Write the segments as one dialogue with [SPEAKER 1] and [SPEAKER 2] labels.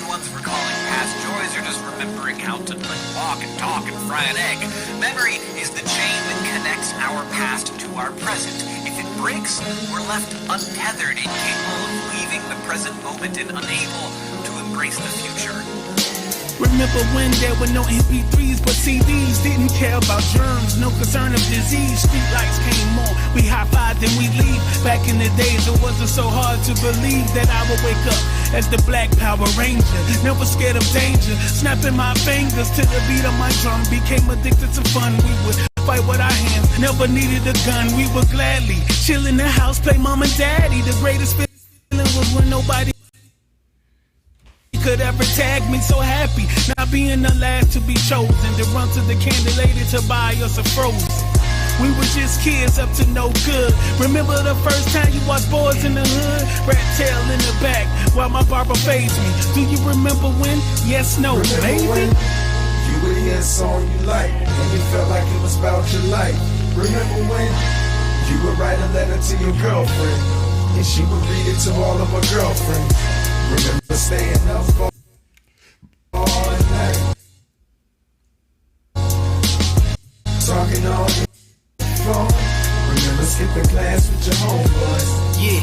[SPEAKER 1] one's recalling past joys or just remembering how to walk and talk and fry an egg. Memory is the chain that connects our past to our present. If it breaks, we're left untethered, incapable of leaving the present moment and unable to embrace the future.
[SPEAKER 2] Remember when there were no MP3s but CDs? Didn't care about germs, no concern of disease. Street lights came on, we high-fived and we leave. Back in the days it wasn't so hard to believe that I would wake up as the Black Power Ranger, never scared of danger. Snapping my fingers to the beat of my drum, became addicted to fun. We would fight with our hands, never needed a gun. We would gladly chill in the house, play mom and daddy. The greatest feeling was when nobody could ever tag me. So happy not being the last to be chosen, to run to the candy lady to buy us a frozen. We were just kids up to no good. Remember the first time you watched Boys in the Hood? Rat tail in the back while my barber fades me. Do you remember when? Yes, no, maybe.
[SPEAKER 3] When you would hear a song you liked and you felt like it was about your life. Remember when you would write a letter to your girlfriend and she would read it to all of her girlfriends. Remember staying up all night, talking on the phone. Remember skipping class with your homeboys.
[SPEAKER 4] Yeah.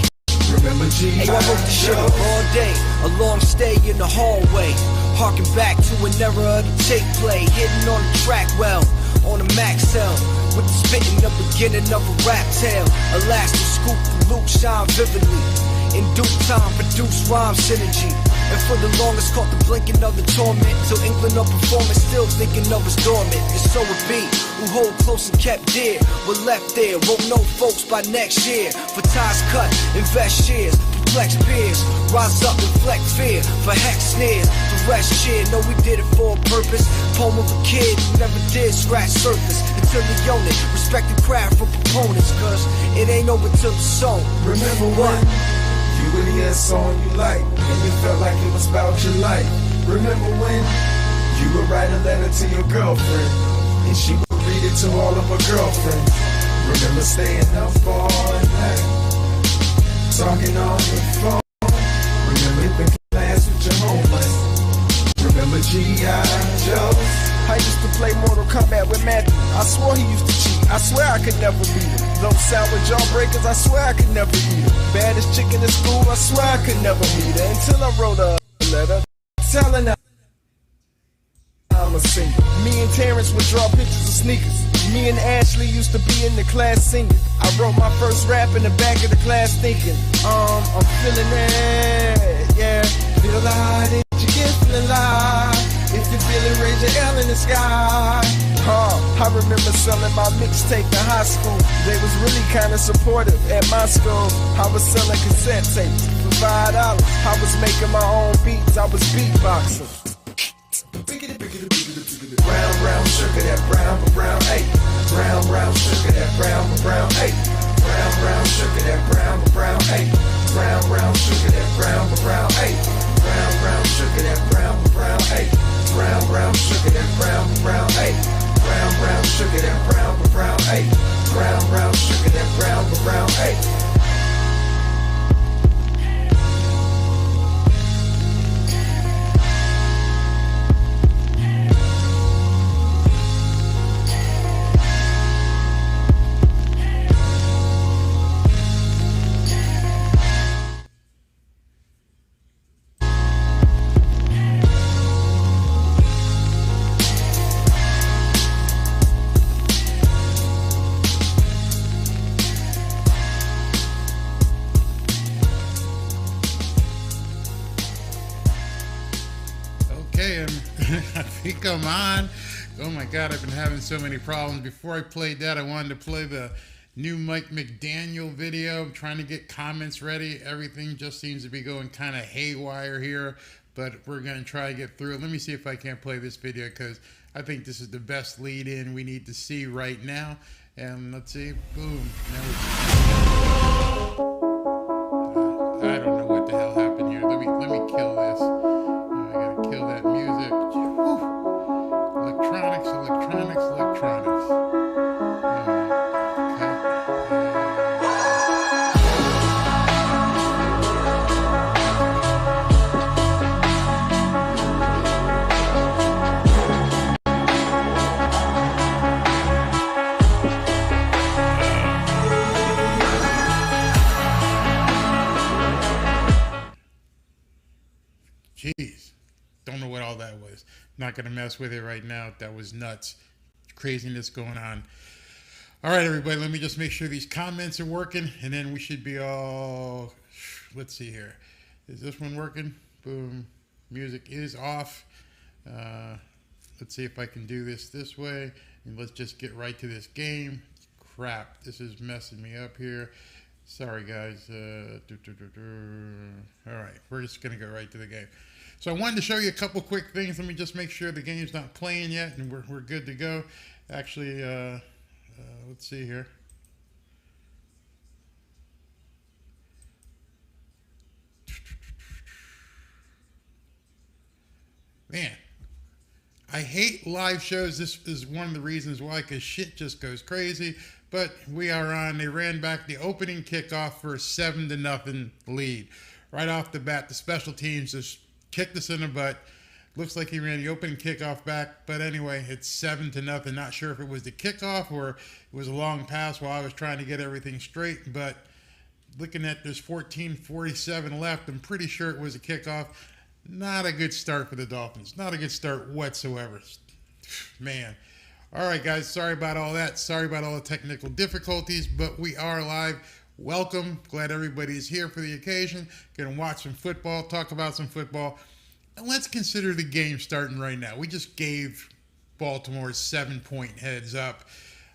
[SPEAKER 3] Remember G.I.
[SPEAKER 4] Hey, I wrote the shit up all day, a long stay in the hallway, harking back to an era of the tape play, hitting on the track well, on a max cell, with the spitting the beginning of a rap tale. Elastic scoop and Luke shine vividly. In due time, produce rhyme synergy. And for the longest, caught the blinking of the torment. Till England of performance, still thinking of us dormant. And so it be, who hold close and kept dear, were left there, won't know folks by next year. For ties cut, invest shares, perplex peers, rise up, reflect fear, for hex sneers, for rest cheer. Know we did it for a purpose. Poem of a kid who never did scratch surface until he owned it. Respect the craft for proponents, cause it ain't over till the song.
[SPEAKER 3] Remember what? You would hear a song you liked and you felt like it was about your life. Remember when you would write a letter to your girlfriend and she would read it to all of her girlfriends. Remember staying up all night, talking on the phone. Remember skipping class with your homies. Remember G.I. Joe.
[SPEAKER 5] I used to play Mortal Kombat with Matthew. I swore he used to cheat. I swear I could never beat him. Those sour jawbreakers, I swear I could never beat him. Baddest chick in the school, I swear I could never meet her. Until I wrote a letter telling her I'm a singer. Me and Terrence would draw pictures of sneakers. Me and Ashley used to be in the class singing. I wrote my first rap in the back of the class thinking, I'm feeling it, yeah. Feel high, did you get feeling live? If you feel it, raise your L in the sky. I remember selling my mixtape in high school. They was really kinda supportive at my school. I was selling cassette tapes for $5. I was making my own beats, I was beatboxing.
[SPEAKER 3] Brown, brown sugar, that brown, brown, hey. Brown, brown sugar, that brown, brown, hey. Brown, brown sugar, that brown, brown, hey. Brown, brown sugar, that brown, brown, hey. Brown, brown sugar, that brown, brown, hey. Brown, brown sugar, that brown, brown, hey. Brown, brown sugar, that brown, brown, hey. Brown, brown sugar, that brown, brown, hey.
[SPEAKER 6] I think I'm on. Oh my God, I've been having so many problems. Before I played that, I wanted to play the new Mike McDaniel video. I'm trying to get comments ready. Everything just seems to be going kind of haywire here, but we're going to try to get through it. Let me see if I can't play this video because I think this is the best lead in we need to see right now. And let's see, boom. Now I don't know what the hell happened here. Let me kill this. I gotta kill that music. Whew. Electronics. Don't know what all that was. Not going to mess with it right now. That was nuts. Craziness going on. All right, everybody, let me just make sure these comments are working, and then we should be all... Let's see here. Is this one working? Boom. Music is off. Let's see if I can do this way, and let's just get right to this game. Crap, this is messing me up here. Sorry, guys. All right, we're just going to go right to the game. So I wanted to show you a couple quick things. Let me just make sure the game's not playing yet, and we're good to go. Actually, let's see here. Man, I hate live shows. This is one of the reasons why, because shit just goes crazy. But we are on. They ran back the opening kickoff for a 7-0 lead. Right off the bat, the special teams just kicked us in the butt. Looks like he ran the opening kickoff back. But anyway, it's 7-0. Not sure if it was the kickoff or it was a long pass while I was trying to get everything straight. But looking at there's 14:47 left, I'm pretty sure it was a kickoff. Not a good start for the Dolphins. Not a good start whatsoever. Man. All right, guys. Sorry about all that. Sorry about all the technical difficulties, but we are live. Welcome. Glad everybody's here for the occasion. Going to watch some football, talk about some football. And let's consider the game starting right now. We just gave Baltimore 7-point heads up.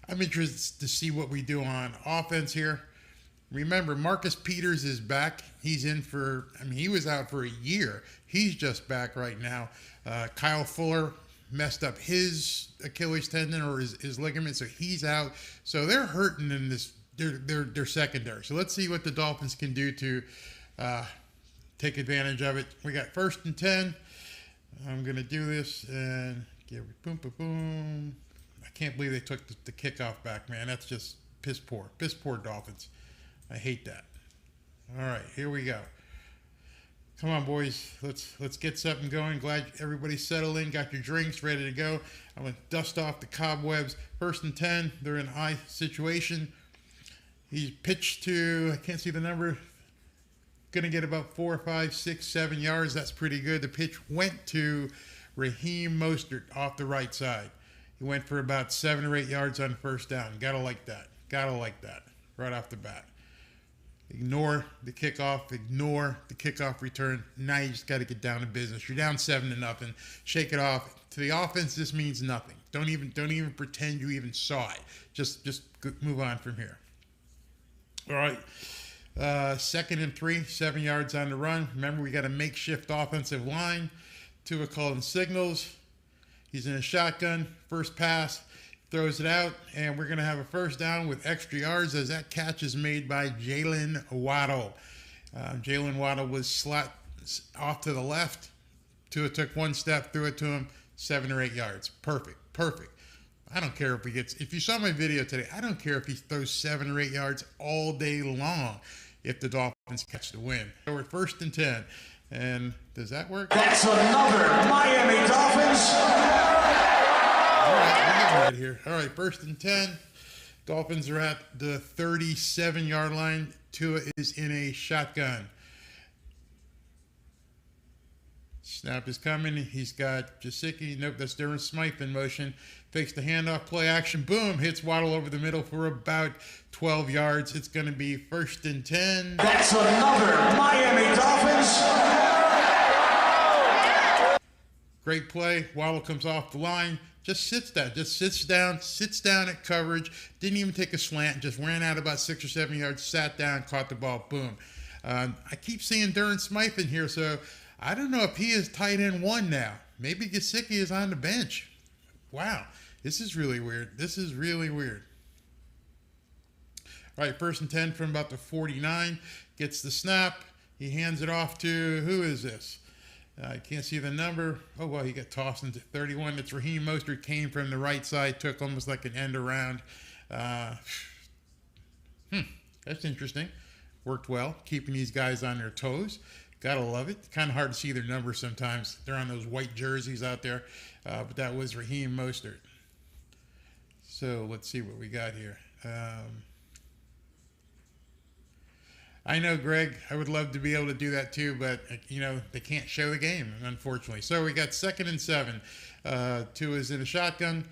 [SPEAKER 6] I'm interested to see what we do on offense here. Remember, Marcus Peters is back. He's in for, he was out for a year. He's just back right now. Kyle Fuller messed up his Achilles tendon or his ligament, so he's out. So they're hurting in this, their secondary. So let's see what the Dolphins can do to take advantage of it. We got 1st and 10. I'm going to do this and get boom, boom, boom. I can't believe they took the kickoff back, man. That's just piss poor. Piss poor Dolphins. I hate that. All right, here we go. Come on, boys. Let's get something going. Glad everybody's settled in, got your drinks ready to go. I'm going to dust off the cobwebs. 1st and 10. They're in a high situation. He's pitched to, I can't see the number, going to get about 4, 5, 6, 7 yards. That's pretty good. The pitch went to Raheem Mostert off the right side. He went for about 7 or 8 yards on 1st down. Gotta like that. Gotta like that right off the bat. Ignore the kickoff. Ignore the kickoff return. Now you just got to get down to business. You're down 7-0. Shake it off. To the offense, this means nothing. Don't even pretend you even saw it. Just move on from here. All right. 2nd and 3, 7 yards on the run. Remember, we got a makeshift offensive line. Tua calling signals. He's in a shotgun. First pass. Throws it out, and we're going to have a 1st down with extra yards as that catch is made by Jalen Waddle. Jalen Waddle was slot off to the left. Tua took 1 step, threw it to him, 7 or 8 yards. Perfect. I don't care if he gets, if you saw my video today, I don't care if he throws 7 or 8 yards all day long if the Dolphins catch the win. So we're 1st and 10. And does that work?
[SPEAKER 7] That's another Miami Dolphins.
[SPEAKER 6] All right, we're getting right here. All right, 1st and 10. Dolphins are at the 37-yard line. Tua is in a shotgun. Snap is coming. He's got Gesicki. Nope, that's Darren Smythe in motion. Fakes the handoff, play action. Boom, hits Waddle over the middle for about 12 yards. It's going to be 1st and 10.
[SPEAKER 7] That's another Miami Dolphins.
[SPEAKER 6] Great play. Waddle comes off the line. Just sits down at coverage. Didn't even take a slant. Just ran out about 6 or 7 yards. Sat down, caught the ball. Boom. I keep seeing Darren Smythe in here, so I don't know if he is tight end 1 now. Maybe Gesicki is on the bench. Wow, this is really weird. This is really weird. All right, 1st and 10 from about the 49. Gets the snap. He hands it off to, who is this? I can't see the number. Oh, well, he got tossed into 31. It's Raheem Mostert, came from the right side, took almost like an end around. That's interesting. Worked well, keeping these guys on their toes. Gotta love it. Kind of hard to see their numbers sometimes. They're on those white jerseys out there. But that was Raheem Mostert. So let's see what we got here. I know, Greg. I would love to be able to do that too, but they can't show the game, unfortunately. So we got 2nd and 7. Tua's in a shotgun,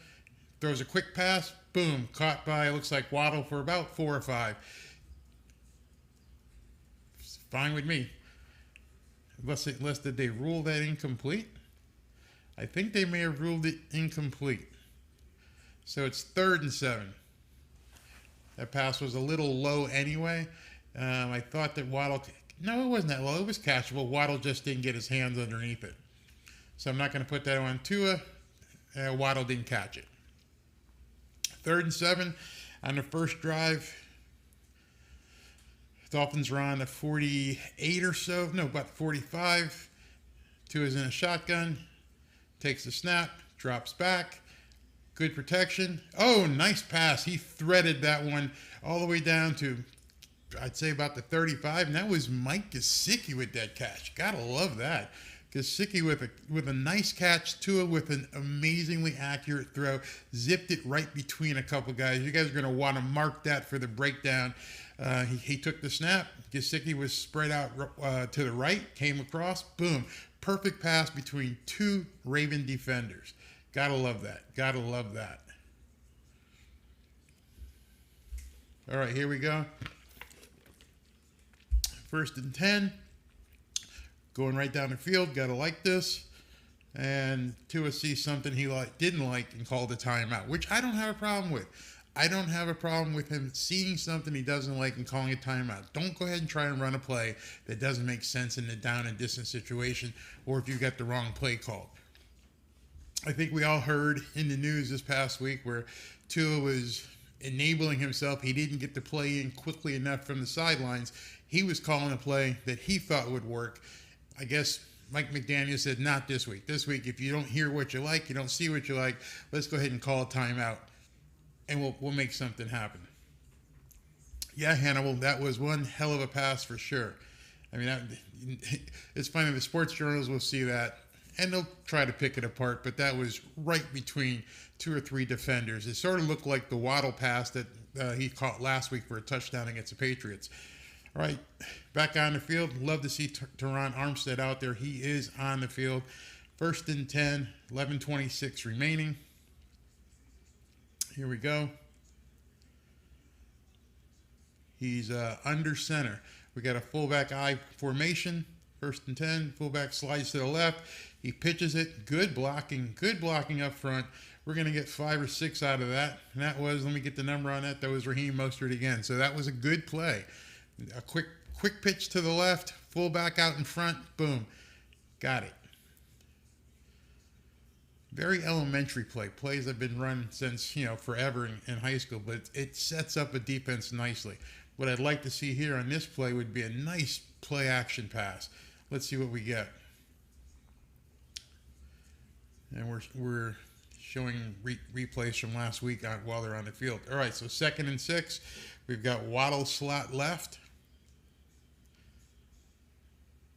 [SPEAKER 6] throws a quick pass, boom, caught by, looks like Waddle for about 4 or 5. It's fine with me. Unless did they rule that incomplete? I think they may have ruled it incomplete. So it's 3rd and 7. That pass was a little low anyway. I thought that Waddle... No, it wasn't that low. It was catchable. Waddle just didn't get his hands underneath it. So I'm not going to put that on Tua. Waddle didn't catch it. 3rd and 7 on the first drive. Dolphins are on the 48 or so. No, about 45. Tua's in a shotgun. Takes the snap. Drops back. Good protection. Oh, nice pass. He threaded that one all the way down to, I'd say, about the 35. And that was Mike Gesicki with that catch. Gotta love that. Gesicki with a nice catch. Tua with an amazingly accurate throw. Zipped it right between a couple guys. You guys are going to want to mark that for the breakdown. He took the snap. Gesicki was spread out to the right. Came across. Boom. Perfect pass between 2 Raven defenders. Gotta love that. Gotta love that. All right, here we go. 1st and 10. Going right down the field. Gotta like this. And Tua sees something he didn't like and called a timeout, which I don't have a problem with. I don't have a problem with him seeing something he doesn't like and calling a timeout. Don't go ahead and try and run a play that doesn't make sense in the down and distance situation, or if you got the wrong play called. I think we all heard in the news this past week where Tua was enabling himself. He didn't get the play in quickly enough from the sidelines. He was calling a play that he thought would work. I guess Mike McDaniel said, not this week. This week, if you don't hear what you like, you don't see what you like, let's go ahead and call a timeout, and we'll make something happen. Yeah, Hannibal, that was one hell of a pass for sure. I mean, it's funny, the sports journals will see that, and they'll try to pick it apart, but that was right between 2 or 3 defenders. It sort of looked like the Waddle pass that he caught last week for a touchdown against the Patriots. All right, back on the field. Love to see Teron Armstead out there. He is on the field. 1st and 10, 11:26 remaining. Here we go. He's under center. We got a fullback I formation. 1st and 10, fullback slides to the left. He pitches it. Good blocking up front. We're going to get 5 or 6 out of that. And that was, let me get the number on that. That was Raheem Mostert again. So that was a good play. A quick pitch to the left, fullback out in front, boom, got it. Very elementary plays have been run since, forever in high school, but it sets up a defense nicely. What I'd like to see here on this play would be a nice play action pass. Let's see what we get. And we're showing replays from last week while they're on the field. All right, so 2nd and 6. We've got Waddle slot left.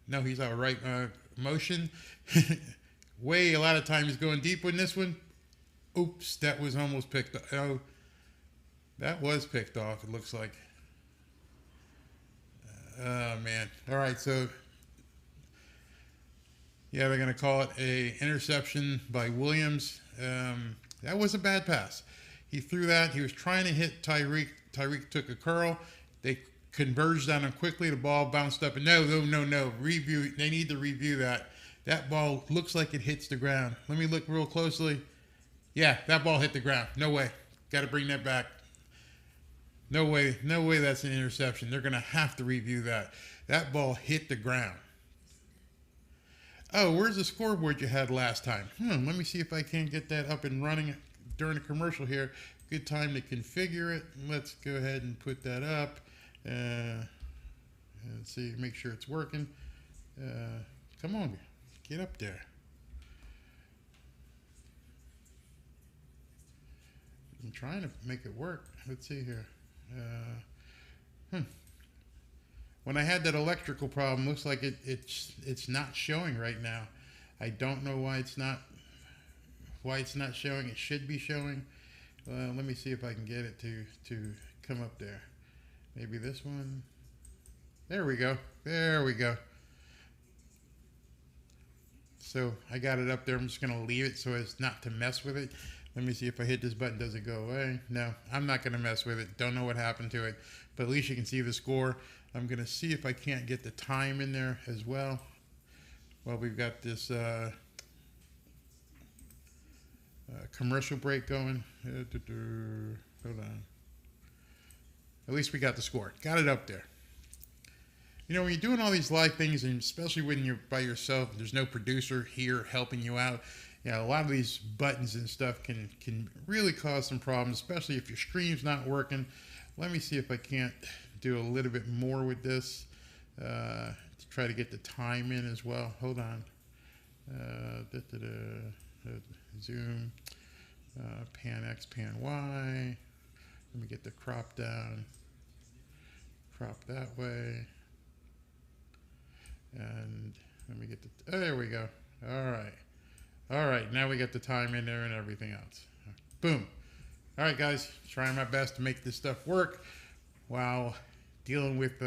[SPEAKER 6] No, he's out right motion. A lot of times he's going deep in this one. Oops, that was almost picked off. Oh, that was picked off, it looks like. Oh, man. All right, so, yeah, they're going to call it a interception by Williams. That was a bad pass. He threw that. He was trying to hit Tyreek. Tyreek took a curl. They converged on him quickly. The ball bounced up. And no. Review. They need to review that. That ball looks like it hits the ground. Let me look real closely. Yeah, that ball hit the ground. No way. Got to bring that back. No way that's an interception. They're going to have to review that. That ball hit the ground. Oh, where's the scoreboard you had last time? Let me see if I can get that up and running during the commercial here. Good time to configure it. Let's go ahead and put that up. Let's see, make sure it's working. Come on, get up there. I'm trying to make it work. Let's see here. When I had that electrical problem, looks like it's not showing right now. I don't know why it's not showing. It should be showing. Let me see if I can get it to come up there. Maybe this one. There we go. There we go. So I got it up there. I'm just going to leave it so as not to mess with it. Let me see if I hit this button. Does it go away? No, I'm not going to mess with it. Don't know what happened to it. But at least you can see the score. I'm going to see if I can't get the time in there as well. Well, we've got this commercial break going. Hold on. At least we got the score. Got it up there. You know, when you're doing all these live things, and especially when you're by yourself, there's no producer here helping you out. Yeah, a lot of these buttons and stuff can really cause some problems, especially if your stream's not working. Let me see if I can't do a little bit more with this to try to get the time in as well. Hold on. Zoom, pan X, pan Y. Let me get the crop down. Crop that way. And let me get the, oh, there we go. All right. All right, now we got the time in there and everything else. Boom. All right, guys, trying my best to make this stuff work while dealing with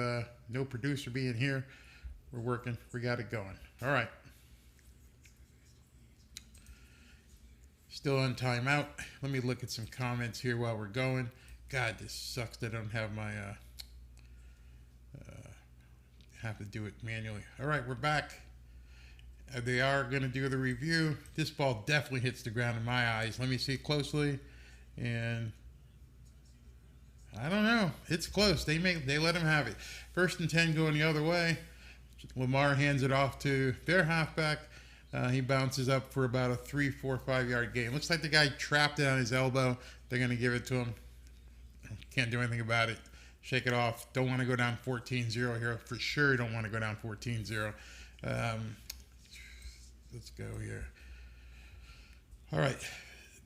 [SPEAKER 6] no producer being here. We're working. We got it going. All right. Still on timeout. Let me look at some comments here while we're going. God, this sucks that I don't have my have to do it manually. All right, we're back. They are going to do the review. This ball definitely hits the ground in my eyes. Let me see it closely. And I don't know. It's close. They let him have it. 1st and 10 going the other way. Lamar hands it off to their halfback. He bounces up for about a 3, 4, 5 yard gain. Looks like the guy trapped it on his elbow. They're going to give it to him. Can't do anything about it. Shake it off. Don't want to go down 14-0 here. For sure don't want to go down 14-0. Let's go here. All right.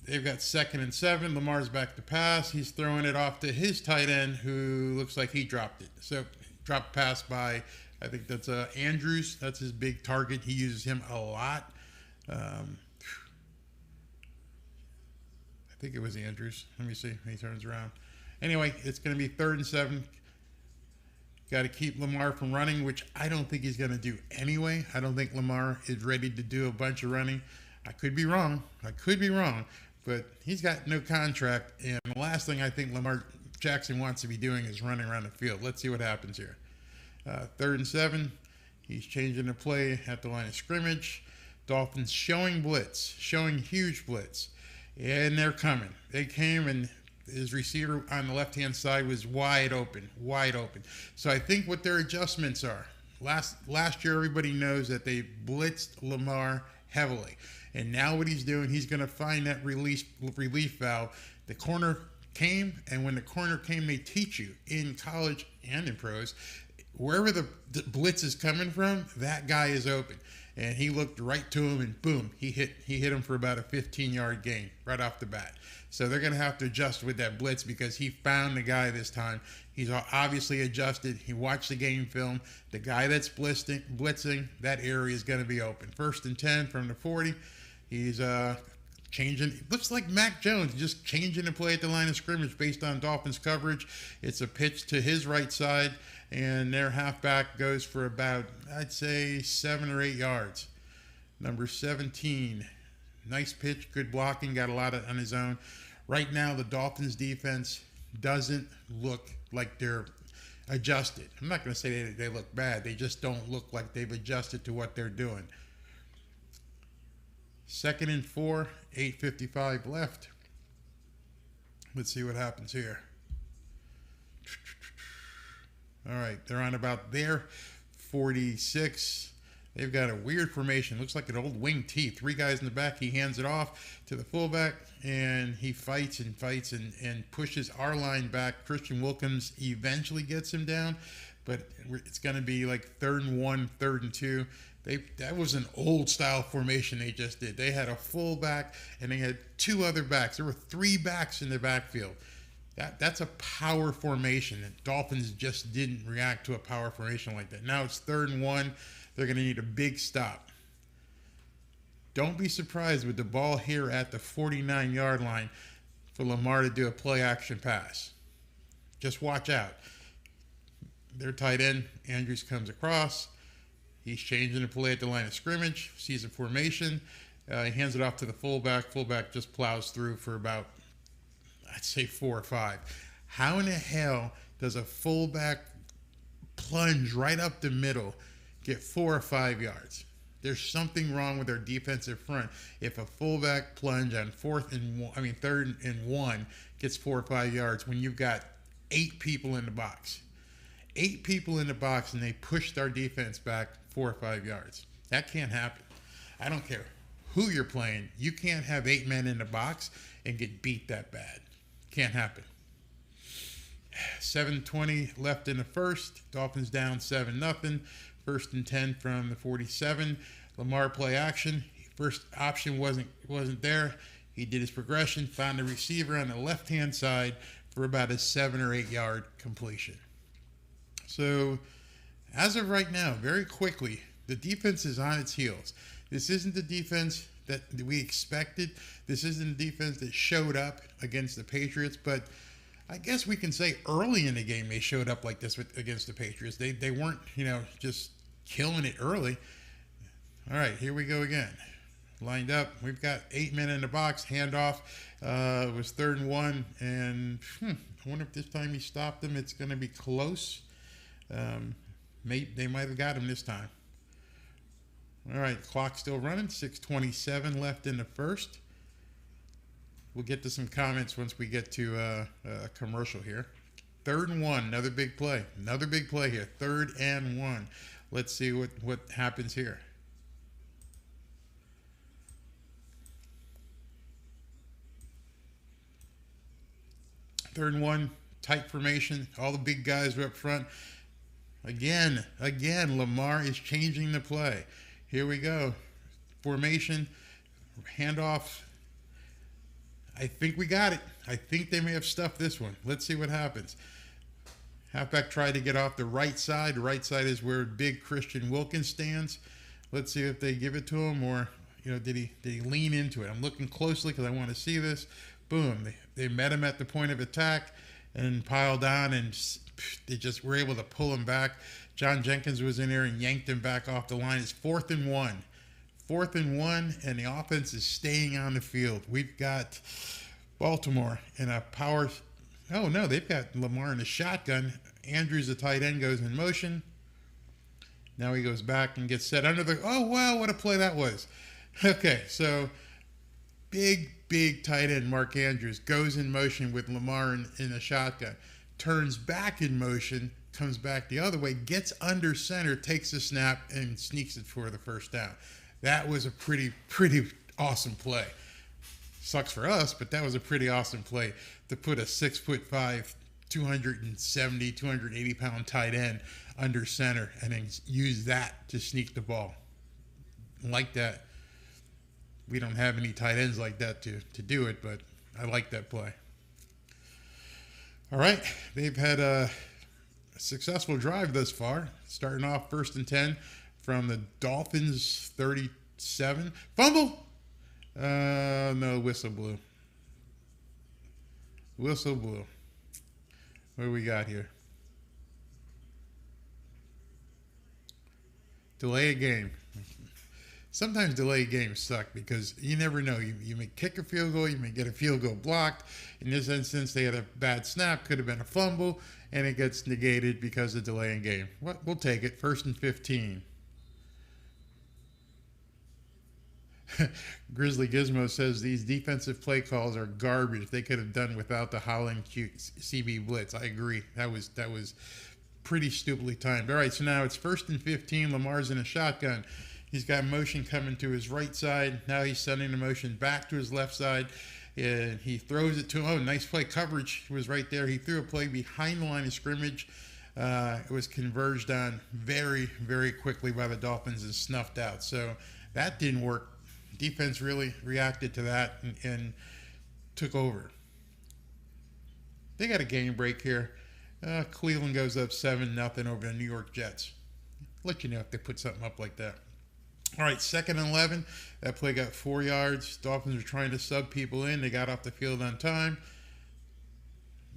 [SPEAKER 6] They've got 2nd and 7. Lamar's back to pass. He's throwing it off to his tight end, who looks like he dropped it. So dropped pass by, I think that's Andrews. That's his big target. He uses him a lot. I think it was Andrews. Let me see. He turns around. Anyway, it's going to be 3rd and 7. Got to keep Lamar from running, which I don't think he's going to do anyway. I don't think Lamar is ready to do a bunch of running. I could be wrong. But he's got no contract. And the last thing I think Lamar Jackson wants to be doing is running around the field. Let's see what happens here. 3rd and 7. He's changing the play at the line of scrimmage. Dolphins showing blitz, showing huge blitz. And they're coming. They came, and his receiver on the left-hand side was wide open. So I think what their adjustments are. Last year, everybody knows that they blitzed Lamar heavily. And now what he's doing, he's going to find that relief valve. The corner came, and when the corner came, they teach you in college and in pros, wherever the blitz is coming from, that guy is open. And he looked right to him, and boom, he hit him for about a 15-yard gain right off the bat. So they're going to have to adjust with that blitz because he found the guy this time. He's obviously adjusted. He watched the game film. The guy that's blitzing, that area is going to be open. 1st and 10 from the 40. He's changing. It looks like Mac Jones just changing the play at the line of scrimmage based on Dolphins coverage. It's a pitch to his right side, and their halfback goes for about, I'd say, 7 or 8 yards. Number 17. Nice pitch, good blocking, got a lot on his own. Right now, the Dolphins defense doesn't look like they're adjusted. I'm not going to say they look bad. They just don't look like they've adjusted to what they're doing. 2nd and 4, 8:55 left. Let's see what happens here. All right, they're on about their 46. They've got a weird formation. Looks like an old wing T. 3 guys in the back. He hands it off to the fullback, and he fights and pushes our line back. Christian Wilkins eventually gets him down, but it's going to be like 3rd and 1, 3rd and 2. That was an old style formation they just did. They had a fullback, and they had 2 other backs. There were 3 backs in the backfield. That's a power formation, and Dolphins just didn't react to a power formation like that. Now it's 3rd and 1. They're going to need a big stop. Don't be surprised with the ball here at the 49-yard line for Lamar to do a play-action pass. Just watch out. their tight end, Andrews, comes across. He's changing the play at the line of scrimmage, sees a formation. He hands it off to the fullback. Fullback just plows through for about, I'd say, 4 or 5. How in the hell does a fullback plunge right up the middle, get 4 or 5 yards? There's something wrong with our defensive front. If a fullback plunge on third and 1 gets 4 or 5 yards when you've got 8 people in the box. 8 people in the box, and they pushed our defense back 4 or 5 yards. That can't happen. I don't care who you're playing. You can't have 8 men in the box and get beat that bad. Can't happen. 7:20 left in the first. Dolphins down 7-0. 1st and 10 from the 47. Lamar play action. First option wasn't there. He did his progression, found the receiver on the left-hand side for about a 7 or 8 yard completion. So, as of right now, very quickly, the defense is on its heels. This isn't the defense that we expected. This isn't the defense that showed up against the Patriots, but I guess we can say early in the game they showed up like this against the Patriots. They weren't, just killing it early. All right, here we go again. Lined up. We've got 8 men in the box. Handoff. It was 3rd and 1, and I wonder if this time he stopped them. It's going to be close. They might have got him this time. All right, clock still running. 6:27 left in the first. We'll get to some comments once we get to a commercial here. 3rd and 1, another big play. Another big play here. 3rd and 1. Let's see what happens here. Third and 1, tight formation. All the big guys are up front. Again, Lamar is changing the play. Here we go. Formation, handoff. I think we got it. I think they may have stuffed this one. Let's see what happens. Halfback tried to get off the right side. The right side is where big Christian Wilkins stands. Let's see if they give it to him, or did he lean into it? I'm looking closely because I want to see this. Boom. They met him at the point of attack and piled on, and they just were able to pull him back. John Jenkins was in there and yanked him back off the line. It's 4th and 1. 4th and 1, and the offense is staying on the field. We've got Baltimore in a power. Oh, no, they've got Lamar in a shotgun. Andrews, the tight end, goes in motion. Now he goes back and gets set under the. Oh, wow, what a play that was. Okay, so big tight end Mark Andrews goes in motion with Lamar in a shotgun. Turns back in motion, comes back the other way, gets under center, takes the snap, and sneaks it for the first down. That was a pretty awesome play. Sucks for us, but that was a pretty awesome play to put a 6'5", 270, 280 pound tight end under center and then use that to sneak the ball. Like that. We don't have any tight ends like that to do it, but I like that play. All right, they've had a successful drive thus far, starting off 1st and 10 from the Dolphins 37. Fumble! No, whistle blew. Whistle blew. What do we got here? Delay a game. Sometimes delayed games suck because you never know. You may kick a field goal, you may get a field goal blocked. In this instance, they had a bad snap, could have been a fumble, and it gets negated because of delay in game. We'll take it. 1st and 15. Grizzly Gizmo says these defensive play calls are garbage. They could have done without the Holland CB blitz. I agree. That was pretty stupidly timed. All right, so now it's 1st and 15. Lamar's in a shotgun. He's got motion coming to his right side. Now he's sending the motion back to his left side. And he throws it to him. Oh, nice play. Coverage was right there. He threw a play behind the line of scrimmage. It was converged on very, very quickly by the Dolphins and snuffed out. So that didn't work. Defense really reacted to that and took over. They got a game break here. Cleveland goes up 7-0 over the New York Jets. Let you know if they put something up like that. All right, 2nd and 11. That play got 4 yards. Dolphins were trying to sub people in. They got off the field on time.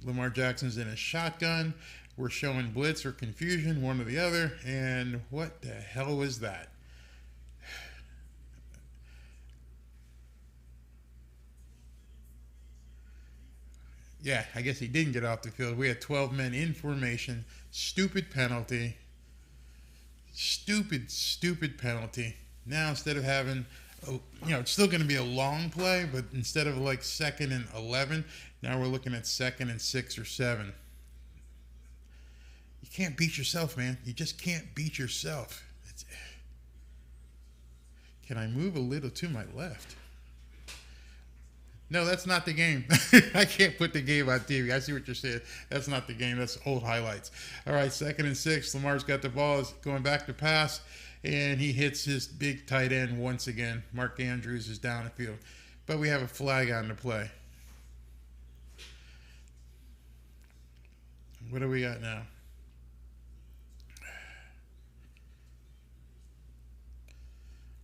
[SPEAKER 6] Lamar Jackson's in a shotgun. were showing blitz or confusion, one or the other. And what the hell was that? Yeah, I guess he didn't get off the field. We had 12 men in formation. Stupid penalty. Stupid penalty. Now, instead of having, it's still going to be a long play, but instead of like 2nd and 11, now we're looking at 2nd and 6 or 7. You can't beat yourself, man. You just can't beat yourself. Can I move a little to my left? No, that's not the game. I can't put the game on TV. I see what you're saying. That's not the game. That's old highlights. All right, 2nd and 6. Lamar's got the ball. Is going back to pass, and he hits his big tight end once again. Mark Andrews is down the field. But we have a flag on the play. What do we got now?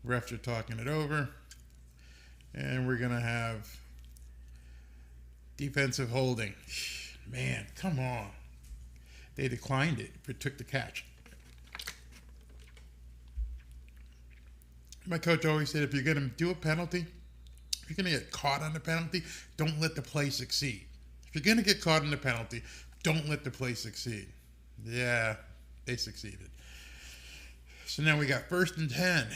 [SPEAKER 6] Refs are talking it over. And we're going to have defensive holding. Man, come on. They declined it, but took the catch. My coach always said, if you're going to do a penalty, if you're going to get caught on the penalty, don't let the play succeed. If you're going to get caught on the penalty, don't let the play succeed. Yeah, they succeeded. So now we got 1st and 10.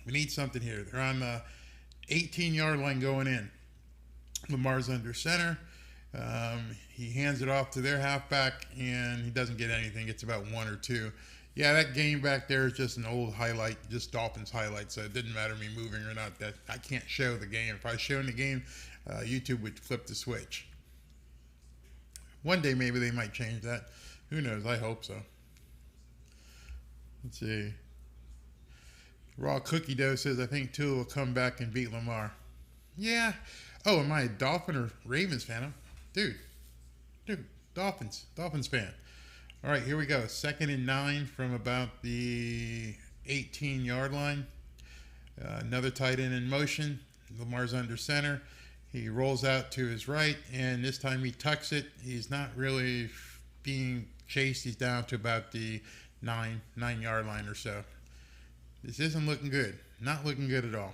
[SPEAKER 6] We need something here. They're on the 18-yard line going in. Lamar's under center. He hands it off to their halfback, and he doesn't get anything. It's about 1 or 2. Yeah, that game back there is just an old highlight, just Dolphins highlight, so it didn't matter me moving or not. That I can't show the game. If I was showing the game, YouTube would flip the switch. One day maybe they might change that. Who knows? I hope so. Let's see. Raw Cookie Dough says, I think Tua will come back and beat Lamar. Yeah. Oh, am I a Dolphin or Ravens fan? Dude, Dolphins fan. All right, here we go. 2nd and 9 from about the 18-yard line. Another tight end in motion. Lamar's under center. He rolls out to his right, and this time he tucks it. He's not really being chased. He's down to about the 9-yard line or so. This isn't looking good. Not looking good at all.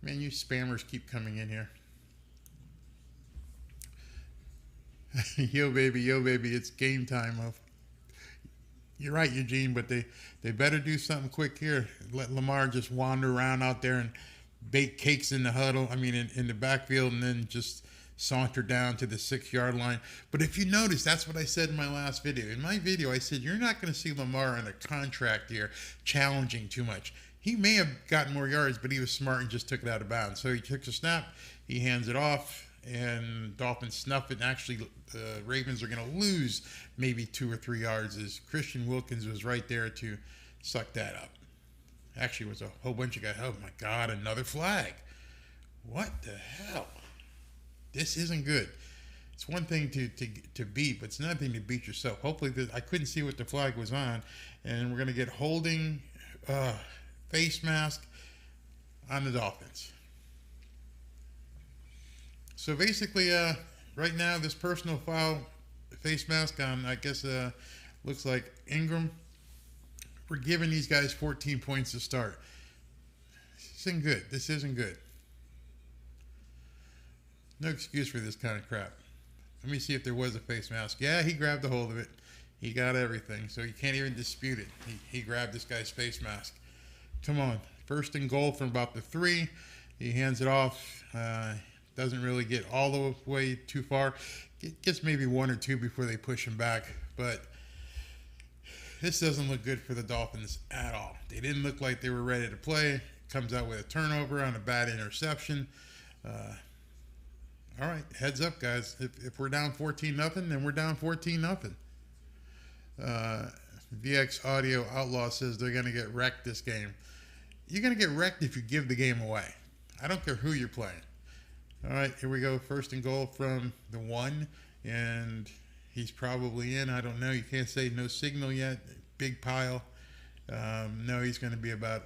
[SPEAKER 6] Man, you spammers keep coming in here. Yo, baby, it's game time. You're right, Eugene, but they better do something quick here. Let Lamar just wander around out there and bake cakes in the huddle. I mean, in the backfield, and then just saunter down to the 6-yard line. But if you notice, that's what I said in my last video. In my video, I said, you're not going to see Lamar on a contract here challenging too much. He may have gotten more yards, but he was smart and just took it out of bounds. So he took the snap, he hands it off, and Dolphins snuff it. And actually, the Ravens are going to lose maybe 2 or 3 yards as Christian Wilkins was right there to suck that up. Actually, it was a whole bunch of guys. Oh, my God, another flag. What the hell? This isn't good. It's one thing to beat, but it's another thing to beat yourself. Hopefully, I couldn't see what the flag was on, and we're going to get holding face mask on the Dolphins. So basically, right now, this personal foul face mask on, I guess, looks like Ingram. We're giving these guys 14 points to start. This isn't good. This isn't good. No excuse for this kind of crap. Let me see if there was a face mask. Yeah, he grabbed a hold of it. He got everything, so you can't even dispute it. He grabbed this guy's face mask. Come on. 1st and goal from about the 3. He hands it off. Doesn't really get all the way too far. Gets maybe 1 or 2 before they push him back. But this doesn't look good for the Dolphins at all. They didn't look like they were ready to play. Comes out with a turnover on a bad interception. All right, heads up, guys. If we're down 14-0, then we're down 14-0. VX Audio Outlaw says they're going to get wrecked this game. You're going to get wrecked if you give the game away. I don't care who you're playing. All right, here we go. 1st and goal from the 1, and he's probably in. I don't know. You can't say no signal yet. Big pile. No, he's going to be about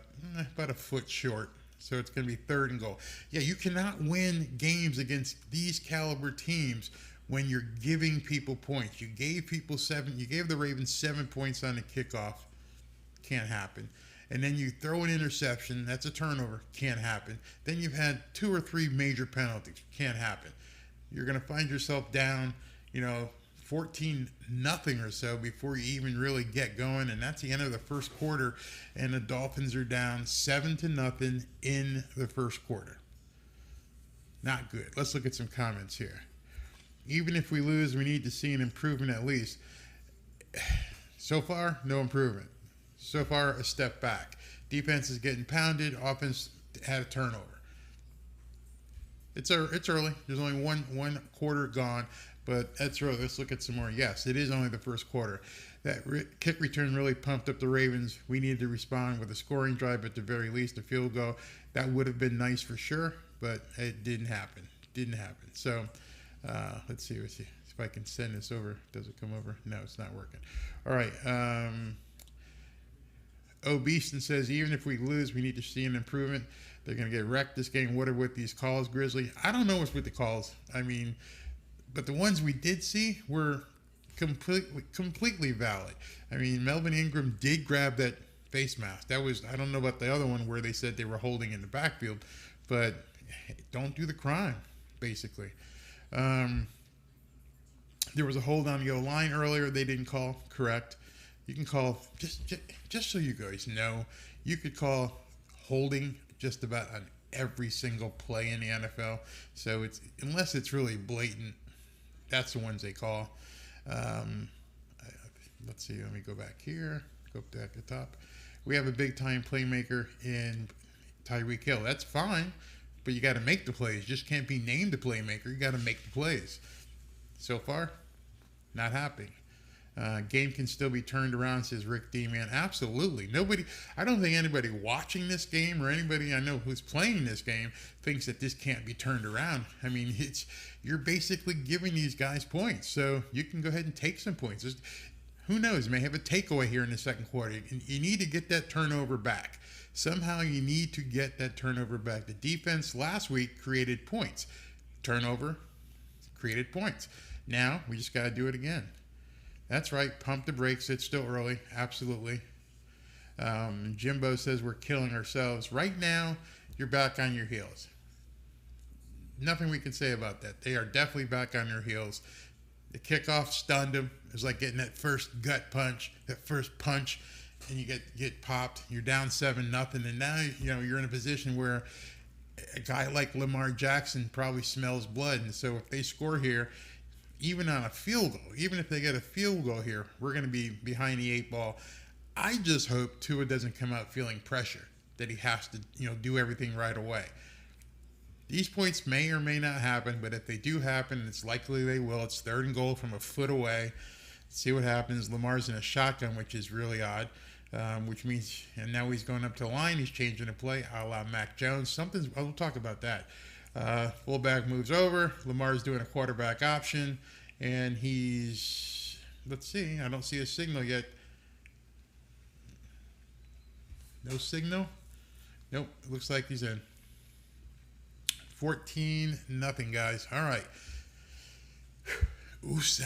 [SPEAKER 6] a foot short. So it's going to be 3rd and goal. Yeah, you cannot win games against these caliber teams when you're giving people points. You gave the Ravens 7 points on the kickoff. Can't happen. And then you throw an interception. That's a turnover. Can't happen. Then you've had 2 or 3 major penalties. Can't happen. You're going to find yourself down, 14-0 or so before you even really get going, and that's the end of the first quarter, and the Dolphins are down 7-0 in the first quarter. Not good. Let's look at some comments here. Even if we lose, we need to see an improvement at least. So far, no improvement. So far, a step back. Defense is getting pounded. Offense had a turnover. It's early. There's only one quarter gone, but that's early. Let's look at some more. Yes, it is only the first quarter. That kick return really pumped up the Ravens. We needed to respond with a scoring drive, at the very least, a field goal. That would have been nice for sure, but it didn't happen. So let's see if I can send this over. Does it come over? No, it's not working. All right. Beeston says, even if we lose, we need to see an improvement. They're going to get wrecked this game. What are with these calls, Grizzly? I don't know what's with the calls. I mean, but the ones we did see were completely valid. I mean, Melvin Ingram did grab that face mask. That was, I don't know about the other one where they said they were holding in the backfield, but don't do the crime, basically. There was a hold on the O-line earlier. They didn't call. Correct. You can call, just so you guys know, you could call holding just about on every single play in the NFL. So it's, unless it's really blatant, that's the ones they call. Let's see, let me go back here, go up to at the top. We have a big-time playmaker in Tyreek Hill. That's fine, but you got to make the plays. You just can't be named a playmaker. You got to make the plays. So far, not happening. Game can still be turned around, says Rick D. Man. Absolutely. I don't think anybody watching this game or anybody I know who's playing this game thinks that this can't be turned around. I mean, you're basically giving these guys points, so you can go ahead and take some points. Who knows? You may have a takeaway here in the second quarter. You need to get that turnover back. Somehow you need to get that turnover back. The defense last week created points. Turnover created points. Now we just got to do it again. That's right. Pump the brakes. It's still early. Absolutely. Jimbo says we're killing ourselves. Right now, you're back on your heels. Nothing we can say about that. They are definitely back on their heels. The kickoff stunned them. It was like getting that first gut punch, that first punch, and you get popped. You're down 7-0, and now you're in a position where a guy like Lamar Jackson probably smells blood. And so if they score here, even on a field goal, even if they get a field goal here, we're going to be behind the 8 ball. I just hope Tua doesn't come out feeling pressure, that he has to, do everything right away. These points may or may not happen, but if they do happen, it's likely they will. It's 3rd and goal from a foot away. Let's see what happens. Lamar's in a shotgun, which is really odd, which means, and now he's going up to the line. He's changing the play, a la Mac Jones. We'll talk about that. Fullback moves over. Lamar's doing a quarterback option, and let's see. I don't see a signal yet. No signal? Nope. It looks like he's in. 14-0, guys. All right. USA.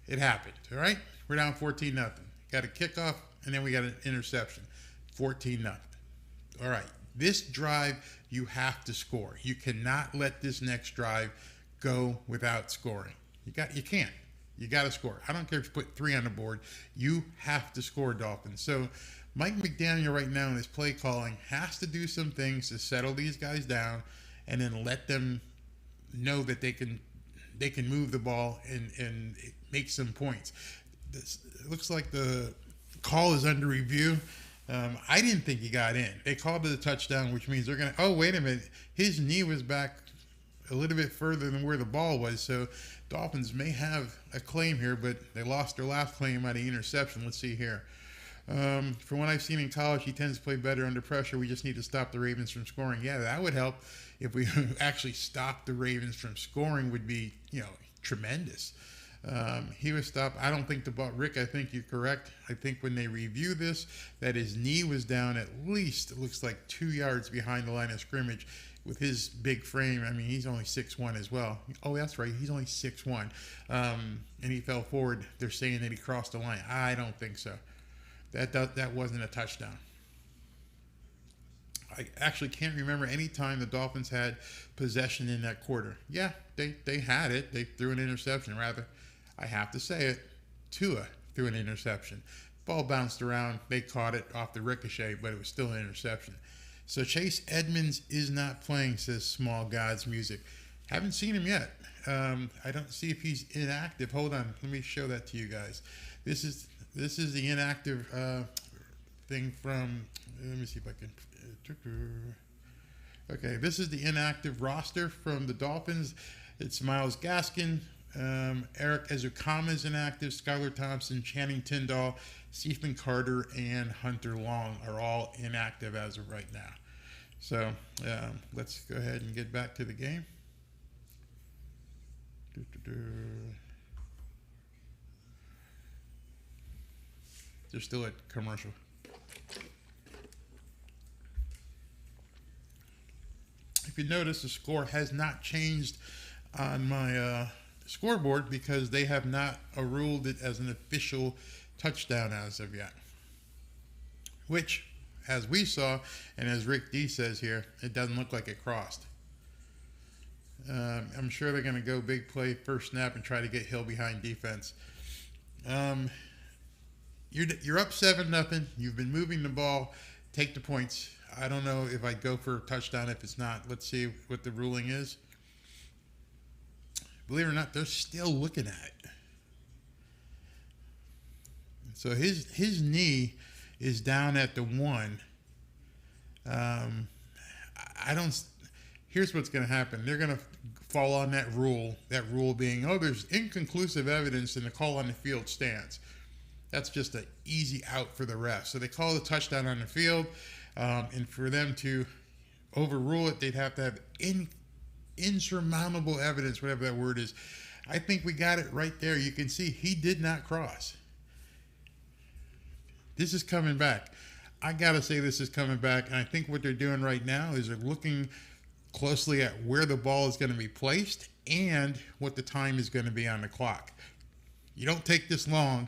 [SPEAKER 6] It happened. All right. We're down 14-0. Got a kickoff, and then we got an interception. 14-0. All right. This drive, you have to score. You cannot let this next drive go without scoring. You can't. You got to score. I don't care if you put 3 on the board. You have to score, Dolphins. So Mike McDaniel right now in his play calling has to do some things to settle these guys down and then let them know that they can move the ball and make some points. It looks like the call is under review. I didn't think he got in. They called it a touchdown, which means they're going to, oh, wait a minute. His knee was back a little bit further than where the ball was. So Dolphins may have a claim here, but they lost their last claim on the interception. Let's see here. From what I've seen in college, he tends to play better under pressure. We just need to stop the Ravens from scoring. Yeah, that would help. If we actually stop the Ravens from scoring would be, tremendous. He was stopped. I don't think the ball, Rick, I think you're correct. I think when they review this, that his knee was down at least, it looks like 2 yards behind the line of scrimmage. with his big frame, I mean, he's only 6'1" as well. Oh, that's right. He's only 6'1". And he fell forward. They're saying that he crossed the line. I don't think so. That wasn't a touchdown. I actually can't remember any time the Dolphins had possession in that quarter. Yeah, they had it. They threw an interception, rather. I have to say it. Tua threw an interception. Ball bounced around. They caught it off the ricochet, but it was still an interception. So Chase Edmonds is not playing, says Small God's Music. Haven't seen him yet. I don't see if he's inactive. Hold on. Let me show that to you guys. This is the inactive thing from, let me see if I can. Okay, this is the inactive roster from the Dolphins. It's Myles Gaskin, Eric Ezukama is inactive, Skylar Thompson, Channing Tindall, Stephen Carter, and Hunter Long are all inactive as of right now. So let's go ahead and get back to the game. They're still at commercial. If you notice, the score has not changed on my scoreboard because they have not ruled it as an official touchdown as of yet. Which, as we saw, and as Rick D says here, it doesn't look like it crossed. I'm sure they're going to go big play first snap and try to get Hill behind defense. You're up 7-0. You've been moving the ball. Take the points. I don't know if I'd go for a touchdown if it's not. Let's see what the ruling is. Believe it or not, they're still looking at it. So his knee is down at the 1. Here's what's going to happen. They're going to fall on that rule. That rule being, there's inconclusive evidence and the call on the field stands. That's just an easy out for the refs. So they call the touchdown on the field. And for them to overrule it, they'd have to have insurmountable evidence, whatever that word is. I think we got it right there. You can see he did not cross. This is coming back. I got to say this is coming back. And I think what they're doing right now is they're looking closely at where the ball is going to be placed and what the time is going to be on the clock. You don't take this long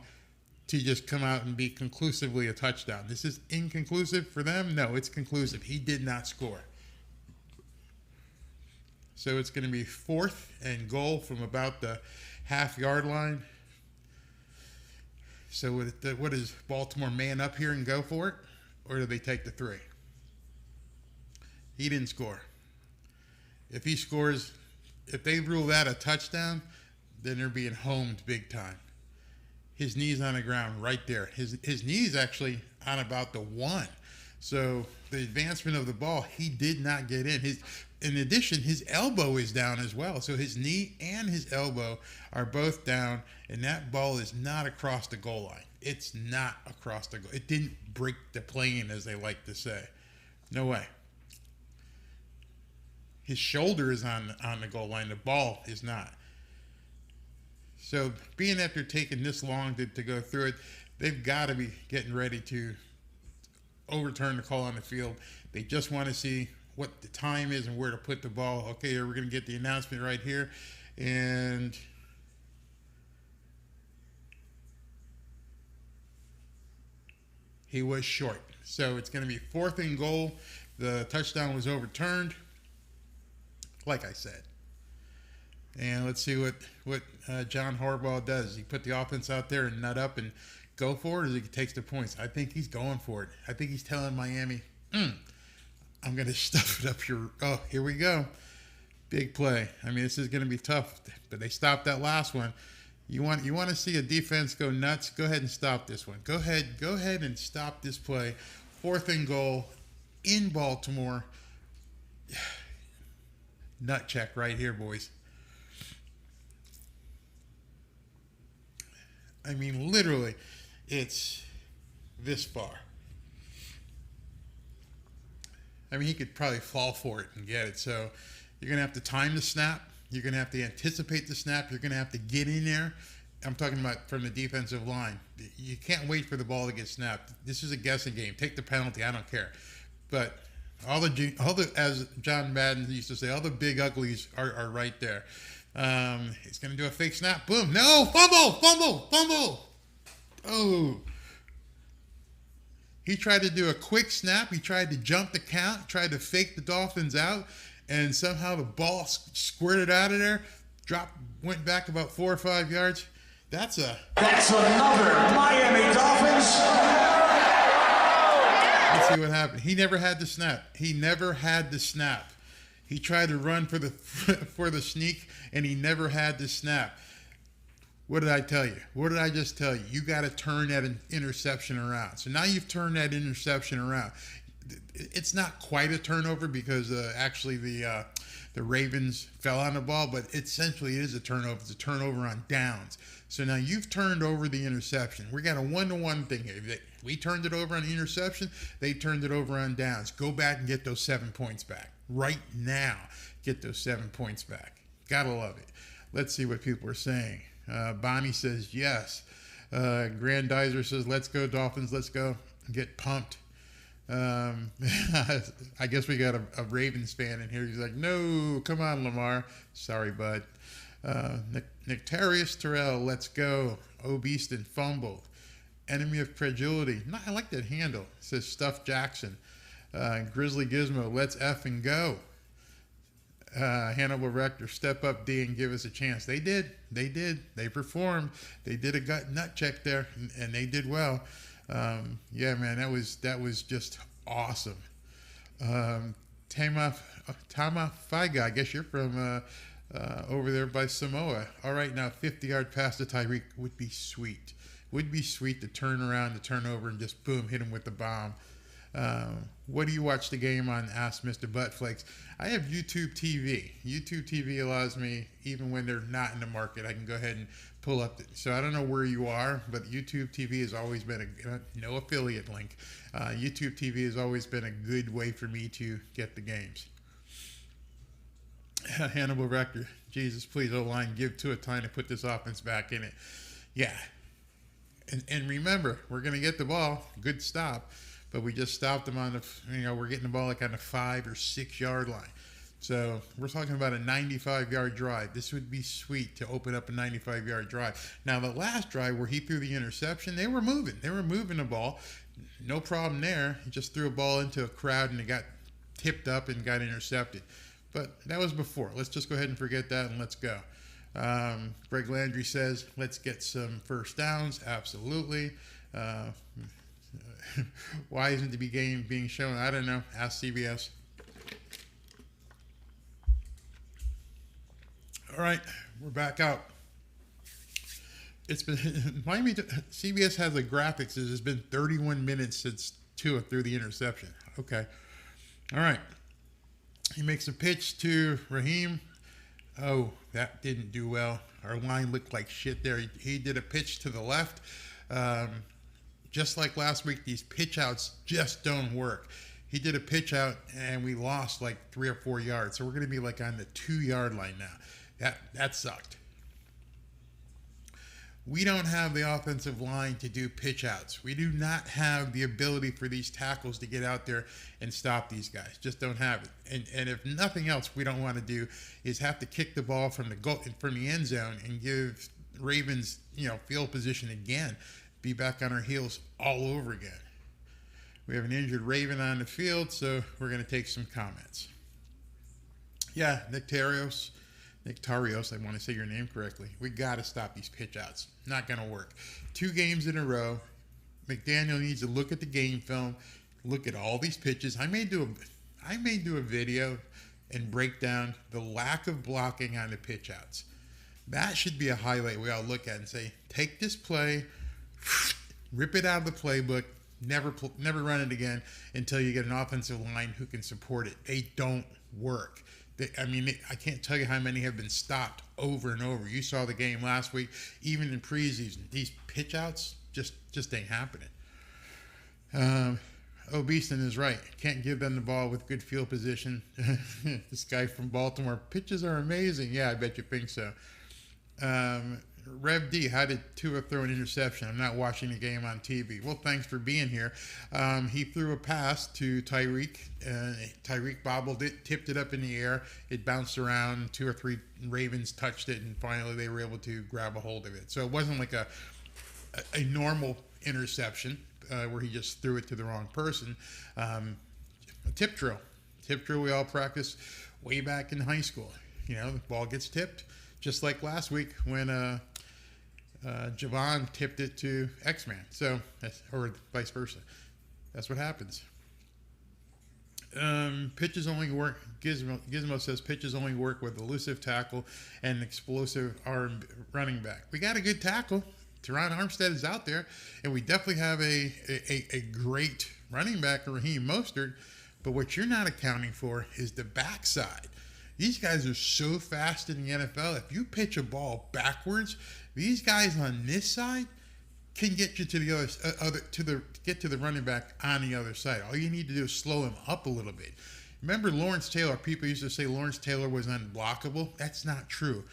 [SPEAKER 6] to just come out and be conclusively a touchdown. This is inconclusive for them? No, it's conclusive. He did not score. So it's going to be 4th and goal from about the half-yard line. So what is Baltimore, man up here and go for it? Or do they take the 3? He didn't score. If he scores, if they rule that a touchdown, then they're being homed big time. His knee's on the ground right there. His knee's actually on about the 1. So the advancement of the ball, he did not get in. In addition, his elbow is down as well. So his knee and his elbow are both down, and that ball is not across the goal line. It's not across the goal. It didn't break the plane, as they like to say. No way. His shoulder is on the goal line. The ball is not. So being that they're taking this long to go through it, they've got to be getting ready to overturn the call on the field. They just want to see what the time is and where to put the ball. Okay, we're going to get the announcement right here. And he was short. So it's going to be 4th and goal. The touchdown was overturned, like I said. And let's see what John Harbaugh does. He put the offense out there and nut up and go for it, or he takes the points? I think he's going for it. I think he's telling Miami, I'm going to stuff it up your... Oh, here we go. Big play. I mean, this is going to be tough, but they stopped that last one. You want to see a defense go nuts? Go ahead and stop this one. Go ahead and stop this play. 4th and goal in Baltimore. Nut check right here, boys. I mean, literally, it's this far. I mean, he could probably fall for it and get it. So you're going to have to time the snap. You're going to have to anticipate the snap. You're going to have to get in there. I'm talking about from the defensive line. You can't wait for the ball to get snapped. This is a guessing game. Take the penalty. I don't care. But as John Madden used to say, all the big uglies are right there. He's going to do a fake snap. Boom. No, fumble. Oh. He tried to do a quick snap. He tried to jump the count, tried to fake the Dolphins out, and somehow the ball squirted out of there, went back about 4 or 5 yards. That's
[SPEAKER 7] another Miami Dolphins.
[SPEAKER 6] Let's see what happened. He never had the snap. He tried to run for the sneak, and he never had the snap. What did I tell you? What did I just tell you? You got to turn that interception around. So now you've turned that interception around. It's not quite a turnover because actually the Ravens fell on the ball, but essentially it is a turnover. It's a turnover on downs. So now you've turned over the interception. We got a 1-to-1 thing here. We turned it over on the interception. They turned it over on downs. Go back and get those 7 points back. Right now, get those 7 points back. Gotta love it. Let's see what people are saying. Bonnie says yes. Grandizer says, let's go Dolphins, let's go. Get pumped. I guess we got a Ravens fan in here. He's like, no, come on, Lamar. Sorry, bud. Nectarius Terrell, let's go. Obeaston fumbled. Enemy of credulity. No, I like that handle. Says Stuff Jackson. Grizzly Gizmo, let's effing go. Hannibal Rector, step up D and give us a chance. They did. They performed. They did a gut nut check there, and they did well. Yeah, man, that was just awesome. Tama Faiga, I guess you're from over there by Samoa. All right, now 50-yard pass to Tyreek would be sweet. Would be sweet to turn around, to turn over, and just boom, hit him with the bomb. What do you watch the game on? Ask Mr. Buttflakes. I have YouTube TV. YouTube TV allows me, even when they're not in the market, I can go ahead and pull up. So I don't know where you are, but YouTube TV has always been no affiliate link. YouTube TV has always been a good way for me to get the games. Hannibal Rector, Jesus, please, O-line, give Tua time to put this offense back in it. Yeah. And remember, we're going to get the ball. Good stop. But we just stopped them on we're getting the ball like on the 5 or 6 yard line. So we're talking about a 95-yard drive. This would be sweet to open up a 95-yard drive. Now, the last drive where he threw the interception, they were moving. They were moving the ball. No problem there. He just threw a ball into a crowd and it got tipped up and got intercepted. But that was before. Let's just go ahead and forget that and let's go. Greg Landry says, let's get some first downs. Absolutely. Why isn't the game being shown? I don't know. Ask CBS. All right, we're back out. It's been CBS has the graphics. It's been 31 minutes since Tua threw the interception. Okay. All right. He makes a pitch to Raheem. Oh, that didn't do well. Our line looked like shit there. He did a pitch to the left. Just like last week, these pitch outs just don't work. He did a pitch out, and we lost like 3 or 4 yards. So we're going to be like on the 2-yard line now. That sucked. We don't have the offensive line to do pitch outs. We do not have the ability for these tackles to get out there and stop these guys. Just don't have it. And if nothing else, we don't want to do is have to kick the ball from the end zone and give Ravens, field position again. Be back on our heels all over again. We have an injured Raven on the field, so we're going to take some comments. Yeah, Nectarios, I want to say your name correctly. We got to stop these pitch outs. Not going to work. 2 games in a row. McDaniel needs to look at the game film, look at all these pitches. I may do a video and break down the lack of blocking on the pitch outs. That should be a highlight we all look at and say, take this play, rip it out of the playbook, never run it again until you get an offensive line who can support it. They don't work. I can't tell you how many have been stopped over and over. You saw the game last week, even in preseason. These pitch outs just ain't happening. Obeaston is right. Can't give them the ball with good field position. This guy from Baltimore, pitches are amazing. Yeah, I bet you think so. Rev D, how did Tua throw an interception? I'm not watching the game on TV. Well, thanks for being here. He threw a pass to Tyreek. Tyreek bobbled it, tipped it up in the air. It bounced around. 2 or 3 Ravens touched it, and finally they were able to grab a hold of it. So it wasn't like a normal interception where he just threw it to the wrong person. A tip drill. Tip drill we all practiced way back in high school. You know, the ball gets tipped. Just like last week when Javon tipped it to X-Man. So, or vice versa. That's what happens. Pitches only work. Gizmo says pitches only work with elusive tackle and explosive arm running back. We got a good tackle. Teron Armstead is out there, and we definitely have a great running back, Raheem Mostert. But what you're not accounting for is the backside. These guys are so fast in the NFL. If you pitch a ball backwards, these guys on this side can get you to the get to the running back on the other side. All you need to do is slow him up a little bit. Remember Lawrence Taylor? People used to say Lawrence Taylor was unblockable. That's not true.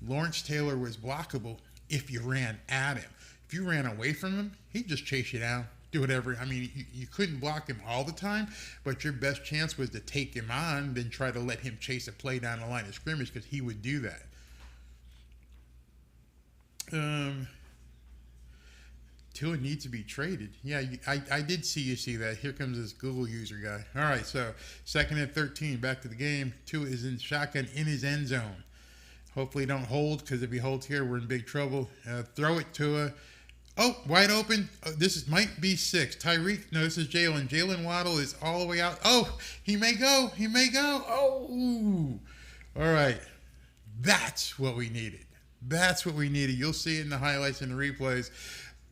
[SPEAKER 6] Lawrence Taylor was blockable if you ran at him. If you ran away from him, he'd just chase you down. Do whatever. I mean, you couldn't block him all the time, but your best chance was to take him on, then try to let him chase a play down the line of scrimmage, because he would do that. Tua needs to be traded. Yeah, I did see that. Here comes this Google user guy. All right, so 2nd and 13, back to the game. Tua is in shotgun in his end zone. Hopefully don't hold, because if he holds here, we're in big trouble. Throw it, Tua. Oh, wide open. Oh, might be 6. Tyreek. No, this is Jalen. Jalen Waddle is all the way out. Oh, he may go. He may go. Oh. All right. That's what we needed. That's what we needed. You'll see it in the highlights and the replays.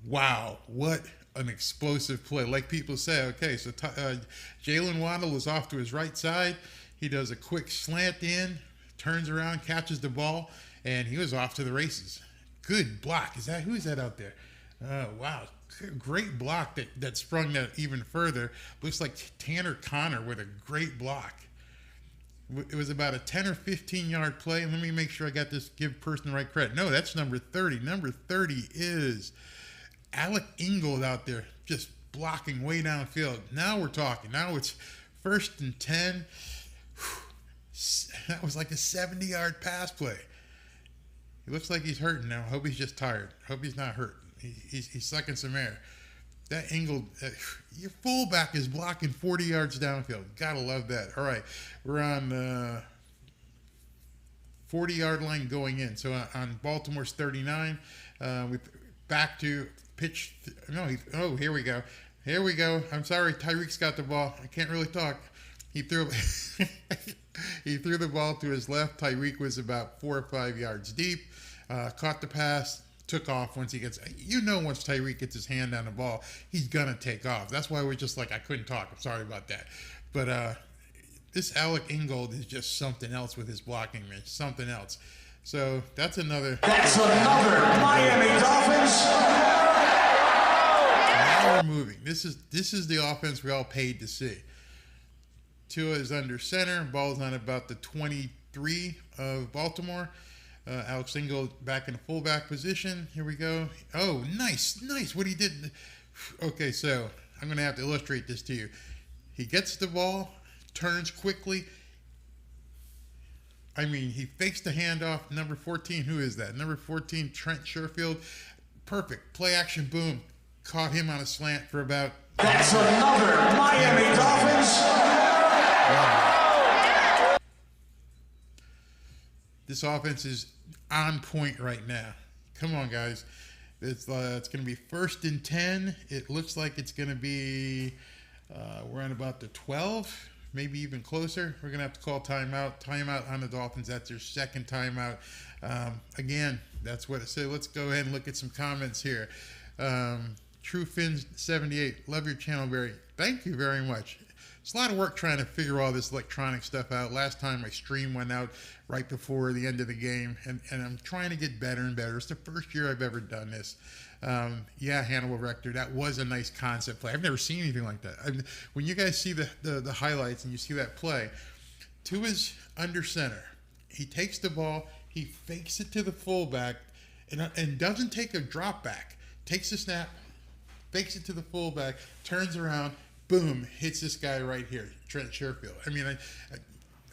[SPEAKER 6] Wow. What an explosive play. Like people say, okay, so Jalen Waddle is off to his right side. He does a quick slant in, turns around, catches the ball, and he was off to the races. Good block. Who is that out there? Wow, great block that sprung that even further. Looks like Tanner Connor with a great block. It was about a 10 or 15 yard play. Let me make sure I got this, give person the right credit. No, that's number 30. Number 30 is Alec Ingold out there just blocking way downfield. Now we're talking. Now it's 1st and 10. That was like a 70-yard pass play. He looks like he's hurting now. Hope he's just tired. Hope he's not hurt. He's sucking some air. That Ingold, your fullback is blocking 40 yards downfield. Gotta love that. All right, we're on the 40-yard line going in. So on Baltimore's 39, we back to pitch. Here we go. Here we go. I'm sorry, Tyreek's got the ball. I can't really talk. He threw he threw the ball to his left. Tyreek was about 4 or 5 yards deep. Caught the pass. Took off once he gets, once Tyreek gets his hand on the ball, he's going to take off. That's why we're just like, I couldn't talk. I'm sorry about that. But this Alec Ingold is just something else with his blocking, man. Something else. So that's another
[SPEAKER 7] Miami Dolphins.
[SPEAKER 6] Now we're moving. This is the offense we all paid to see. Tua is under center. Ball's on about the 23 of Baltimore. Alex Ingold back in the fullback position. Here we go. Oh, nice. What he did. Okay, so I'm going to have to illustrate this to you. He gets the ball, turns quickly. I mean, he fakes the handoff. Number 14, who is that? Number 14, Trent Sherfield. Perfect. Play action, boom. Caught him on a slant for about...
[SPEAKER 7] That's another Miami Dolphins.
[SPEAKER 6] Wow. This offense is on point right now. Come on, guys. It's going to be 1st and 10. It looks like it's going to be, we're on about the 12, maybe even closer. We're going to have to call timeout. Timeout on the Dolphins. That's their 2nd timeout. Again, that's what it said. Let's go ahead and look at some comments here. TrueFins78, love your channel, Barry. Thank you very much. It's a lot of work trying to figure all this electronic stuff out. Last time my stream went out right before the end of the game, and I'm trying to get better and better. It's the first year I've ever done this. Hannibal Rector, that was a nice concept play. I've never seen anything like that. When you guys see the highlights and you see that play, Tua's under center. He takes the ball, he fakes it to the fullback, and doesn't take a drop back. Takes the snap, fakes it to the fullback, turns around, boom, hits this guy right here, Trent Sherfield. I mean,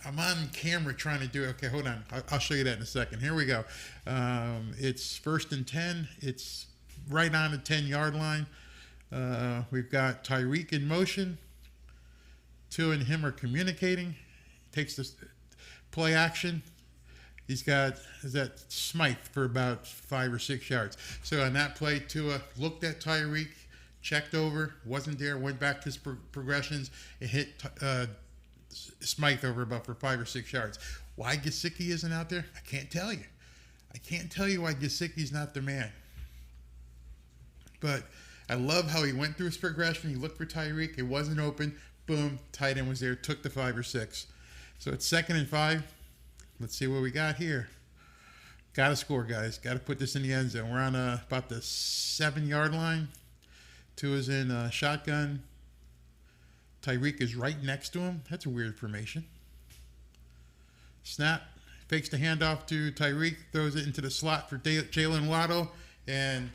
[SPEAKER 6] I'm on camera trying to do it. Okay, hold on. I'll show you that in a second. Here we go. It's 1st and 10. It's right on the 10-yard line. We've got Tyreek in motion. Tua and him are communicating. Takes this play action. He's got Smythe for about 5 or 6 yards. So on that play, Tua looked at Tyreek, checked over, wasn't there, went back to his progressions, and hit Smythe over about for 5 or 6 yards. Why Gesicki isn't out there? I can't tell you. I can't tell you why Gesicki's not the man. But I love how he went through his progression. He looked for Tyreek. It wasn't open. Boom, tight end was there. Took the 5 or 6. So it's 2nd and 5. Let's see what we got here. Got to score, guys. Got to put this in the end zone. We're on about the 7-yard line. Tua's in shotgun. Tyreek is right next to him. That's a weird formation. Snap. Fakes the handoff to Tyreek. Throws it into the slot for Jalen Waddle. And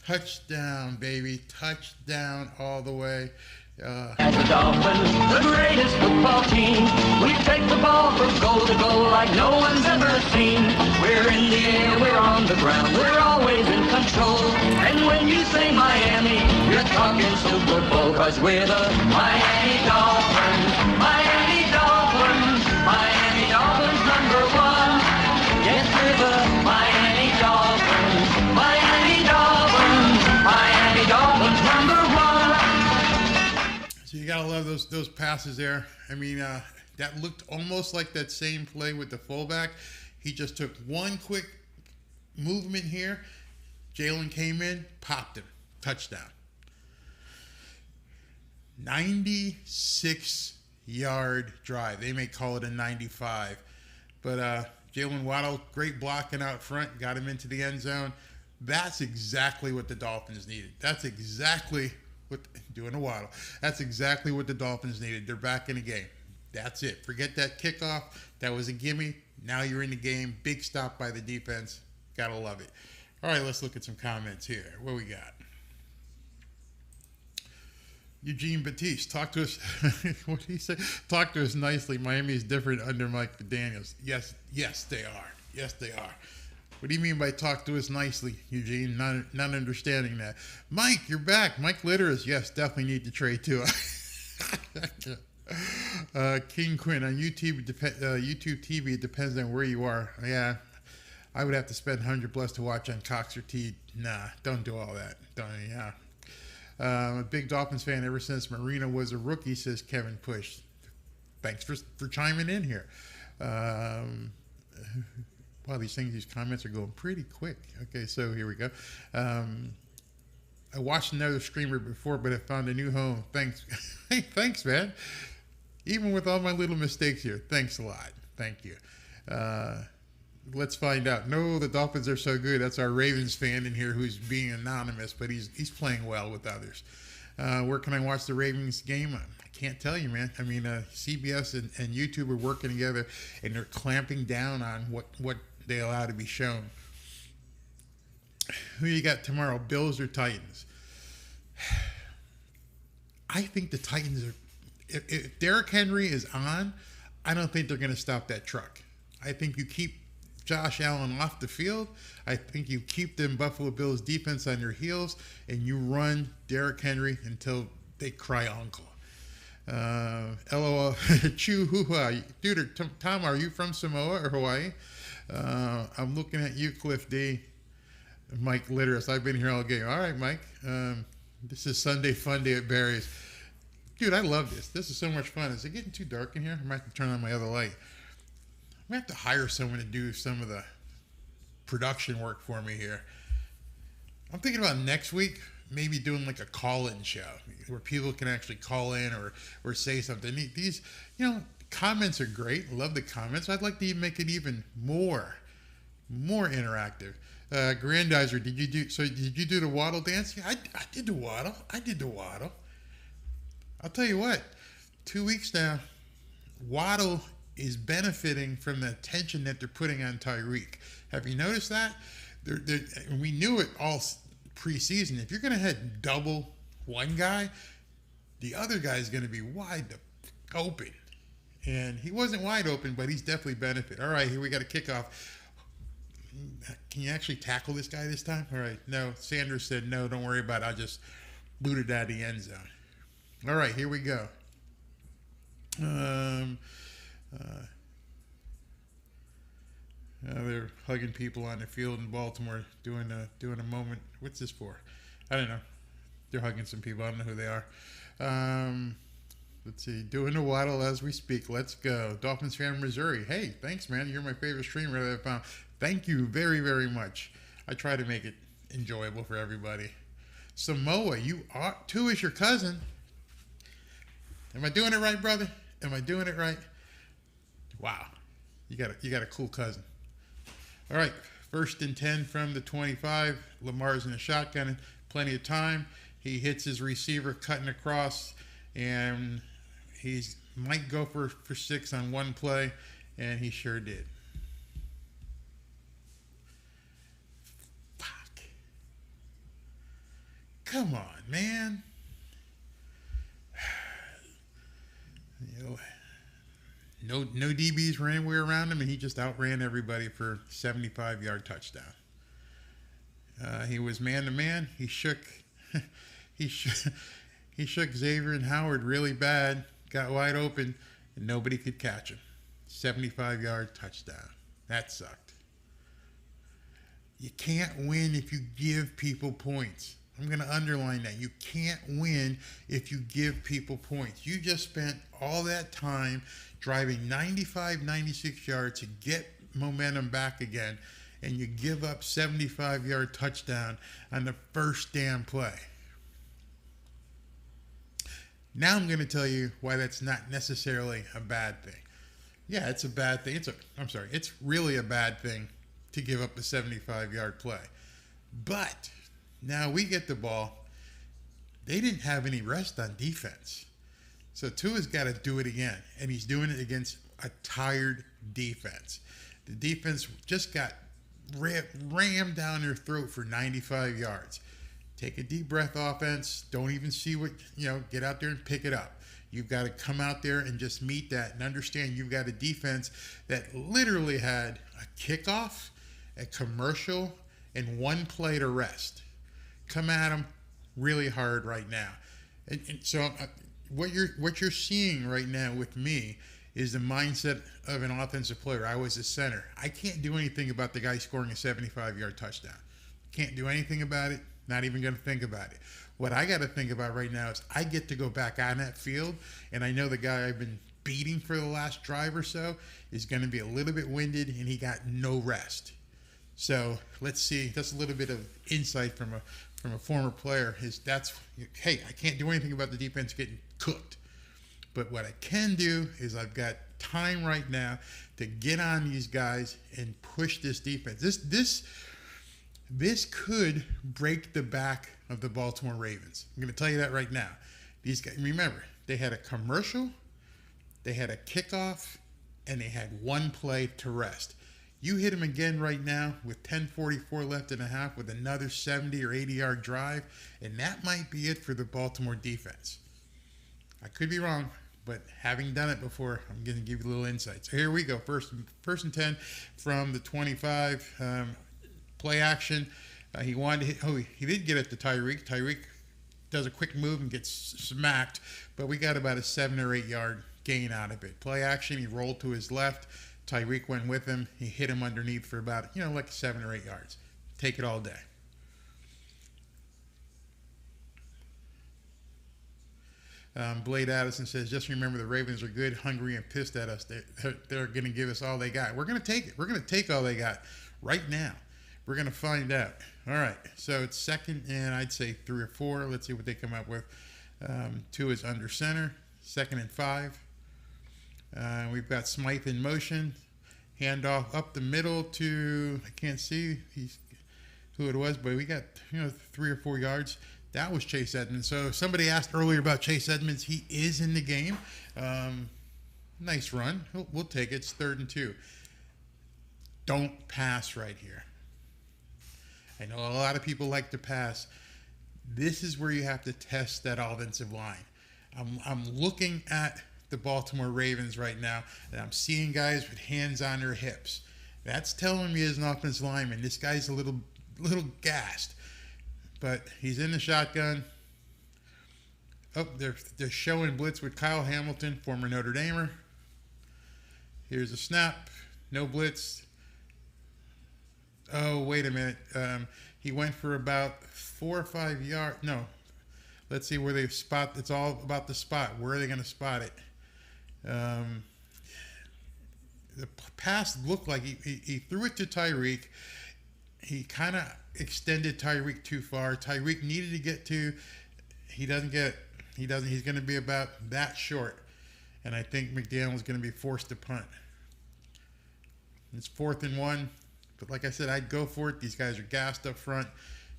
[SPEAKER 6] touchdown, baby. Touchdown all the way.
[SPEAKER 8] And the Dolphins, the greatest football team. We take the ball from goal to goal like no one's ever seen. We're in the air, we're on the ground, we're always in control. And when you say Miami, you're talking Super Bowl, 'cause we're the Miami Dolphins. Miami Dolphins, Miami Dolphins #1. Yes, we're the Miami Dolphins. Miami Dolphins, Miami Dolphins #1.
[SPEAKER 6] So you gotta love those passes there. I mean, that looked almost like that same play with the fullback. He just took one quick movement here. Jalen came in, popped him, touchdown. 96-yard drive. They may call it a 95, but Jalen Waddle, great blocking out front, got him into the end zone. That's exactly what the Dolphins needed. That's exactly doing a waddle. That's exactly what the Dolphins needed. They're back in the game. That's it. Forget that kickoff. That was a gimme. Now you're in the game. Big stop by the defense. Gotta love it. All right, let's look at some comments here. What we got? Eugene Batiste, talk to us. What did he say? Talk to us nicely. Miami is different under Mike McDaniels. Yes, they are. Yes, they are. What do you mean by talk to us nicely, Eugene? Not understanding that. Mike, you're back. Mike Litteris, yes, definitely need to trade too. King Quinn, on YouTube TV, it depends on where you are. Yeah, I would have to spend $100+ to watch on Cox or T. Nah, don't do all that. I'm a big Dolphins fan ever since Marino was a rookie, says Kevin Push. Thanks for chiming in here. Wow, these comments are going pretty quick. Okay, so here we go. I watched another streamer before, but I found a new home. Thanks. Hey, thanks, man. Even with all my little mistakes here, thanks a lot. Thank you. Let's find out. No, the Dolphins are so good. That's our Ravens fan in here who's being anonymous, but he's playing well with others. Where can I watch the Ravens game? I can't tell you, man. I mean, CBS and YouTube are working together, and they're clamping down on what they allow to be shown. Who you got tomorrow, Bills or Titans? I think the Titans are. If Derrick Henry is on, I don't think they're going to stop that truck. I think you keep Josh Allen off the field. I think you keep them Buffalo Bills defense on your heels, and you run Derrick Henry until they cry uncle. LOL. Chew hoo-ha. Dude, Tom, are you from Samoa or Hawaii? I'm looking at you, Cliff D. Mike Litteris. I've been here all game. All right, Mike. This is Sunday Fun Day at Barry's. Dude, I love this. This is so much fun. Is it getting too dark in here? I might have to turn on my other light. I'm going to have to hire someone to do some of the production work for me here. I'm thinking about next week, maybe doing like a call-in show where people can actually call in or say something. These, comments are great. Love the comments. I'd like to make it even more interactive. Grandizer, did you do the waddle dance? Yeah, I did the waddle. I'll tell you what, 2 weeks now, Waddle is benefiting from the attention that they're putting on Tyreek. Have you noticed that? We knew it all preseason. If you're going to hit double one guy, the other guy is going to be wide open. And he wasn't wide open, but he's definitely benefit. All right, here we got a kickoff. Can you actually tackle this guy this time? All right, no. Sanders said, no, don't worry about it. I'll just boot it out of the end zone. All right, here we go. They're hugging people on the field in Baltimore, doing a moment. What's this for? I don't know. They're hugging some people. I don't know who they are. Let's see. Doing a waddle as we speak. Let's go. Dolphins fan in Missouri. Hey, thanks, man. You're my favorite streamer that I found. Thank you very, very much. I try to make it enjoyable for everybody. Samoa, you are too is your cousin. Am I doing it right, brother? Am I doing it right? Wow. You got a cool cousin. All right. 1st and 10 from the 25. Lamar's in a shotgun. Plenty of time. He hits his receiver cutting across, and he's might go for 6 on one play, and he sure did. Fuck. Come on, man. No DBs ran anywhere around him, and he just outran everybody for 75-yard touchdown. He was man-to-man. He shook Xavier and Howard really bad, got wide open, and nobody could catch him. 75-yard touchdown. That sucked. You can't win if you give people points. I'm going to underline that. You can't win if you give people points. You just spent all that time driving 95, 96 yards to get momentum back again, and you give up 75-yard touchdown on the first damn play. Now I'm going to tell you why that's not necessarily a bad thing. Yeah, it's a bad thing. It's really a bad thing to give up a 75-yard play. But now we get the ball. They didn't have any rest on defense. So Tua's got to do it again, and he's doing it against a tired defense. The defense just got rammed down their throat for 95 yards. Take a deep breath, offense. Don't even see what, get out there and pick it up. You've got to come out there and just meet that and understand you've got a defense that literally had a kickoff, a commercial, and one play to rest. Come at them really hard right now. And so what you're seeing right now with me is the mindset of an offensive player. I was a center. I can't do anything about the guy scoring a 75-yard touchdown. Can't do anything about it. Not even going to think about it. What I got to think about right now is I get to go back on that field, and I know the guy I've been beating for the last drive or so is going to be a little bit winded, and he got no rest. So let's see. That's a little bit of insight from a former player. Hey, I can't do anything about the defense getting cooked. But what I can do is I've got time right now to get on these guys and push this defense. This could break the back of the Baltimore Ravens. I'm going to tell you that right now. These guys, remember, they had a commercial, they had a kickoff, and they had one play to rest. You hit them again right now with 10:44 left in a half with another 70 or 80-yard drive, and that might be it for the Baltimore defense. I could be wrong, but having done it before, I'm going to give you a little insight. So here we go. First and 10 from the 25. Play action. He wanted to hit. Oh, he did get it to Tyreek. Tyreek does a quick move and gets smacked, but we got about a 7 or 8 yard gain out of it. Play action. He rolled to his left. Tyreek went with him. He hit him underneath for about, like 7 or 8 yards. Take it all day. Blade Addison says, just remember the Ravens are good, hungry, and pissed at us. They're going to give us all they got. We're going to take it. We're going to take all they got right now. We're going to find out. All right. So it's 2nd and I'd say 3 or 4. Let's see what they come up with. 2 is under center. 2nd and 5. We've got Smythe in motion. Handoff up the middle to, I can't see who it was, but we got 3 or 4 yards. That was Chase Edmonds. So somebody asked earlier about Chase Edmonds. He is in the game. Nice run. We'll take it. It's 3rd and 2. Don't pass right here. I know a lot of people like to pass. This is where you have to test that offensive line. I'm looking at the Baltimore Ravens right now, and I'm seeing guys with hands on their hips. That's telling me as an offensive lineman, this guy's a little gassed. But he's in the shotgun. Oh, they're showing blitz with Kyle Hamilton, former Notre Damer. Here's a snap. No blitz. Oh, wait a minute. He went for about 4 or 5 yards. No. Let's see where they spot. It's all about the spot. Where are they going to spot it? The pass looked like he threw it to Tyreek. He kind of extended Tyreek too far. Tyreek needed to get to. He doesn't get it. He doesn't. He's going to be about that short. And I think McDaniel's going to be forced to punt. It's 4th and 1. But like I said, I'd go for it. These guys are gassed up front.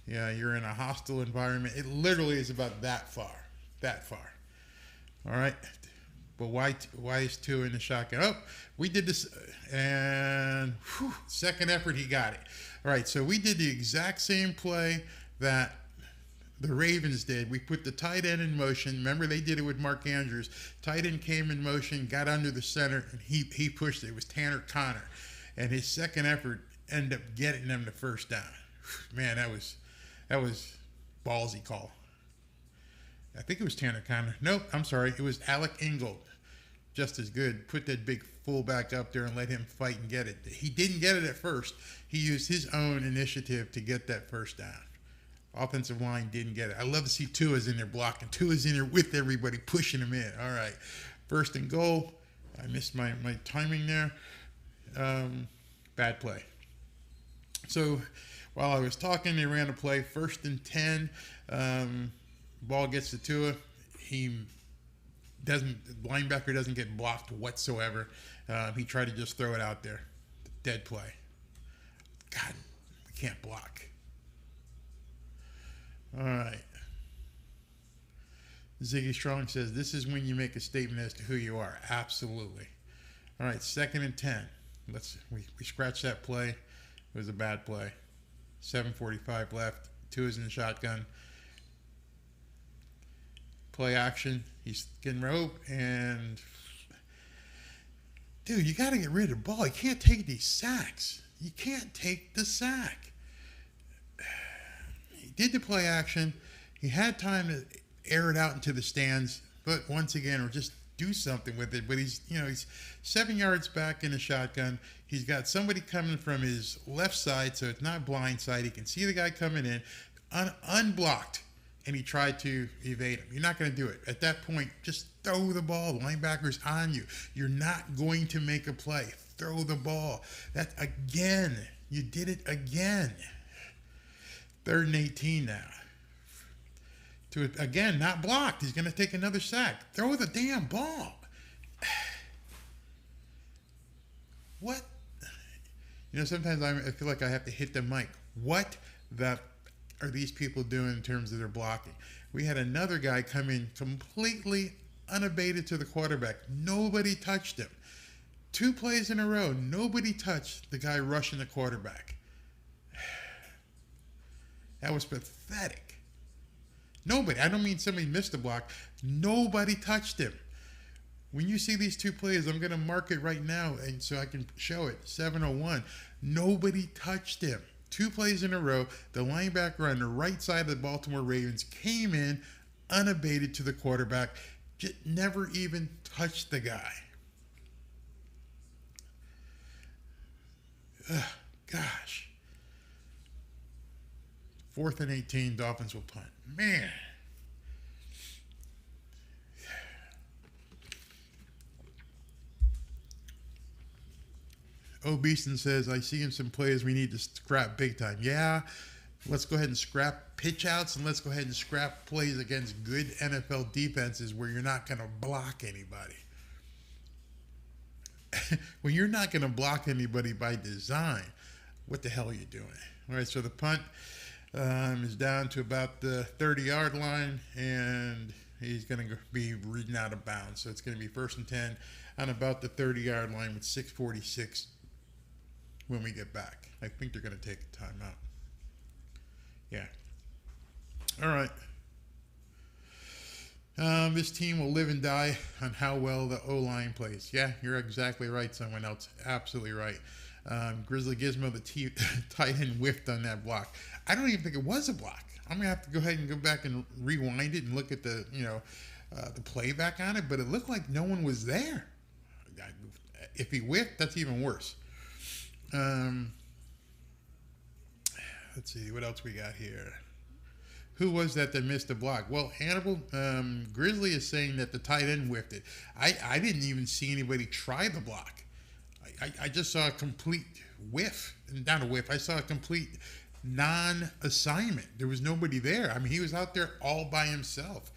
[SPEAKER 6] Yeah, you're in a hostile environment. It literally is about that far. That far. All right. But why is 2 in the shotgun? Oh, we did this. And second effort, he got it. All right, so we did the exact same play that the Ravens did. We put the tight end in motion. Remember, they did it with Mark Andrews. Tight end came in motion, got under the center, and he pushed it. It was Tanner Connor. And his second effort ended up getting them the first down. Man, that was ballsy call. I think it was Tanner Connor. Nope, I'm sorry. It was Alec Ingold. Just as good. Put that big fullback up there and let him fight and get it. He didn't get it at first. He used his own initiative to get that first down. Offensive line didn't get it. I love to see Tua's in there blocking. Tua's in there with everybody, pushing him in. All right. 1st and goal. I missed my timing there. Bad play. So while I was talking, they ran a play. 1st and 10. Ball gets to Tua. Linebacker doesn't get blocked whatsoever. He tried to just throw it out there. Dead play. God, we can't block. All right. Ziggy Strong says, this is when you make a statement as to who you are. Absolutely. All right, 2nd and 10. We scratched that play. It was a bad play. 7:45 left. 2 is in the shotgun. Play action. He's getting rope, and dude, you got to get rid of the ball. You can't take these sacks. You can't take the sack. He did the play action. He had time to air it out into the stands, but once again, or just do something with it. But he's 7 yards back in the shotgun. He's got somebody coming from his left side, so it's not blind side. He can see the guy coming in, unblocked. And he tried to evade him. You're not going to do it. At that point, just throw the ball. The linebacker's on you. You're not going to make a play. Throw the ball. That again. You did it again. 3rd and 18 now. Again, not blocked. He's going to take another sack. Throw the damn ball. What? Sometimes I feel like I have to hit the mic. What the are these people doing in terms of their blocking? We had another guy come in completely unabated to the quarterback. Nobody touched him. 2 plays in a row, nobody touched the guy rushing the quarterback. That was pathetic. Nobody. I don't mean somebody missed the block. Nobody touched him. When you see these 2 plays, I'm going to mark it right now and so I can show it. 7:01. Nobody touched him. 2 plays in a row, the linebacker on the right side of the Baltimore Ravens came in unabated to the quarterback, just never even touched the guy. Gosh. 4th and 18, Dolphins will punt. Man. Beeson says, I see in some plays we need to scrap big time. Yeah, let's go ahead and scrap pitch outs, and let's go ahead and scrap plays against good NFL defenses where you're not going to block anybody. When you're not going to block anybody by design, what the hell are you doing? All right, so the punt is down to about the 30-yard line, and he's going to be reading out of bounds. So it's going to be 1st and 10 on about the 30-yard line with 6:46 when we get back. I think they're going to take a timeout. Yeah. All right. This team will live and die on how well the O-line plays. Yeah, you're exactly right. Someone else, absolutely right. Grizzly Gizmo, the tight end, whiffed on that block. I don't even think it was a block. I'm gonna have to go ahead and go back and rewind it and look at the the playback on it. But it looked like no one was there. If he whiffed, that's even worse. Let's see what else we got here. Who was that missed the block? Well, Hannibal Grizzly is saying that the tight end whiffed it. I didn't even see anybody try the block. I just saw a complete whiff. Not a whiff. I saw a complete non-assignment. There was nobody there. I mean, he was out there all by himself.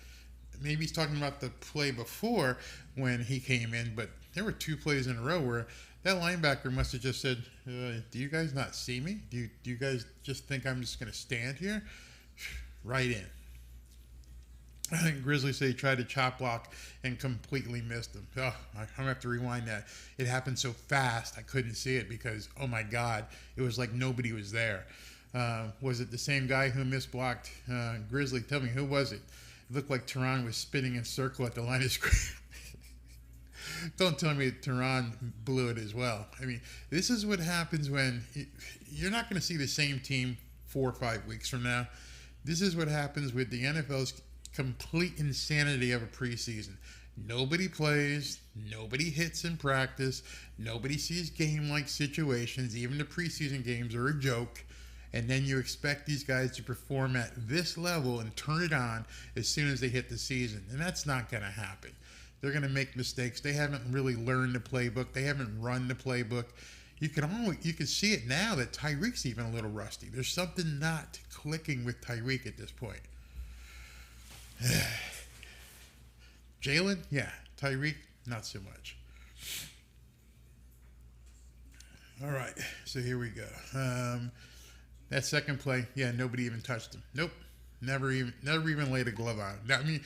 [SPEAKER 6] Maybe he's talking about the play before when he came in, but there were 2 plays in a row where that linebacker must have just said, do you guys not see me? Do you guys just think I'm just going to stand here? Right in. I think Grizzly said he tried to chop block and completely missed him. Oh, I'm going to have to rewind that. It happened so fast I couldn't see it because, oh my God, it was like nobody was there. Was it the same guy who misblocked Grizzly? Tell me, who was it? It looked like Tehran was spinning in a circle at the line of scrimmage. Don't tell me Tehran blew it as well. I mean, this is what happens when you're not going to see the same team 4 or 5 weeks from now. This is what happens with the NFL's complete insanity of a preseason. Nobody plays, nobody hits in practice, nobody sees game-like situations. Even the preseason games are a joke. And then you expect these guys to perform at this level and turn it on as soon as they hit the season. And that's not going to happen. They're going to make mistakes. They haven't really learned the playbook. They haven't run the playbook. You can see it now that Tyreek's even a little rusty. There's something not clicking with Tyreek at this point. Jalen, yeah. Tyreek, not so much. All right, so here we go. That second play, yeah, nobody even touched him. Nope, never even laid a glove on him. I mean,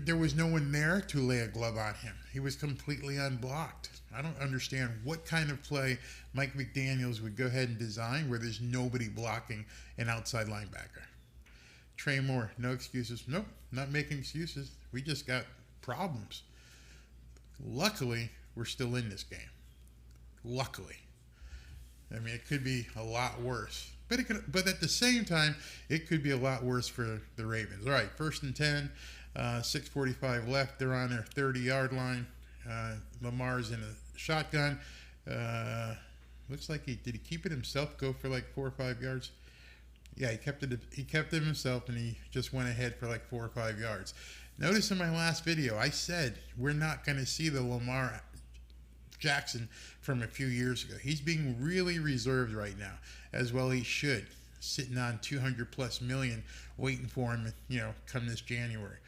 [SPEAKER 6] there was no one there to lay a glove on him. He was completely unblocked. I don't understand what kind of play Mike McDaniels would go ahead and design where there's nobody blocking an outside linebacker. Trey Moore, no excuses. Nope, not making excuses. We just got problems. Luckily, we're still in this game. Luckily. I mean, it could be a lot worse. But at the same time, it could be a lot worse for the Ravens. All right, 1st and 10, 6:45 left. They're on their 30-yard line. Lamar's in a shotgun. Looks like did he keep it himself, go for like 4 or 5 yards? Yeah, he kept it himself, and he just went ahead for like 4 or 5 yards. Notice in my last video, I said we're not going to see the Lamar Jackson from a few years ago. He's being really reserved right now, as well he should, sitting on 200+ million, waiting for him, come this January.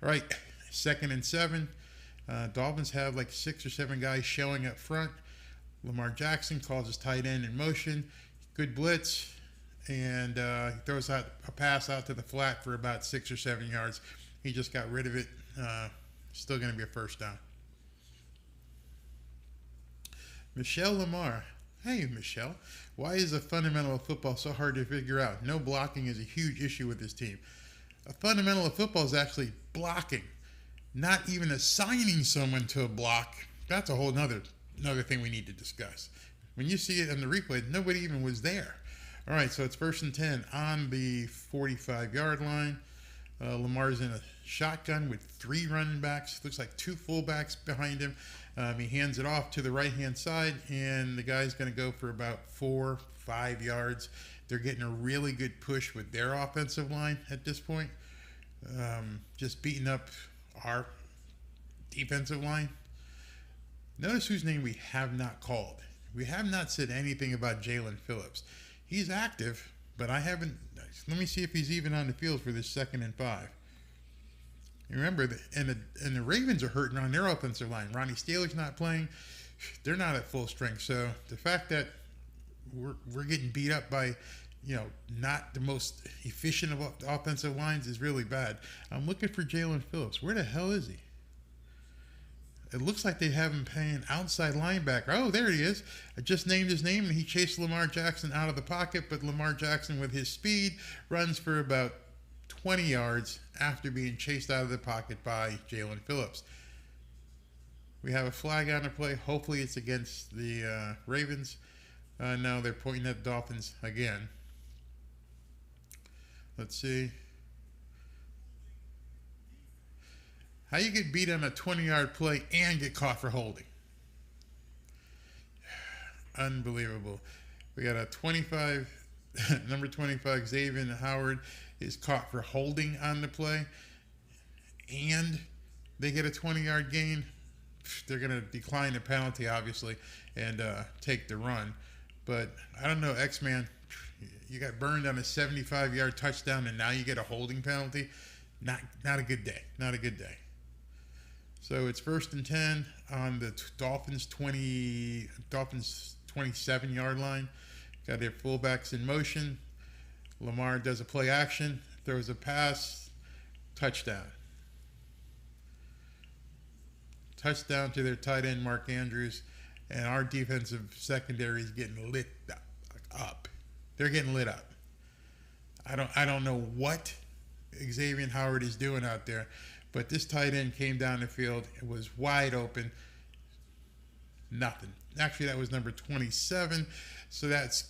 [SPEAKER 6] All right, 2nd and 7. Dolphins have like 6 or 7 guys showing up front. Lamar Jackson calls his tight end in motion. Good blitz, and he throws out a pass out to the flat for about 6 or 7 yards. He just got rid of it. Still going to be a first down. Michelle Lamar. Hey, Michelle. Why is the fundamental of football so hard to figure out? No blocking is a huge issue with this team. A fundamental of football is actually blocking, not even assigning someone to a block. That's a whole another thing we need to discuss. When you see it in the replay, nobody even was there. All right, so it's 1st and 10 on the 45-yard line. Lamar's in a shotgun with 3 running backs. Looks like 2 fullbacks behind him. He hands it off to the right-hand side, and the guy's going to go for about 4 or 5 yards. They're getting a really good push with their offensive line at this point. Just beating up our defensive line. Notice whose name we have not called. We have not said anything about Jalen Phillips. He's active, but I haven't. Let me see if he's even on the field for this 2nd and 5. Remember, the Ravens are hurting on their offensive line. Ronnie Styler's not playing. They're not at full strength. So the fact that we're getting beat up by, not the most efficient of offensive lines is really bad. I'm looking for Jalen Phillips. Where the hell is he? It looks like they have him playing outside linebacker. Oh, there he is. I just named his name, and he chased Lamar Jackson out of the pocket, but Lamar Jackson, with his speed, runs for about 20 yards after being chased out of the pocket by Jalen Phillips. We have a flag on the play. Hopefully it's against the Ravens. No, they're pointing at the Dolphins again. Let's see. How you get beat on a 20-yard play and get caught for holding? Unbelievable. We got a 25, number 25, Xavier Howard is caught for holding on the play, and they get a 20-yard gain. They're going to decline the penalty, obviously, and take the run. But I don't know, X-Man, you got burned on a 75-yard touchdown, and now you get a holding penalty. Not a good day. Not a good day. So it's 1st and 10 on the Dolphins 27-yard line. Got their fullbacks in motion. Lamar does a play action, throws a pass, touchdown. Touchdown to their tight end, Mark Andrews, and our defensive secondary is getting lit up. They're getting lit up. I don't know what Xavier Howard is doing out there, but this tight end came down the field. It was wide open. Nothing. Actually, that was number 27. So that's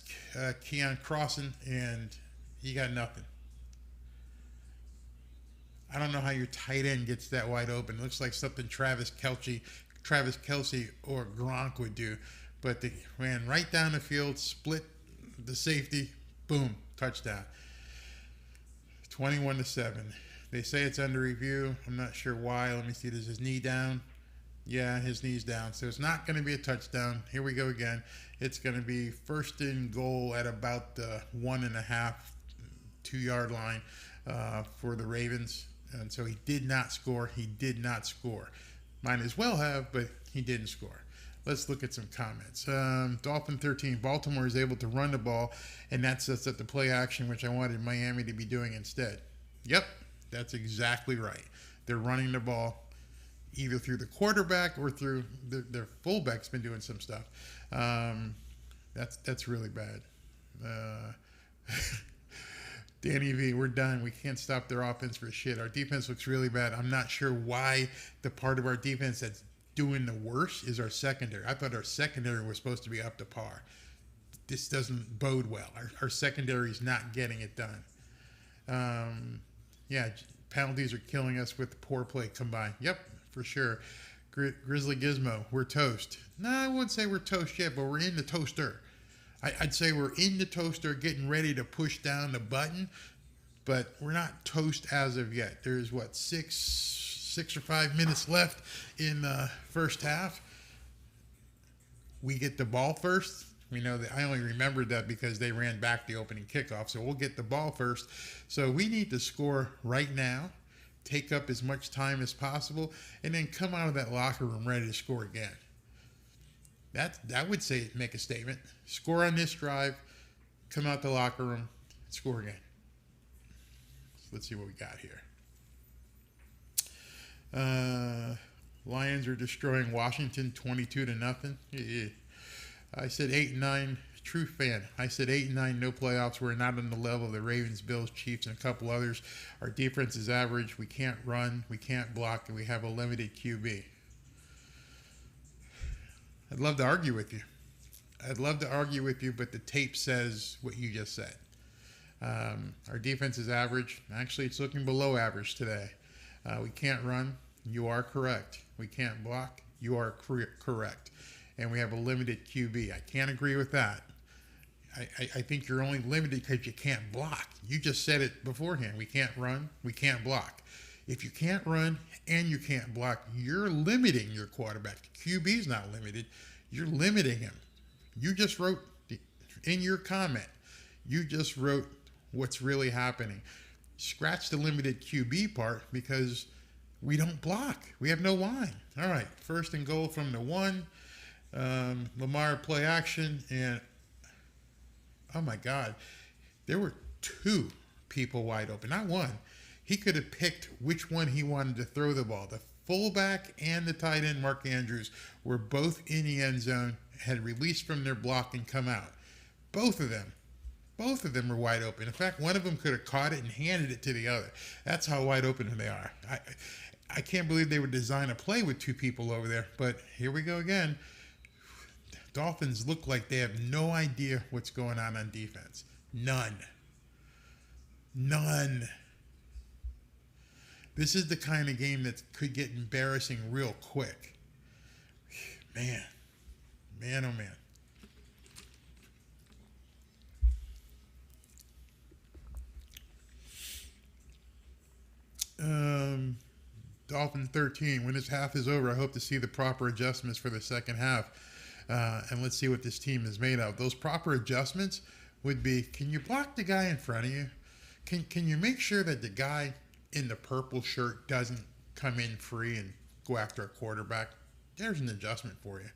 [SPEAKER 6] Keon Crossan, and he got nothing. I don't know how your tight end gets that wide open. It looks like something Travis Kelce or Gronk would do. But they ran right down the field, split the safety, boom, touchdown. 21-7. They say it's under review. I'm not sure why. Let me see. Does his knee down? Yeah, his knee's down. So it's not going to be a touchdown. Here we go again. It's going to be 1st and goal at about the 1.5, 2-yard line for the Ravens. And so he did not score. He did not score. Might as well have, but he didn't score. Let's look at some comments. Dolphin 13. Baltimore is able to run the ball, and that sets up the play action, which I wanted Miami to be doing instead. Yep, that's exactly right. They're running the ball either through the quarterback or through their fullback's been doing some stuff. That's really bad. Danny V, we're done. We can't stop their offense for shit. Our defense looks really bad. I'm not sure why the part of our defense that's doing the worst is our secondary. I thought our secondary was supposed to be up to par. This doesn't bode well. Our secondary is not getting it done. Yeah, penalties are killing us with poor play combined. Yep, for sure. Grizzly Gizmo, we're toast. No, I wouldn't say we're toast yet, but we're in the toaster. I'd say we're in the toaster getting ready to push down the button, but we're not toast as of yet. There's, what, six or 5 minutes left in the first half. We get the ball first. We know that I only remembered that because they ran back the opening kickoff, so we'll get the ball first. So we need to score right now, take up as much time as possible, and then come out of that locker room ready to score again. I would say make a statement. Score on this drive, come out the locker room, score again. So let's see what we got here. Lions are destroying Washington 22-0. Yeah. I said 8-9. True fan. I said 8-9. No playoffs. We're not on the level of the Ravens, Bills, Chiefs, and a couple others. Our defense is average. We can't run. We can't block, and we have a limited QB. I'd love to argue with you. But the tape says what you just said. Our defense is average. Actually, it's looking below average today. We can't run. You are correct. We can't block. You are correct. And we have a limited QB. I can't agree with that. I think you're only limited because you can't block. You just said it beforehand. We can't run. We can't block. If you can't run and you can't block, you're limiting your quarterback. The QB's not limited. You're limiting him. You just wrote in your comment, you just wrote what's really happening. Scratch the limited QB part because we don't block. We have no line. All right, 1st and goal from the 1. Lamar play action, and oh my God. There were two people wide open, not one. He could have picked which one he wanted to throw the ball. The fullback and the tight end, Mark Andrews, were both in the end zone, had released from their block and come out. Both of them were wide open. In fact, one of them could have caught it and handed it to the other. That's how wide open they are. I can't believe they would design a play with two people over there, but here we go again. Dolphins look like they have no idea what's going on defense. None. This is the kind of game that could get embarrassing real quick. Man, oh man. Dolphin 13. When this half is over, I hope to see the proper adjustments for the second half. And let's see what this team is made of. Those proper adjustments would be, can you block the guy in front of you? Can you make sure that the guy in the purple shirt doesn't come in free and go after a quarterback? There's an adjustment for you.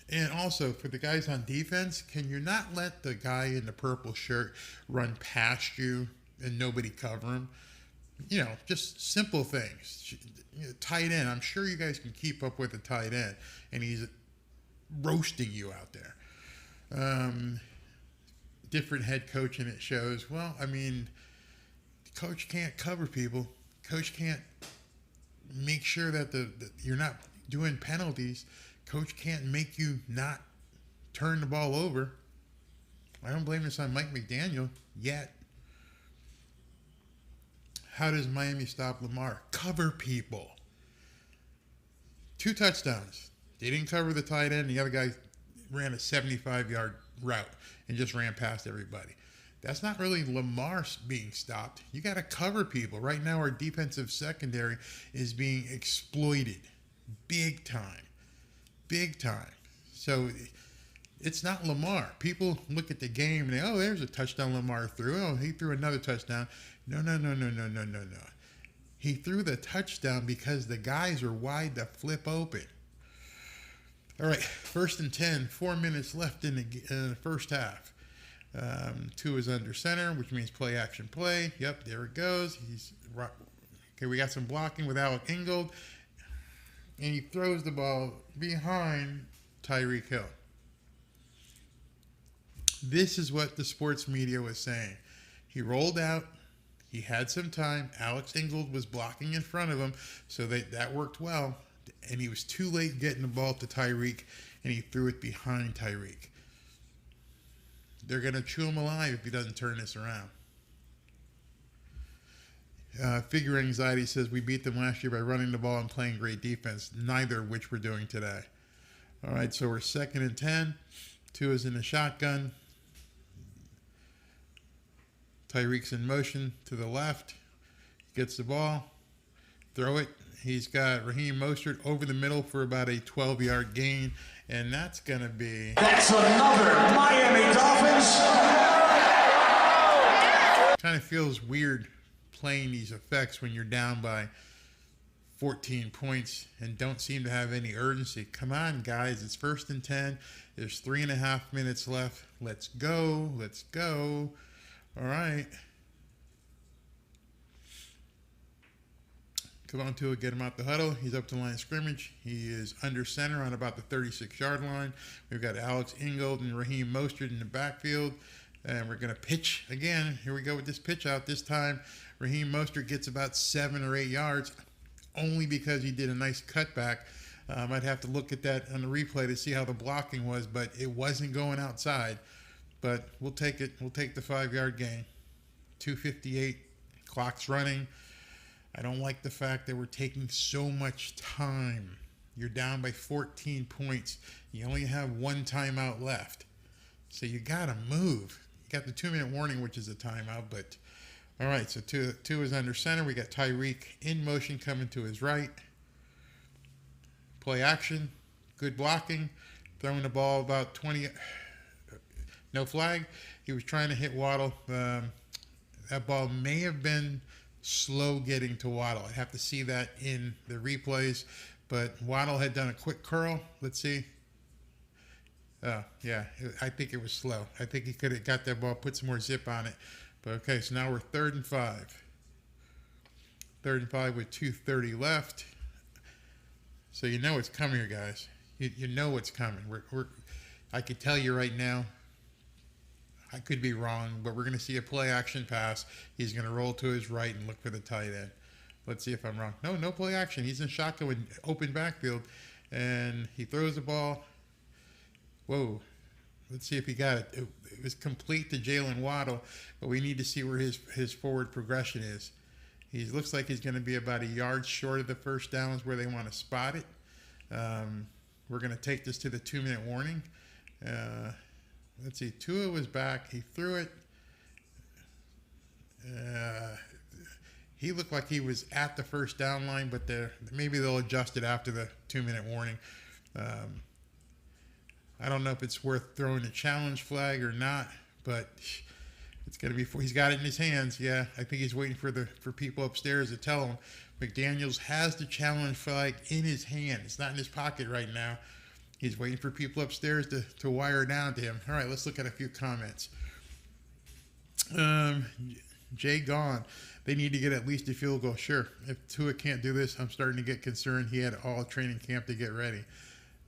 [SPEAKER 6] And also, for the guys on defense, can you not let the guy in the purple shirt run past you and nobody cover him? You know, just simple things. Tight end, I'm sure you guys can keep up with the tight end, and he's roasting you out there. Different head coach, and it shows. Well, I mean, coach can't cover people. Coach can't make sure that you're not doing penalties. Coach can't make you not turn the ball over. I don't blame this on Mike McDaniel yet. How does Miami stop Lamar? Cover people. 2 touchdowns. They didn't cover the tight end. The other guy ran a 75-yard route and just ran past everybody. That's not really Lamar being stopped. You got to cover people. Right now, our defensive secondary is being exploited big time. So it's not Lamar. People look at the game and they, oh, there's a touchdown Lamar threw. Oh, he threw another touchdown. No. He threw the touchdown because the guys are wide to flip open. All right, 1st and 10, 4 minutes left in the first half. Tua is under center, which means play action play. Yep, there it goes. Okay, we got some blocking with Alec Ingold, and he throws the ball behind Tyreek Hill. This is what the sports media was saying. He rolled out. He had some time. Alex Ingold was blocking in front of him, so that worked well. And he was too late getting the ball to Tyreek, and he threw it behind Tyreek. They're going to chew him alive if he doesn't turn this around. Figure Anxiety says, we beat them last year by running the ball and playing great defense, neither of which we're doing today. All right, so we're 2nd and 10. Tua's in the shotgun. Tyreek's in motion to the left. Gets the ball. Throw it. He's got Raheem Mostert over the middle for about a 12-yard gain, and that's going to be...
[SPEAKER 7] That's another Miami Dolphins.
[SPEAKER 6] Kind of feels weird playing these effects when you're down by 14 points and don't seem to have any urgency. Come on, guys. It's 1st and 10. There's 3.5 minutes left. Let's go. All right. Come on to it, get him out the huddle. He's up to the line of scrimmage. He is under center on about the 36-yard line. We've got Alex Ingold and Raheem Mostert in the backfield. And we're going to pitch again. Here we go with this pitch out. This time, Raheem Mostert gets about 7 or 8 yards, only because he did a nice cutback. I'd have to look at that on the replay to see how the blocking was, but it wasn't going outside. But we'll take it. We'll take the 5-yard gain. 2:58, clock's running. I don't like the fact that we're taking so much time. You're down by 14 points. You only have 1 timeout left. So you got to move. You got the 2-minute warning, which is a timeout. But all right, so Tua is under center. We got Tyreek in motion coming to his right. Play action. Good blocking. Throwing the ball about 20. No flag. He was trying to hit Waddle. That ball may have been slow getting to Waddle. I have to see that in the replays. But Waddle had done a quick curl. Let's see. Oh, yeah. I think it was slow. I think he could have got that ball, put some more zip on it. But okay, so now we're 3rd and 5. 3rd and 5 with 2:30 left. So you know it's coming here, guys. You know what's coming. I could tell you right now, I could be wrong, but we're going to see a play action pass. He's going to roll to his right and look for the tight end. Let's see if I'm wrong. No play action. He's in shotgun with open backfield, and he throws the ball. Whoa. Let's see if he got it. It was complete to Jalen Waddle, but we need to see where his forward progression is. He looks like he's going to be about a yard short of the first downs where they want to spot it. We're going to take this to the 2-minute warning. Let's see. Tua was back. He threw it. He looked like he was at the first down line, but maybe they'll adjust it after the 2-minute warning. I don't know if it's worth throwing a challenge flag or not, but it's going to be. He's got it in his hands. Yeah, I think he's waiting for people upstairs to tell him. McDaniels has the challenge flag in his hand. It's not in his pocket right now. He's waiting for people upstairs to wire down to him. All right, let's look at a few comments. Jay Gone. They need to get at least a field goal. Sure. If Tua can't do this, I'm starting to get concerned. He had all training camp to get ready.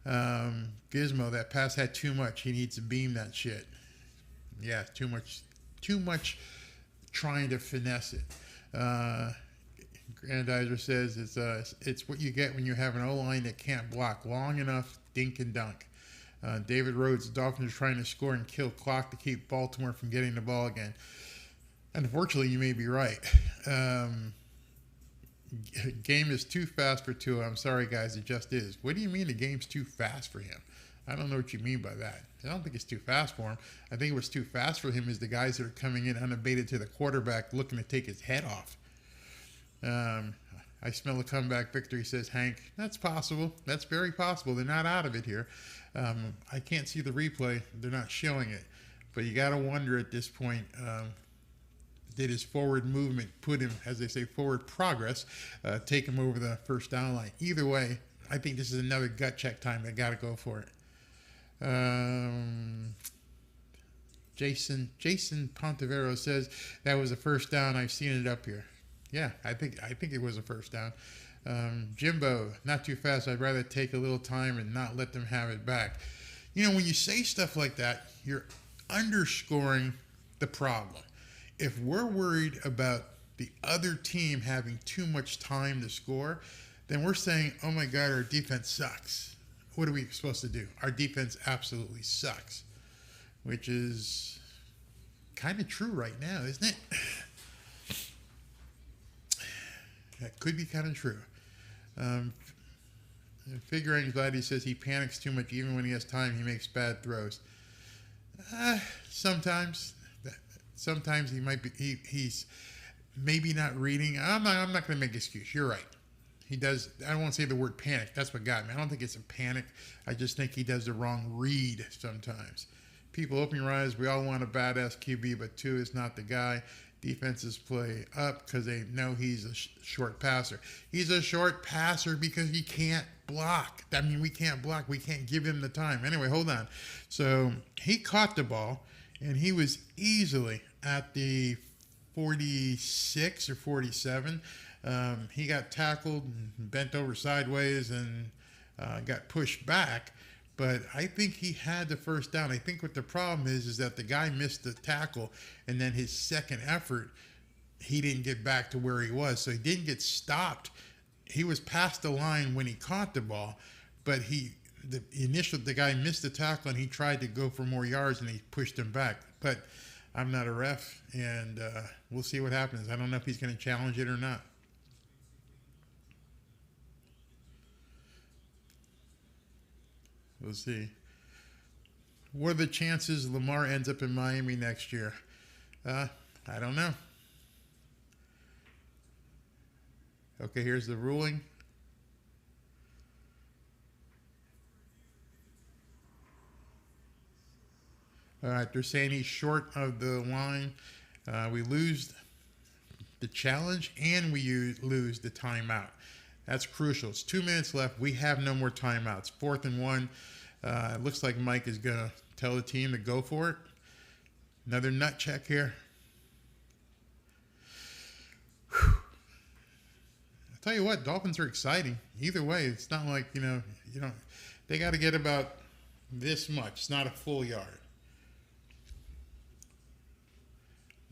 [SPEAKER 6] Gizmo, that pass had too much. He needs to beam that shit. Yeah, too much trying to finesse it. Grandizer says it's what you get when you have an O-line that can't block long enough, dink and dunk. David Rhodes, the Dolphins are trying to score and kill clock to keep Baltimore from getting the ball again. Unfortunately, you may be right. Game is too fast for Tua. I'm sorry, guys. It just is. What do you mean the game's too fast for him? I don't know what you mean by that. I don't think it's too fast for him. I think what's too fast for him is the guys that are coming in unabated to the quarterback looking to take his head off. I smell a comeback victory, says Hank. That's possible. That's very possible. They're not out of it here. I can't see the replay. They're not showing it. But you got to wonder at this point, did his forward movement put him, as they say, forward progress, take him over the first down line? Either way, I think this is another gut check time. They got to go for it. Jason Pontevero says that was a first down. I've seen it up here. Yeah, I think it was a first down. Jimbo, not too fast. I'd rather take a little time and not let them have it back. You know, when you say stuff like that, you're underscoring the problem. If we're worried about the other team having too much time to score, then we're saying, oh my God, our defense sucks. What are we supposed to do? Our defense absolutely sucks, which is kind of true right now, isn't it? That could be kind of true. Figure Anxiety says he panics too much. Even when he has time, he makes bad throws. Sometimes he might be. He's maybe not reading. I'm not going to make an excuse. You're right. He does. I don't want to say the word panic. That's what got me. I don't think it's a panic. I just think he does the wrong read sometimes. People, open your eyes. We all want a badass QB, but Tua is not the guy. Defenses play up because they know he's a short passer. He's a short passer because he can't block. I mean, we can't block. We can't give him the time. Anyway, hold on. So he caught the ball, and he was easily at the 46 or 47. He got tackled and bent over sideways and got pushed back. But I think he had the first down. I think what the problem is that the guy missed the tackle, and then his second effort, he didn't get back to where he was. So he didn't get stopped. He was past the line when he caught the ball, but the guy missed the tackle, and he tried to go for more yards, and he pushed him back. But I'm not a ref, and we'll see what happens. I don't know if he's going to challenge it or not. We'll see. What are the chances Lamar ends up in Miami next year? I don't know. Okay, here's the ruling. All right, they're saying he's short of the line. We lose the challenge and we lose the timeout. That's crucial. It's 2 minutes left. We have no more timeouts. 4th and 1. It looks like Mike is going to tell the team to go for it. Another nut check here. Whew. I'll tell you what, Dolphins are exciting. Either way, it's not like, they got to get about this much. It's not a full yard.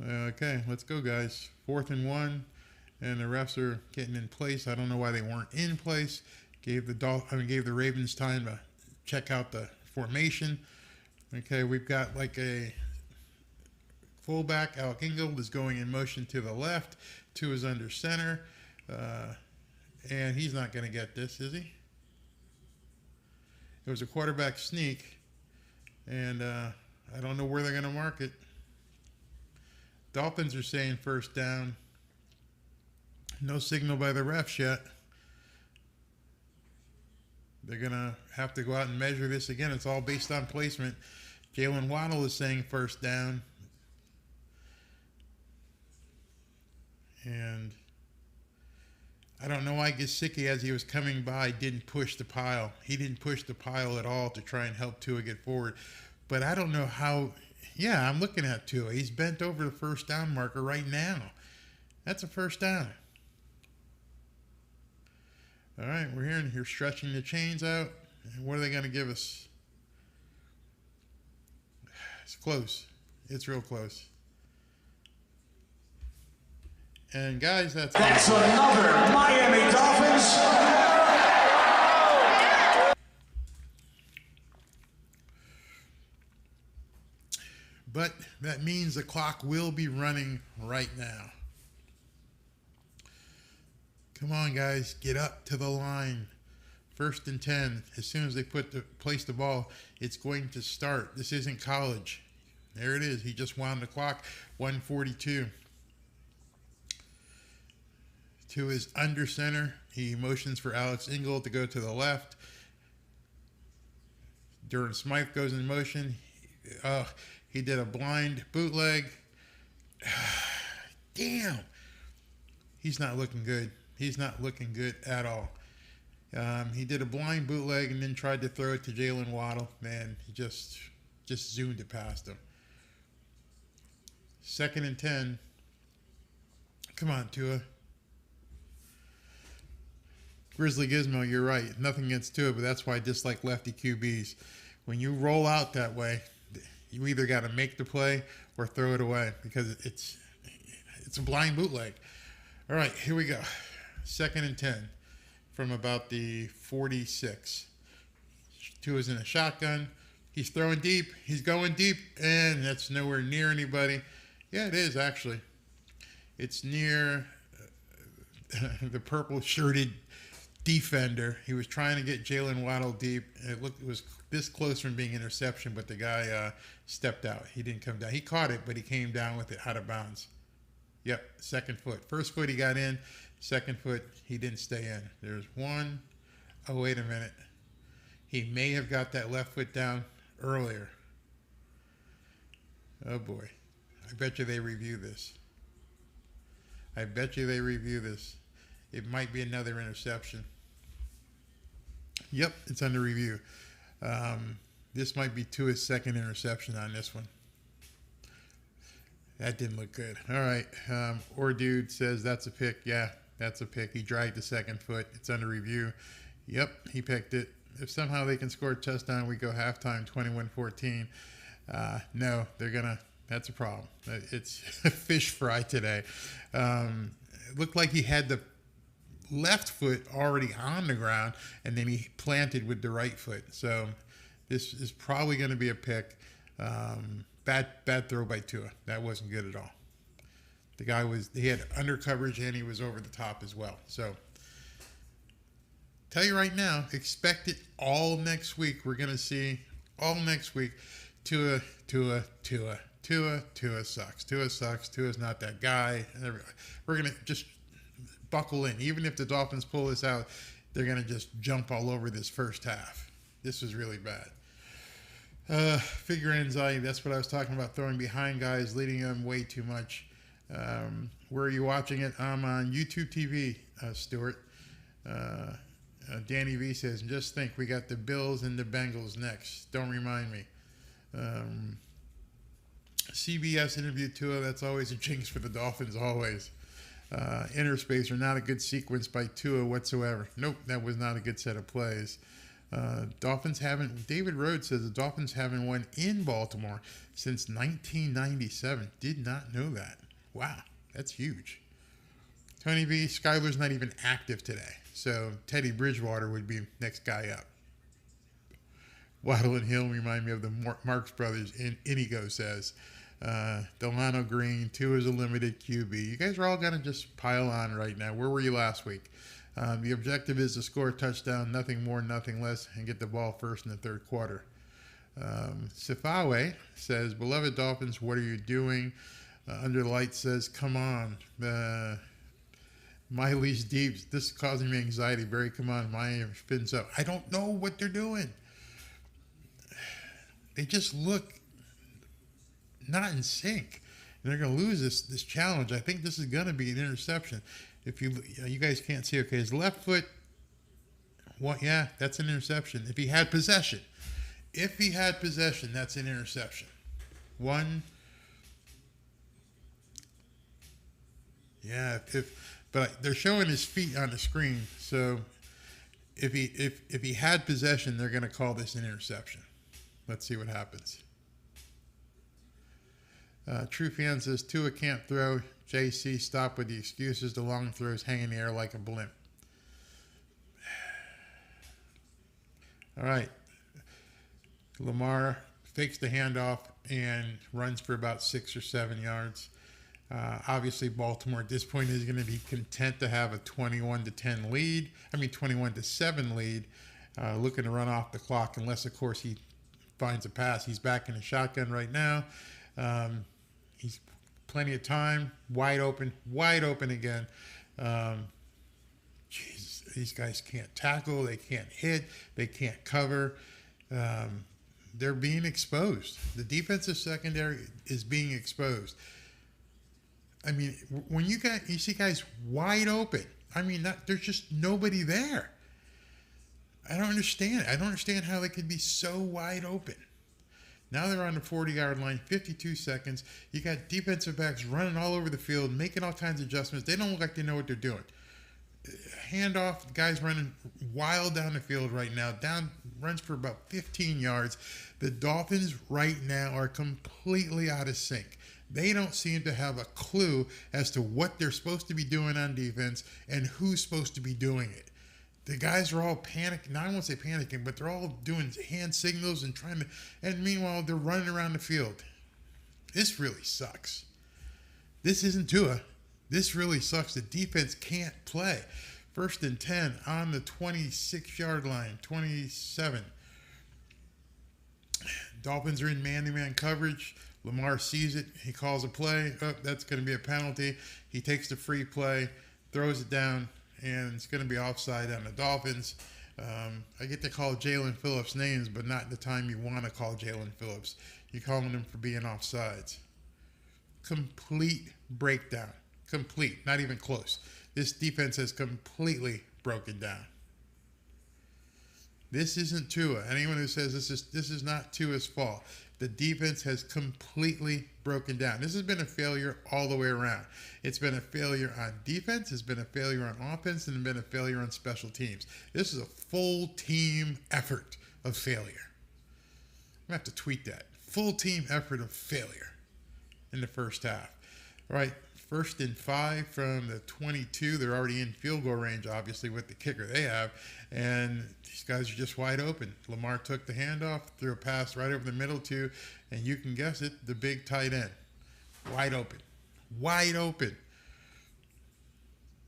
[SPEAKER 6] Okay, let's go, guys. 4th and 1, and the refs are getting in place. I don't know why they weren't in place. Gave the Ravens time to check out the formation. Okay, we've got like a fullback. Alec Ingold is going in motion to the left. Tua is under center. And he's not going to get this, is he? It was a quarterback sneak. And I don't know where they're going to mark it. Dolphins are saying first down. No signal by the refs yet. They're going to have to go out and measure this again. It's all based on placement. Jalen Waddle is saying first down. And I don't know why Gesicki, as he was coming by, didn't push the pile. He didn't push the pile at all to try and help Tua get forward. But I don't know how. Yeah, I'm looking at Tua. He's bent over the first down marker right now. That's a first down. All right, we're here stretching the chains out. And what are they going to give us? It's close. It's real close. And guys, that's
[SPEAKER 7] another Miami Dolphins.
[SPEAKER 6] But that means the clock will be running right now. Come on, guys, get up to the line. 1st and 10. As soon as they place the ball, it's going to start. This isn't college. There it is. He just wound the clock. 1:42. To his under center, he motions for Alex Ingold to go to the left. Durham Smythe goes in motion. He did a blind bootleg. Damn. He's not looking good. He's not looking good at all. He did a blind bootleg and then tried to throw it to Jalen Waddle. Man, he just zoomed it past him. 2nd and 10. Come on, Tua. Grizzly Gizmo, you're right. Nothing against Tua, but that's why I dislike lefty QBs. When you roll out that way, you either got to make the play or throw it away because it's a blind bootleg. All right, here we go. 2nd and 10 from about the 46. Tua's in a shotgun. He's throwing deep. He's going deep, and that's nowhere near anybody. Yeah, it is, actually. It's near the purple-shirted defender. He was trying to get Jalen Waddle deep. It was this close from being interception, but the guy stepped out. He didn't come down. He caught it, but he came down with it out of bounds. Yep, 2nd foot. 1st foot he got in. 2nd foot he didn't stay in. There's one. Oh, wait a minute. He may have got that left foot down earlier. Oh boy. I bet you they review this. It might be another interception. Yep, it's under review. This might be Tua's 2nd interception on this one. That didn't look good. All right. Dude says that's a pick. Yeah, that's a pick. He dragged the 2nd foot. It's under review. Yep, he picked it. If somehow they can score a touchdown, we go halftime 21-14. No, they're going to. That's a problem. It's a fish fry today. It looked like he had the left foot already on the ground, and then he planted with the right foot. So this is probably going to be a pick. Bad throw by Tua. That wasn't good at all. The guy he had under coverage and he was over the top as well. So tell you right now, expect it all next week. We're going to see all next week. Tua sucks. Tua's not that guy. We're going to just buckle in. Even if the Dolphins pull this out, they're going to just jump all over this first half. This was really bad. Figure anxiety, that's what I was talking about, throwing behind guys, leading them way too much. Where are you watching it? I'm on YouTube TV, Stuart. Danny V says, just think, we got the Bills and the Bengals next. Don't remind me. CBS interviewed Tua. That's always a jinx for the Dolphins, always. Interspace are not a good sequence by Tua whatsoever. Nope, that was not a good set of plays. Dolphins haven't, David Rhodes says the Dolphins haven't won in Baltimore since 1997. Did not know that. Wow, that's huge. Tony B, Skyler's not even active today, so Teddy Bridgewater would be next guy up. Waddle and Hill remind me of the Marx Brothers. Inigo says, Delano Green, Tua is a limited QB. You guys are all going to just pile on right now. Where were you last week? The objective is to score a touchdown, nothing more, nothing less, and get the ball first in the third quarter. Sifawe says, beloved Dolphins, what are you doing? Under the Light says, come on. Miley's Deeps, this is causing me anxiety. Barry, come on. Miami spins up. I don't know what they're doing. They just look not in sync. And they're going to lose this challenge. I think this is going to be an interception. If you guys can't see, okay, his left foot, what? Yeah, that's an interception. If he had possession, that's an interception. One. Yeah, but they're showing his feet on the screen, so if he had possession, they're going to call this an interception. Let's see what happens. True Fan says, Tua can't throw. JC, stop with the excuses. The long throws hang in the air like a blimp. All right. Lamar fakes the handoff and runs for about 6 or 7 yards. Obviously, Baltimore at this point is going to be content to have a 21-10 lead. 21-7 lead, looking to run off the clock, unless, of course, he finds a pass. He's back in the shotgun right now. He's plenty of time, wide open again. Jesus, these guys can't tackle, they can't hit, they can't cover. They're being exposed. The defensive secondary is being exposed. I mean, when you see guys wide open, there's just nobody there. I don't understand it. I don't understand how they could be so wide open. Now they're on the 40-yard line, 52 seconds. You got defensive backs running all over the field, making all kinds of adjustments. They don't look like they know what they're doing. Handoff, the guy's running wild down the field right now. Runs for about 15 yards. The Dolphins right now are completely out of sync. They don't seem to have a clue as to what they're supposed to be doing on defense and who's supposed to be doing it. The guys are all panicking. Now, I won't say panicking, but they're all doing hand signals and and meanwhile, they're running around the field. This really sucks. This isn't Tua. This really sucks. The defense can't play. 1st and 10 on the 26-yard line, 27. Dolphins are in man-to-man coverage. Lamar sees it. He calls a play. Oh, that's going to be a penalty. He takes the free play, throws it down, and it's going to be offside on the Dolphins. I get to call Jalen Phillips names, but not the time you want to call Jalen Phillips. You're calling him for being offsides. Complete breakdown. Complete. Not even close. This defense has completely broken down. This isn't Tua. Anyone who says this is not Tua's fault. The defense has completely broken down. This has been a failure all the way around. It's been a failure on defense, it's been a failure on offense, and it's been a failure on special teams. This is a full team effort of failure. I'm going to have to tweet that. Full team effort of failure in the first half. All right, 1st and 5 from the 22. They're already in field goal range, obviously, with the kicker they have. And these guys are just wide open. Lamar took the handoff, threw a pass right over the middle to, and you can guess it, the big tight end. Wide open. Wide open.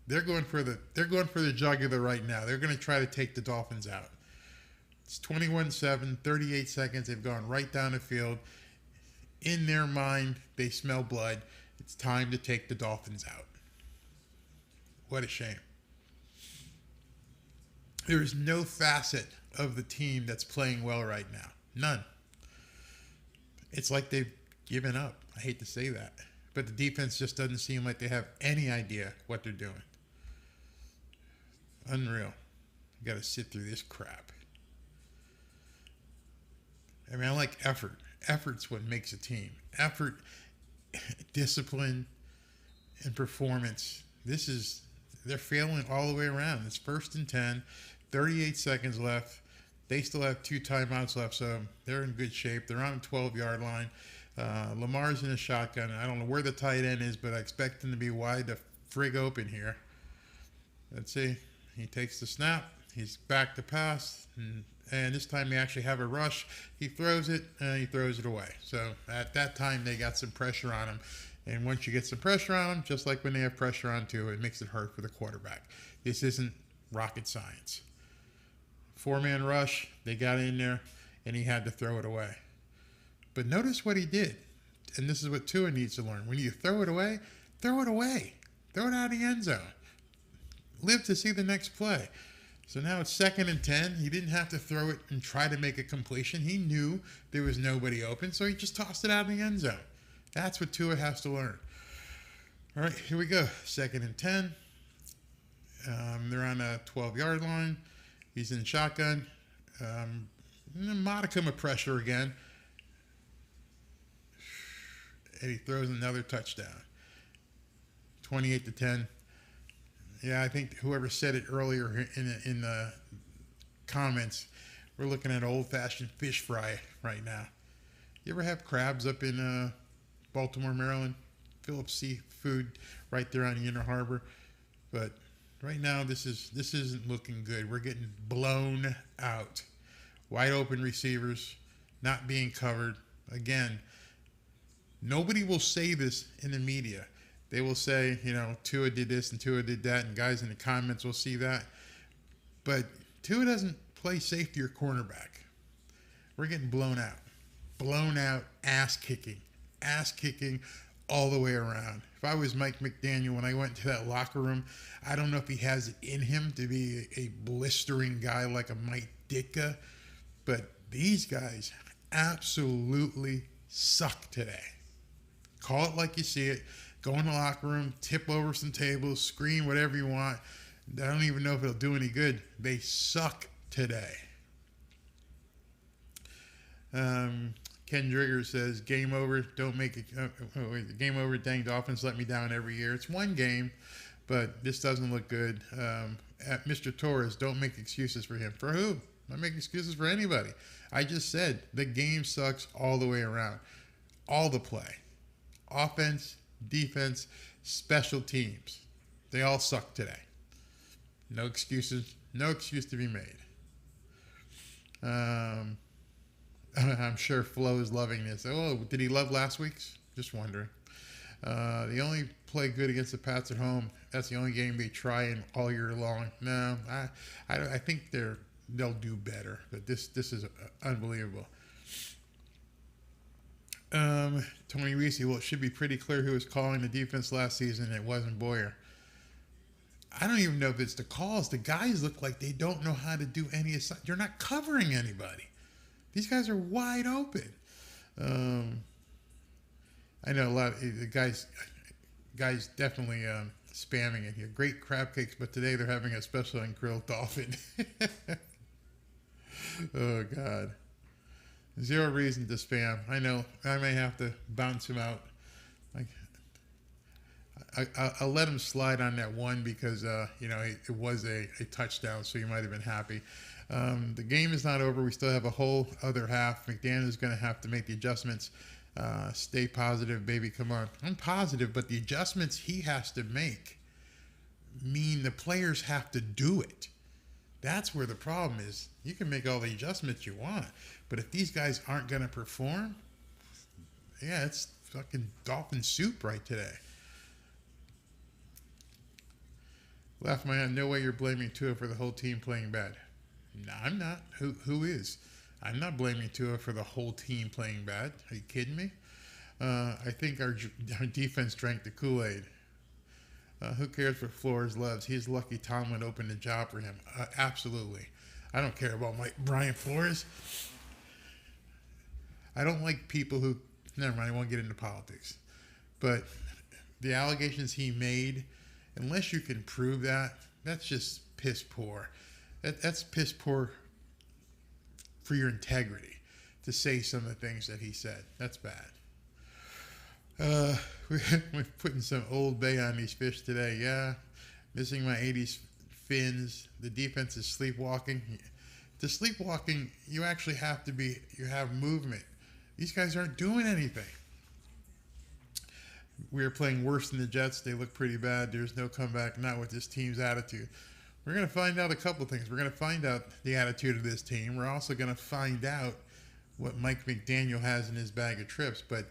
[SPEAKER 6] They're going for the jugular right now. They're going to try to take the Dolphins out. It's 21-7, 38 seconds. They've gone right down the field. In their mind, they smell blood. It's time to take the Dolphins out. What a shame. There is no facet of the team that's playing well right now. None. It's like they've given up. I hate to say that. But the defense just doesn't seem like they have any idea what they're doing. Unreal. I got to sit through this crap. I mean, I like effort. Effort's what makes a team. Effort, discipline, and performance. They're failing all the way around. It's 1st and 10, 38 seconds left. They still have 2 timeouts left, so they're in good shape. They're on the 12-yard line. Lamar's in a shotgun. I don't know where the tight end is, but I expect him to be wide to frig open here. Let's see. He takes the snap. He's back to pass. And this time they actually have a rush. He throws it, and he throws it away. So at that time, they got some pressure on him. And once you get some pressure on him, just like when they have pressure on Tua, it makes it hard for the quarterback. This isn't rocket science. 4-man rush, they got in there, and he had to throw it away. But notice what he did. And this is what Tua needs to learn. When you throw it away, throw it away. Throw it out of the end zone. Live to see the next play. So now it's 2nd and 10. He didn't have to throw it and try to make a completion. He knew there was nobody open, so he just tossed it out of the end zone. That's what Tua has to learn. All right, here we go. 2nd and 10. They're on a 12-yard line. He's in shotgun. A modicum of pressure again. And he throws another touchdown. 28-10. Yeah, I think whoever said it earlier in the comments, we're looking at old-fashioned fish fry right now. You ever have crabs up in Baltimore, Maryland? Phillips Seafood right there on the Inner Harbor. But right now, this isn't looking good. We're getting blown out. Wide open receivers, not being covered. Again, nobody will say this in the media. They will say, Tua did this and Tua did that, and guys in the comments will see that. But Tua doesn't play safety or cornerback. We're getting blown out. Blown out, ass kicking all the way around. If I was Mike McDaniel when I went to that locker room, I don't know if he has it in him to be a blistering guy like a Mike Ditka, but these guys absolutely suck today. Call it like you see it. Go in the locker room, tip over some tables, scream whatever you want. I don't even know if it'll do any good. They suck today. Ken Drigger says, game over, don't make it. Game over, dang Dolphins let me down every year. It's one game, but this doesn't look good. At Mr. Torres, don't make excuses for him. For who? Not make excuses for anybody. I just said the game sucks all the way around. All the play. Offense, defense, special teams. They all suck today. No excuses. No excuse to be made. I'm sure Flo is loving this. Oh, did he love last week's? Just wondering. They only play good against the Pats at home. That's the only game they try in all year long. No, I think they'll do better. But this is unbelievable. Tony Reese, well, it should be pretty clear who was calling the defense last season. It wasn't Boyer. I don't even know if it's the calls. The guys look like they don't know how to do any assignment. You're not covering anybody. These guys are wide open. I know a lot of the guys definitely spamming it here. Great crab cakes, but today they're having a special on grilled dolphin. Oh, God. Zero reason to spam. I know. I may have to bounce him out. I'll let him slide on that one because, it was a touchdown, so you might have been happy. The game is not over. We still have a whole other half. McDaniel is going to have to make the adjustments. Stay positive, baby. Come on. I'm positive, but the adjustments he has to make mean the players have to do it. That's where the problem is. You can make all the adjustments you want, but if these guys aren't going to perform, yeah, it's fucking dolphin soup right today. Laugh my hand. No way you're blaming Tua for the whole team playing bad. No, I'm not. Who is? I'm not blaming Tua for the whole team playing bad. Are you kidding me? I think our defense drank the Kool-Aid. Who cares what Flores loves? He's lucky Tomlin opened the job for him. Absolutely. I don't care about Brian Flores. I don't like people who... Never mind, I won't get into politics. But the allegations he made, unless you can prove that, that's just piss poor. That's piss poor for your integrity to say some of the things that he said. That's bad. We're putting some Old Bay on these fish today. Yeah, missing my 80s fins. The defense is sleepwalking. The sleepwalking, you actually have to be, you have movement. These guys aren't doing anything. We are playing worse than the Jets. They look pretty bad. There's no comeback, not with this team's attitude. We're going to find out a couple things. We're going to find out the attitude of this team. We're also going to find out what Mike McDaniel has in his bag of tricks. But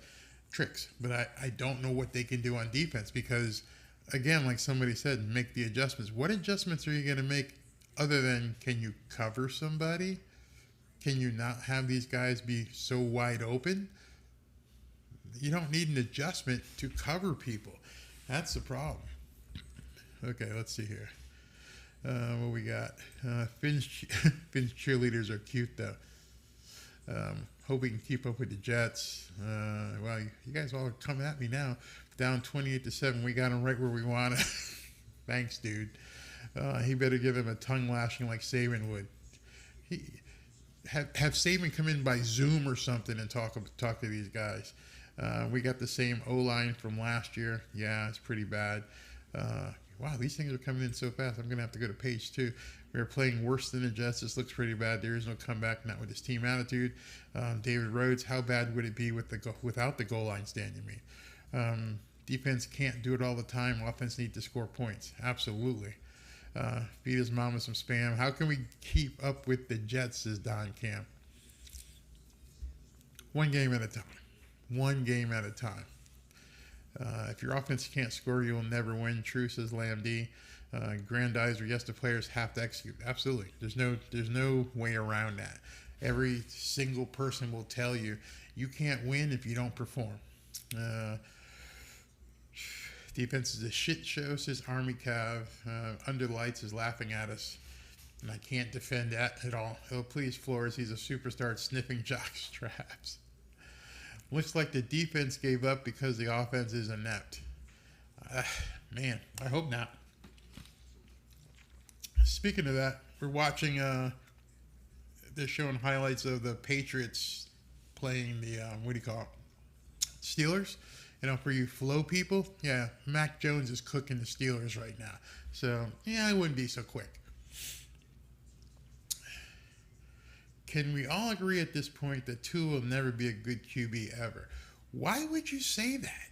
[SPEAKER 6] I don't know what they can do on defense because, again, like somebody said, make the adjustments. What adjustments are you going to make other than can you cover somebody? Can you not have these guys be so wide open? You don't need an adjustment to cover people. That's the problem. Okay, let's see here. What we got? Finn's cheerleaders are cute, though. Hope we can keep up with the Jets. Well, you guys all come at me now. Down 28-7. We got them right where we want to. Thanks, dude. He better give him a tongue lashing like Saban would. Have Saban come in by Zoom or something and talk to these guys. We got the same O-line from last year. Yeah, it's pretty bad. Wow, these things are coming in so fast. I'm going to have to go to page 2. We are playing worse than the Jets. This looks pretty bad. There is no comeback, not with this team attitude. David Rhodes, how bad would it be without the goal line stand, you mean? Defense can't do it all the time. Offense needs to score points. Absolutely. Feed his mama some Spam. How can we keep up with the Jets, says Don Cam? One game at a time. One game at a time. If your offense can't score, you'll never win. True, says Lamb D. Grandizer, yes, the players have to execute. Absolutely. There's no way around that. Every single person will tell you can't win if you don't perform. Defense is a shit show, says Army Cav. Under the Lights is laughing at us. And I can't defend that at all. Oh, please, Flores, he's a superstar at sniffing jock straps. Looks like the defense gave up because the offense is inept. Man, I hope not. Speaking of that, we're watching, they're showing highlights of the Patriots playing the, Steelers. You know, for you flow people, yeah, Mac Jones is cooking the Steelers right now. So, yeah, I wouldn't be so quick. Can we all agree at this point that Tua will never be a good QB ever? Why would you say that?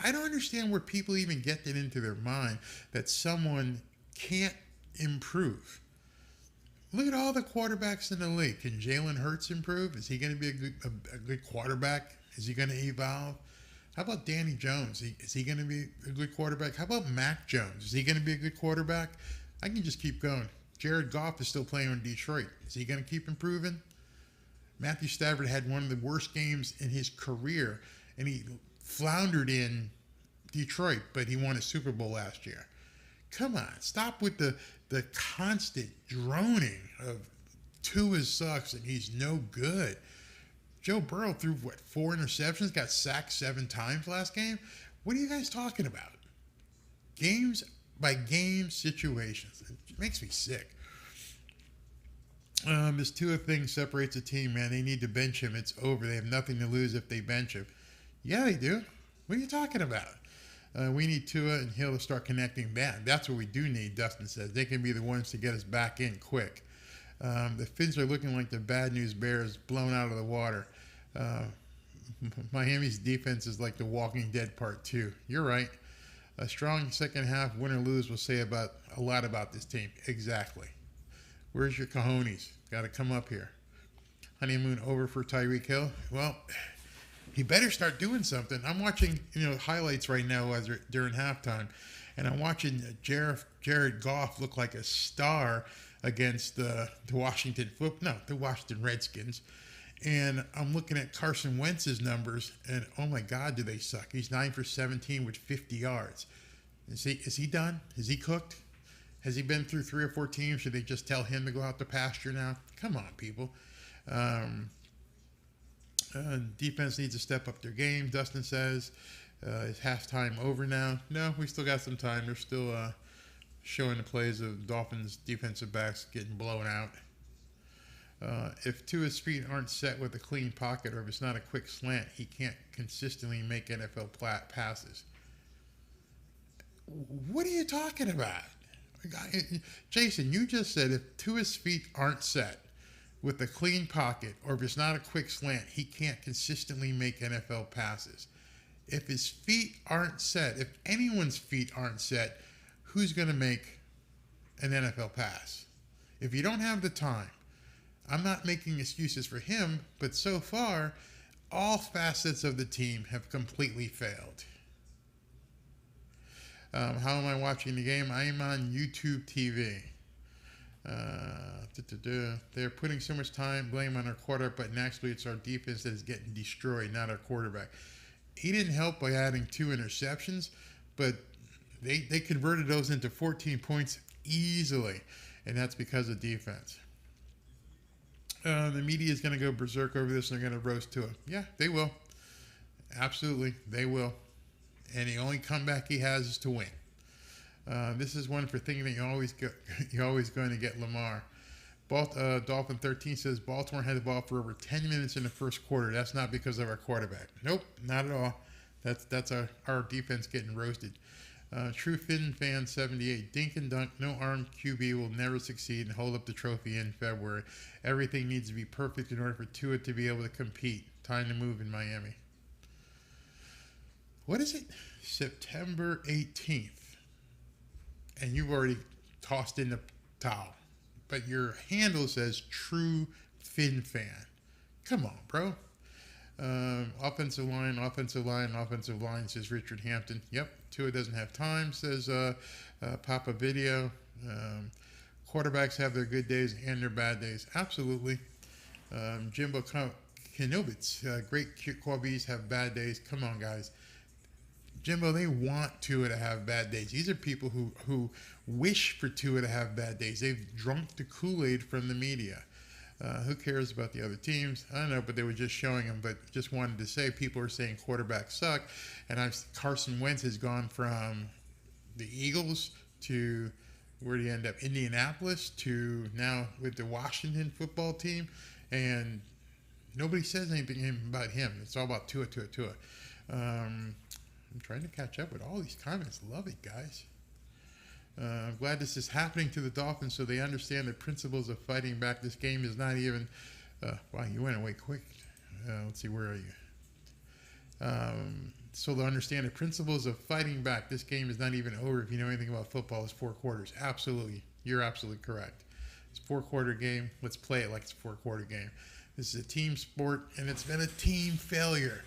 [SPEAKER 6] I don't understand where people even get that into their mind that someone can't improve. Look at all the quarterbacks in the league. Can Jalen Hurts improve? Is he going to be a good quarterback? Is he going to evolve? How about Danny Jones? Is he going to be a good quarterback? How about Mac Jones? Is he going to be a good quarterback? I can just keep going. Jared Goff is still playing in Detroit. Is he going to keep improving? Matthew Stafford had one of the worst games in his career, and he floundered in Detroit, but he won a Super Bowl last year. Come on, stop with the constant droning of Tua sucks and he's no good. Joe Burrow threw, 4 interceptions, got sacked 7 times last game? What are you guys talking about? Games by game situations. It makes me sick. This Tua thing separates the team, man. They need to bench him. It's over. They have nothing to lose if they bench him. Yeah, they do. What are you talking about? We need Tua and Hill to start connecting back. That's what we do need, Dustin says. They can be the ones to get us back in quick. The Finns are looking like the bad news bears blown out of the water. Miami's defense is like the Walking Dead Part 2. You're right. A strong second half, win or lose, will say a lot about this team. Exactly. Where's your cojones? Got to come up here. Honeymoon over for Tyreek Hill. Well, he better start doing something. I'm watching, highlights right now during halftime, and I'm watching Jared Goff look like a star against the Washington Redskins. And I'm looking at Carson Wentz's numbers, and oh my God, do they suck. He's 9 for 17 with 50 yards. Is he done? Is he cooked? Has he been through 3 or 4 teams? Should they just tell him to go out to pasture now? Come on, people. Defense needs to step up their game, Dustin says. Is halftime over now? No, we still got some time. There's still showing the plays of Dolphins defensive backs getting blown out. If Tua's feet aren't set with a clean pocket, or if it's not a quick slant, he can't consistently make NFL passes. What are you talking about? Jason, you just said if Tua's feet aren't set with a clean pocket, or if it's not a quick slant, he can't consistently make NFL passes. If his feet aren't set, if anyone's feet aren't set, who's going to make an NFL pass? If you don't have the time, I'm not making excuses for him, but so far, all facets of the team have completely failed. How am I watching the game? I am on YouTube TV. They're putting so much blame on our quarterback, but naturally it's our defense that is getting destroyed, not our quarterback. He didn't help by adding 2 interceptions, but they converted those into 14 points easily, and that's because of defense. The media is going to go berserk over this, and they're going to roast Tua. Yeah, they will. Absolutely, they will. And the only comeback he has is to win. This is one for thinking that you're always going to get Lamar. Dolphin 13 says Baltimore had the ball for over 10 minutes in the first quarter. That's not because of our quarterback. Nope, not at all. That's our defense getting roasted. True Finn fan 78. Dink and dunk. No armed QB will never succeed and hold up the trophy in February. Everything needs to be perfect in order for Tua to be able to compete. Time to move in Miami. What is it? September 18th. And you've already tossed in the towel. But your handle says True Finn fan. Come on, bro. Offensive line, says Richard Hampton. Yep, Tua doesn't have time, says Papa Video. Quarterbacks have their good days and their bad days. Absolutely. Jimbo Kenobitz, great QBs have bad days. Come on, guys. Jimbo, they want Tua to have bad days. These are people who wish for Tua to have bad days. They've drunk the Kool-Aid from the media. Who cares about the other teams? I don't know, but they were just showing them. But just wanted to say, people are saying quarterbacks suck. And Carson Wentz has gone from the Eagles to, where did he end up? Indianapolis, to now with the Washington football team. And nobody says anything about him. It's all about Tua. I'm trying to catch up with all these comments. Love it, guys. I'm glad this is happening to the Dolphins so they understand the principles of fighting back. This game is not even... wow, you went away quick. Let's see, where are you? So they'll understand the principles of fighting back. This game is not even over. If you know anything about football, it's 4 quarters. Absolutely. You're absolutely correct. It's a 4-quarter game. Let's play it like it's a 4-quarter game. This is a team sport, and it's been a team failure.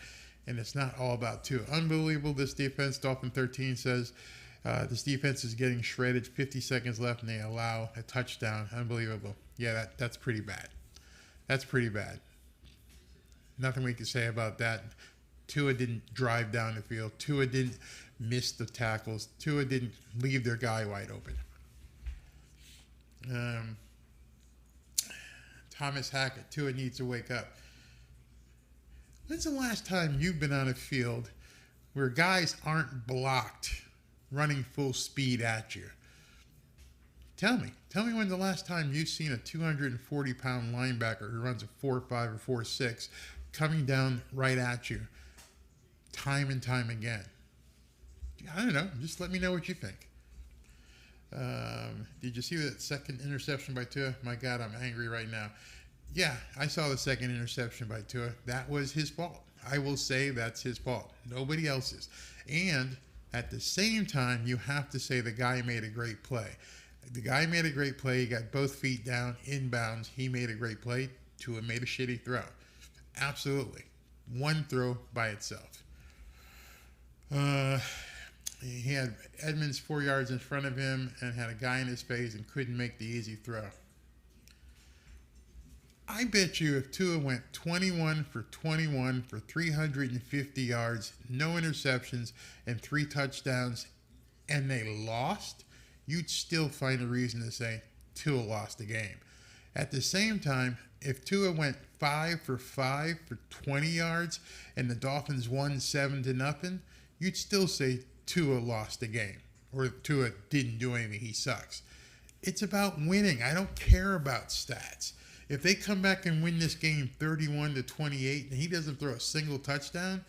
[SPEAKER 6] And it's not all about Tua. Unbelievable, this defense. Dolphin 13 says this defense is getting shredded. 50 seconds left, and they allow a touchdown. Unbelievable. Yeah, that's pretty bad. That's pretty bad. Nothing we can say about that. Tua didn't drive down the field. Tua didn't miss the tackles. Tua didn't leave their guy wide open. Thomas Hackett, Tua needs to wake up. When's the last time you've been on a field where guys aren't blocked running full speed at you? Tell me when the last time you've seen a 240-pound linebacker who runs a 4.5 or 4.6 coming down right at you time and time again. I don't know. Just let me know what you think. Did you see that second interception by Tua? My God, I'm angry right now. Yeah, I saw the second interception by Tua. That was his fault. I will say that's his fault. Nobody else's. And at the same time, you have to say the guy made a great play. The guy made a great play. He got both feet down, inbounds. He made a great play. Tua made a shitty throw. Absolutely. One throw by itself. He had Edmonds 4 yards in front of him and had a guy in his face and couldn't make the easy throw. I bet you if Tua went 21 for 21 for 350 yards, no interceptions, and 3 touchdowns, and they lost, you'd still find a reason to say Tua lost the game. At the same time, if Tua went 5 for 5 for 20 yards and the Dolphins won 7-0, you'd still say Tua lost the game or Tua didn't do anything, he sucks. It's about winning. I don't care about stats. If they come back and win this game 31-28 and he doesn't throw a single touchdown,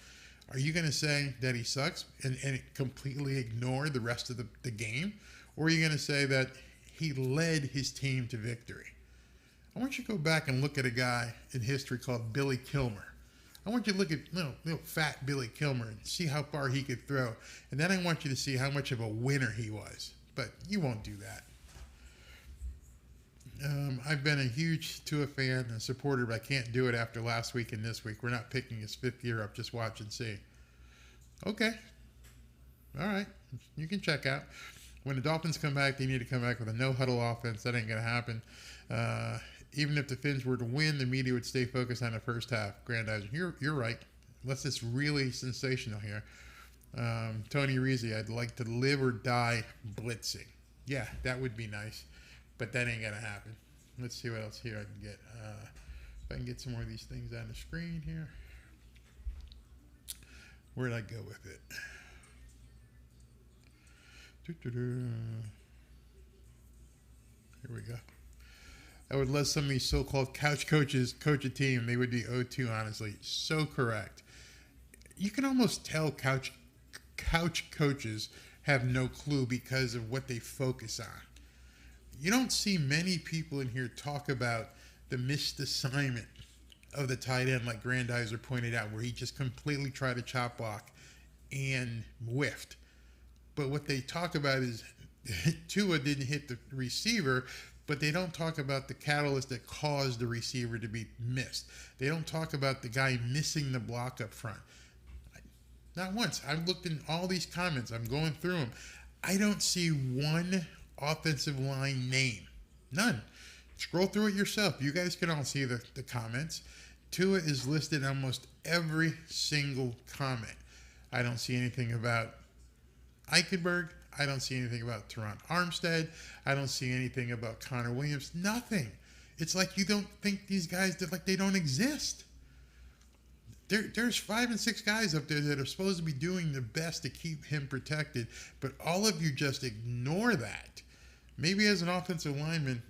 [SPEAKER 6] are you going to say that he sucks and completely ignore the rest of the game? Or are you going to say that he led his team to victory? I want you to go back and look at a guy in history called Billy Kilmer. I want you to look at little fat Billy Kilmer and see how far he could throw. And then I want you to see how much of a winner he was. But you won't do that. I've been a huge Tua fan and supporter, but I can't do it after last week and this week. We're not picking his 5th year up. Just watch and see. Okay. All right. You can check out. When the Dolphins come back, they need to come back with a no-huddle offense. That ain't going to happen. Even if the Finns were to win, the media would stay focused on the first half. Grandizer, you're right. Unless it's really sensational here. Tony Rizzi, I'd like to live or die blitzing. Yeah, that would be nice. But that ain't going to happen. Let's see what else here I can get. If I can get some more of these things on the screen here. Where'd I go with it? Here we go. I would let some of these so-called couch coaches coach a team. They would be 0-2, honestly. So correct. You can almost tell couch coaches have no clue because of what they focus on. You don't see many people in here talk about the missed assignment of the tight end like Grandizer pointed out, where he just completely tried to chop block and whiffed. But what they talk about is Tua didn't hit the receiver, but they don't talk about the catalyst that caused the receiver to be missed. They don't talk about the guy missing the block up front. Not once. I've looked in all these comments. I'm going through them. I don't see one offensive line name. None. Scroll through it yourself. You guys can all see the comments. Tua is listed in almost every single comment. I don't see anything about Eichenberg. I don't see anything about Teron Armstead. I don't see anything about Connor Williams. Nothing. It's like you don't think these guys, like they don't exist. There's 5 and 6 guys up there that are supposed to be doing their best to keep him protected, but all of you just ignore that. Maybe as an offensive lineman,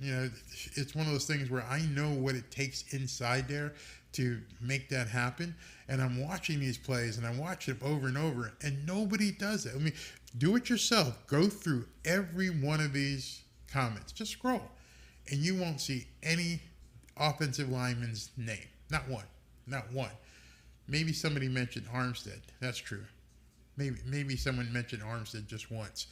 [SPEAKER 6] it's one of those things where I know what it takes inside there to make that happen, and I'm watching these plays, and I'm watching them over and over, and nobody does it. I mean, do it yourself. Go through every one of these comments. Just scroll, and you won't see any offensive lineman's name. Not one. Not one. Maybe somebody mentioned Armstead. That's true. Maybe someone mentioned Armstead just once.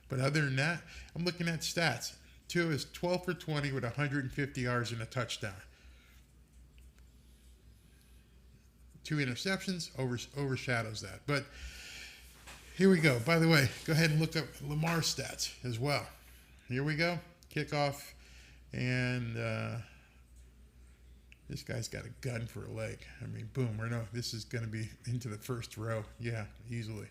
[SPEAKER 6] But other than that, I'm looking at stats. Tua is 12 for 20 with 150 yards and a touchdown. 2 interceptions overshadows that. But here we go. By the way, go ahead and look up Lamar's stats as well. Here we go. Kickoff. And this guy's got a gun for a leg. I mean, boom. This is going to be into the first row. Yeah, easily.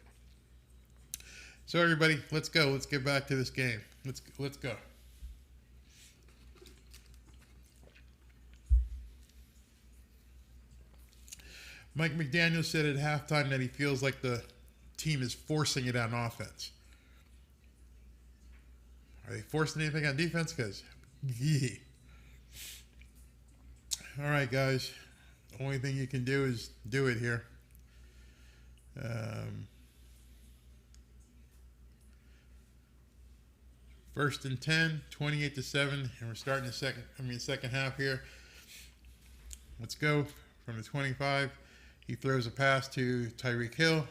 [SPEAKER 6] So everybody, let's go. Let's get back to this game. Let's go. Mike McDaniel said at halftime that he feels like the team is forcing it on offense. Are they forcing anything on defense? Because, yeah. All right, guys. The only thing you can do is do it here. First and 10, 28-7, and we're starting the second half here. Let's go from the 25. He throws a pass to Tyreek Hill.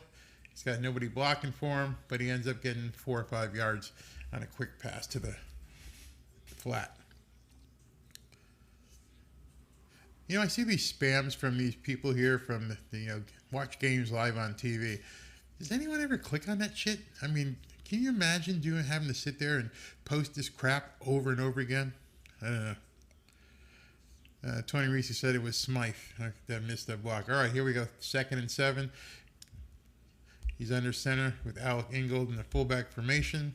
[SPEAKER 6] He's got nobody blocking for him, but he ends up getting 4 or 5 yards on a quick pass to the flat. I see these spams from these people here from the watch games live on TV. Does anyone ever click on that shit? I mean, can you imagine having to sit there and post this crap over and over again? I don't know. Tony Reese said it was Smythe that missed that block. All right, here we go. 2nd and 7. He's under center with Alec Ingold in the fullback formation.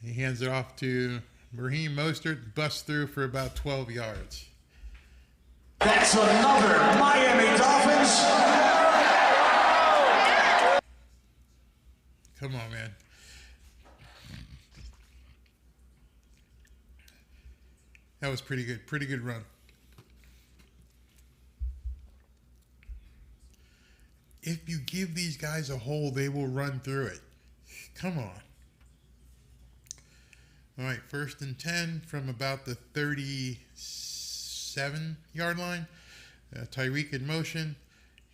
[SPEAKER 6] He hands it off to Raheem Mostert. Busts through for about 12 yards.
[SPEAKER 7] That's another Miami Dolphins.
[SPEAKER 6] Come on, man. That was pretty good. Pretty good run. If you give these guys a hole, they will run through it. Come on. All right, 1st and 10 from about the 37-yard line. Tyreek in motion.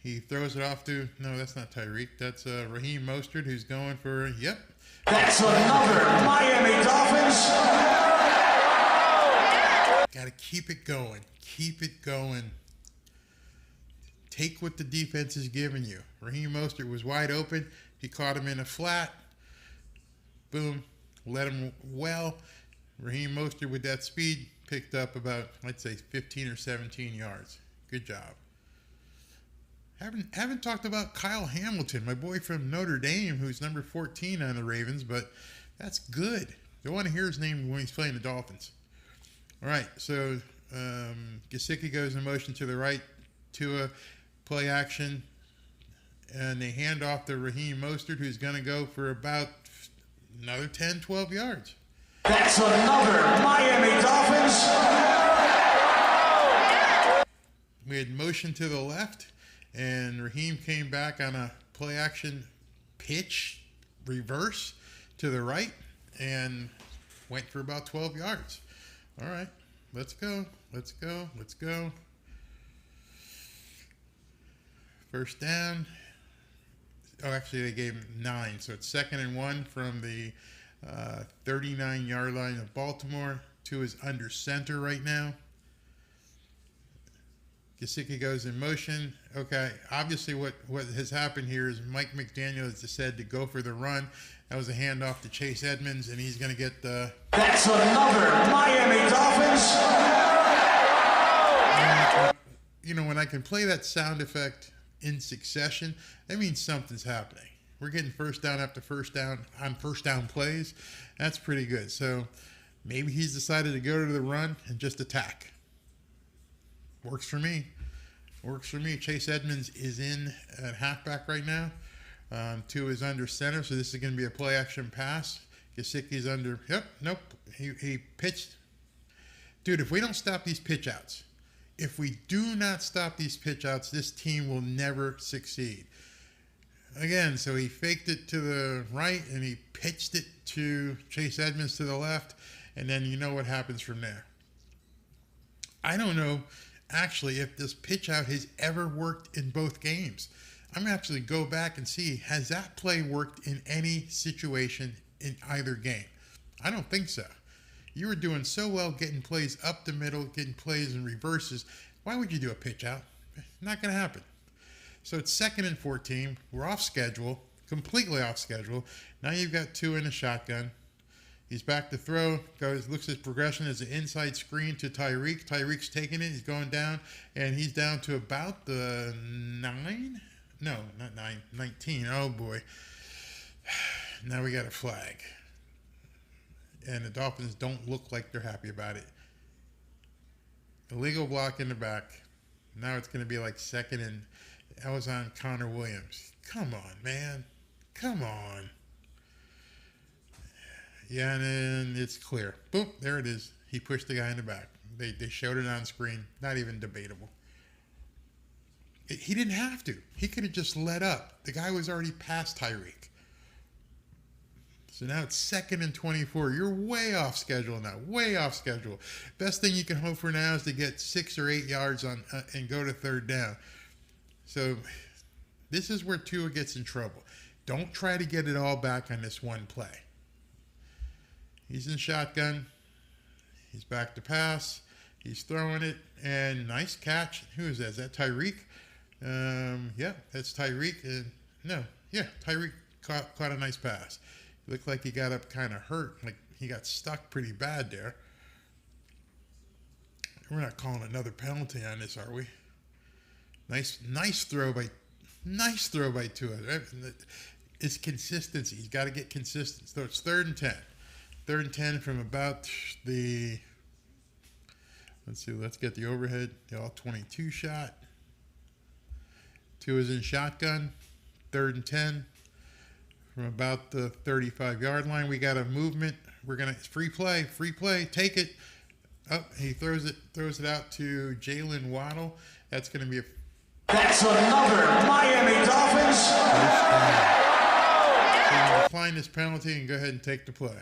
[SPEAKER 6] He throws it off to, no, that's not Tyreek. That's Raheem Mostert, who's going for, yep.
[SPEAKER 7] That's another Miami Dolphins.
[SPEAKER 6] Got to keep it going. Keep it going. Take what the defense is giving you. Raheem Mostert was wide open. He caught him in a flat. Boom. Let him well. Raheem Mostert with that speed picked up about, I'd say, 15 or 17 yards. Good job. Haven't talked about Kyle Hamilton, my boy from Notre Dame, who's number 14 on the Ravens, but that's good. Don't want to hear his name when he's playing the Dolphins. All right, so Gesicki goes in motion to the right to a play action, and they hand off to Raheem Mostert, who's going to go for about another 10, 12 yards.
[SPEAKER 7] That's another Miami Dolphins.
[SPEAKER 6] We had motion to the left, and Raheem came back on a play action pitch reverse to the right and went for about 12 yards. All right, let's go. Let's go. Let's go. First down. Oh, actually, they gave him 9. So it's 2nd and 1 from the 39-yard line of Baltimore. To his under center right now. Gesicki goes in motion. Okay, obviously what has happened here is Mike McDaniel has decided to go for the run. That was a handoff to Chase Edmonds, and he's going to get the...
[SPEAKER 7] That's another Miami Dolphins.
[SPEAKER 6] You know, when I can play that sound effect in succession, that means something's happening. We're getting first down after first down on first down plays. That's pretty good. So maybe he's decided to go to the run and just attack. Works for me. Works for me. Chase Edmonds is in at halfback right now. To his under center. So this is going to be a play action pass. Gesicki's under. Yep. Nope. He pitched. Dude, if we don't stop these pitch outs, if we do not stop these pitch outs, this team will never succeed. Again, so he faked it to the right and he pitched it to Chase Edmonds to the left. And then you know what happens from there. I don't know actually if this pitch out has ever worked in both games. I'm going to actually go back and see, has that play worked in any situation in either game? I don't think so. You were doing so well getting plays up the middle, getting plays in reverses. Why would you do a pitch out? Not going to happen. So it's 2nd and 14. We're off schedule, completely off schedule. Now you've got Tua in a shotgun. He's back to throw. Looks at his progression as an inside screen to Tyreek. Tyreek's taking it. He's going down, and he's down to about the 9? No, not 9. 19. Oh, boy. Now we got a flag. And the Dolphins don't look like they're happy about it. Illegal block in the back. Now it's going to be like 2nd and... That was on Connor Williams. Come on, man. Come on. Yeah, and then it's clear. Boom, there it is. He pushed the guy in the back. They showed it on screen. Not even debatable. He didn't have to. He could have just let up. The guy was already past Tyreek. So now it's 2nd and 24. You're way off schedule now. Way off schedule. Best thing you can hope for now is to get 6 or 8 yards on and go to 3rd down. So this is where Tua gets in trouble. Don't try to get it all back on this one play. He's in shotgun. He's back to pass. He's throwing it. And nice catch. Who is that? Is that Tyreek? Yeah, that's Tyreek. Tyreek caught a nice pass. It looked like he got up kind of hurt. Like he got stuck pretty bad there. We're not calling another penalty on this, are we? Nice throw by Tua. It's consistency. He's got to get consistent. So it's 3rd and 10. 3rd and 10 from about the... Let's see. Let's get the overhead. The all-22 shot. Tua's in shotgun. 3rd and 10 from about the 35-yard line. We got a movement. We're going to... Free play. Take it. Oh, he throws it out to Jalen Waddle. That's going to be a
[SPEAKER 7] That's another Miami Dolphins.
[SPEAKER 6] first down. So you decline this penalty and go ahead and take the play.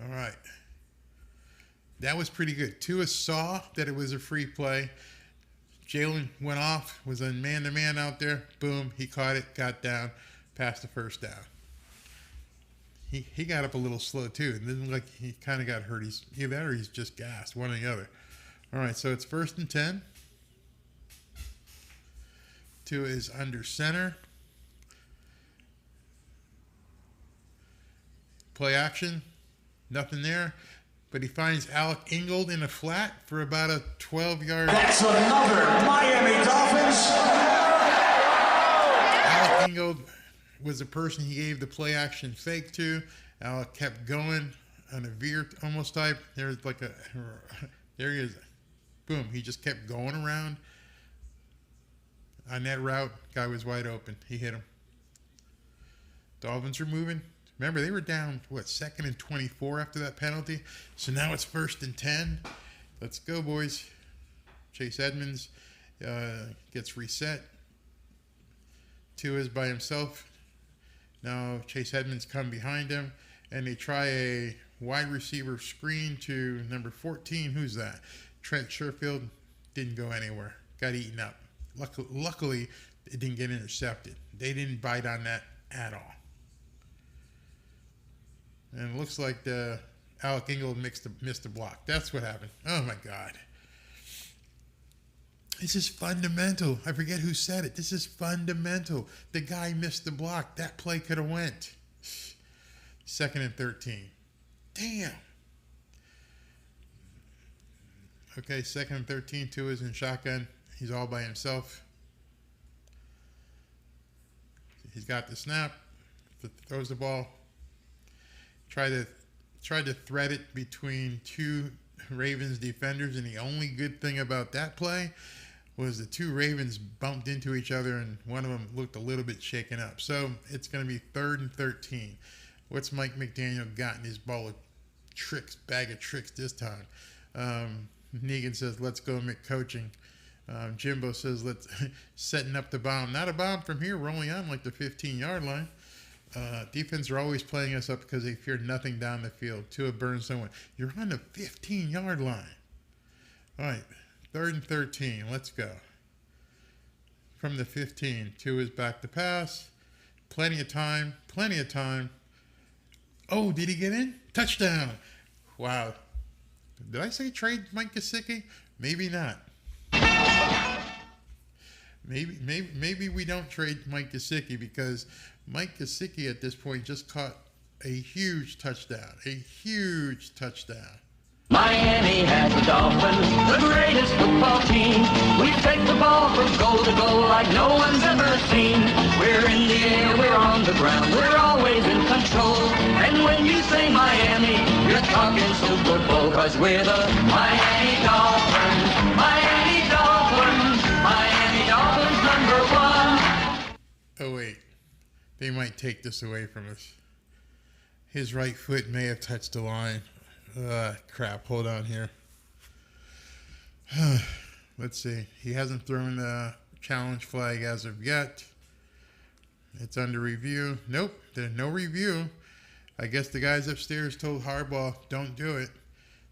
[SPEAKER 6] All right. That was pretty good. Tua saw that it was a free play. Jalen went off, was a man-to-man out there. Boom, he caught it, got down, passed the first down. He got up a little slow too. It didn't look like he kind of got hurt. He's either that or he's just gassed, one or the other. All right, so it's 1st and 10. Tua is under center. Play action, nothing there. But he finds Alec Ingold in a flat for about a 12-yard.
[SPEAKER 7] That's another Miami Dolphins.
[SPEAKER 6] Alec Ingold was the person he gave the play action fake to. Alec kept going on a veer almost type. There he is. Boom. He just kept going around on that route. Guy was wide open. He hit him. Dolphins are moving. Remember, they were down, 2nd and 24 after that penalty. So now it's 1st and 10. Let's go, boys. Chase Edmonds gets reset. Tua is by himself. Now Chase Edmonds come behind him, and they try a wide receiver screen to number 14. Who's that? Trent Sherfield. Didn't go anywhere. Got eaten up. Luckily, it didn't get intercepted. They didn't bite on that at all. And it looks like Alec Ingold missed the block. That's what happened. Oh, my God. This is fundamental. I forget who said it. This is fundamental. The guy missed the block. That play could have went. 2nd and 13. Damn. Okay, 2nd and 13. Tua is in shotgun. He's all by himself. He's got the snap. Throws the ball. Tried to thread it between two Ravens defenders, and the only good thing about that play was the two Ravens bumped into each other, and one of them looked a little bit shaken up. So it's going to be 3rd and 13. What's Mike McDaniel got in his bag of tricks this time? Negan says, let's go McCoaching. Jimbo says, let's setting up the bomb. Not a bomb from here. We're only on like the 15-yard line. Defense are always playing us up because they fear nothing down the field. Tua burns someone. You're on the 15-yard line. All right, 3rd and 13. Let's go. From the 15, Tua is back to pass. Plenty of time. Oh, did he get in? Touchdown. Wow. Did I say trade Mike Gesicki? Maybe not. Maybe we don't trade Mike Gesicki because Mike Gesicki at this point just caught a huge touchdown.
[SPEAKER 8] Miami has the Dolphins, the greatest football team. We take the ball from goal to goal like no one's ever seen. We're in the air, we're on the ground, we're always in control. And when you say Miami, you're talking Super Bowl, 'cause we're the Miami Dolphins. Miami Dolphins, Miami Dolphins #1.
[SPEAKER 6] Oh, wait. They might take this away from us. His right foot may have touched the line. Crap. Hold on here. Let's see. He hasn't thrown the challenge flag as of yet. It's under review. Nope. There's no review. I guess the guys upstairs told Harbaugh, don't do it.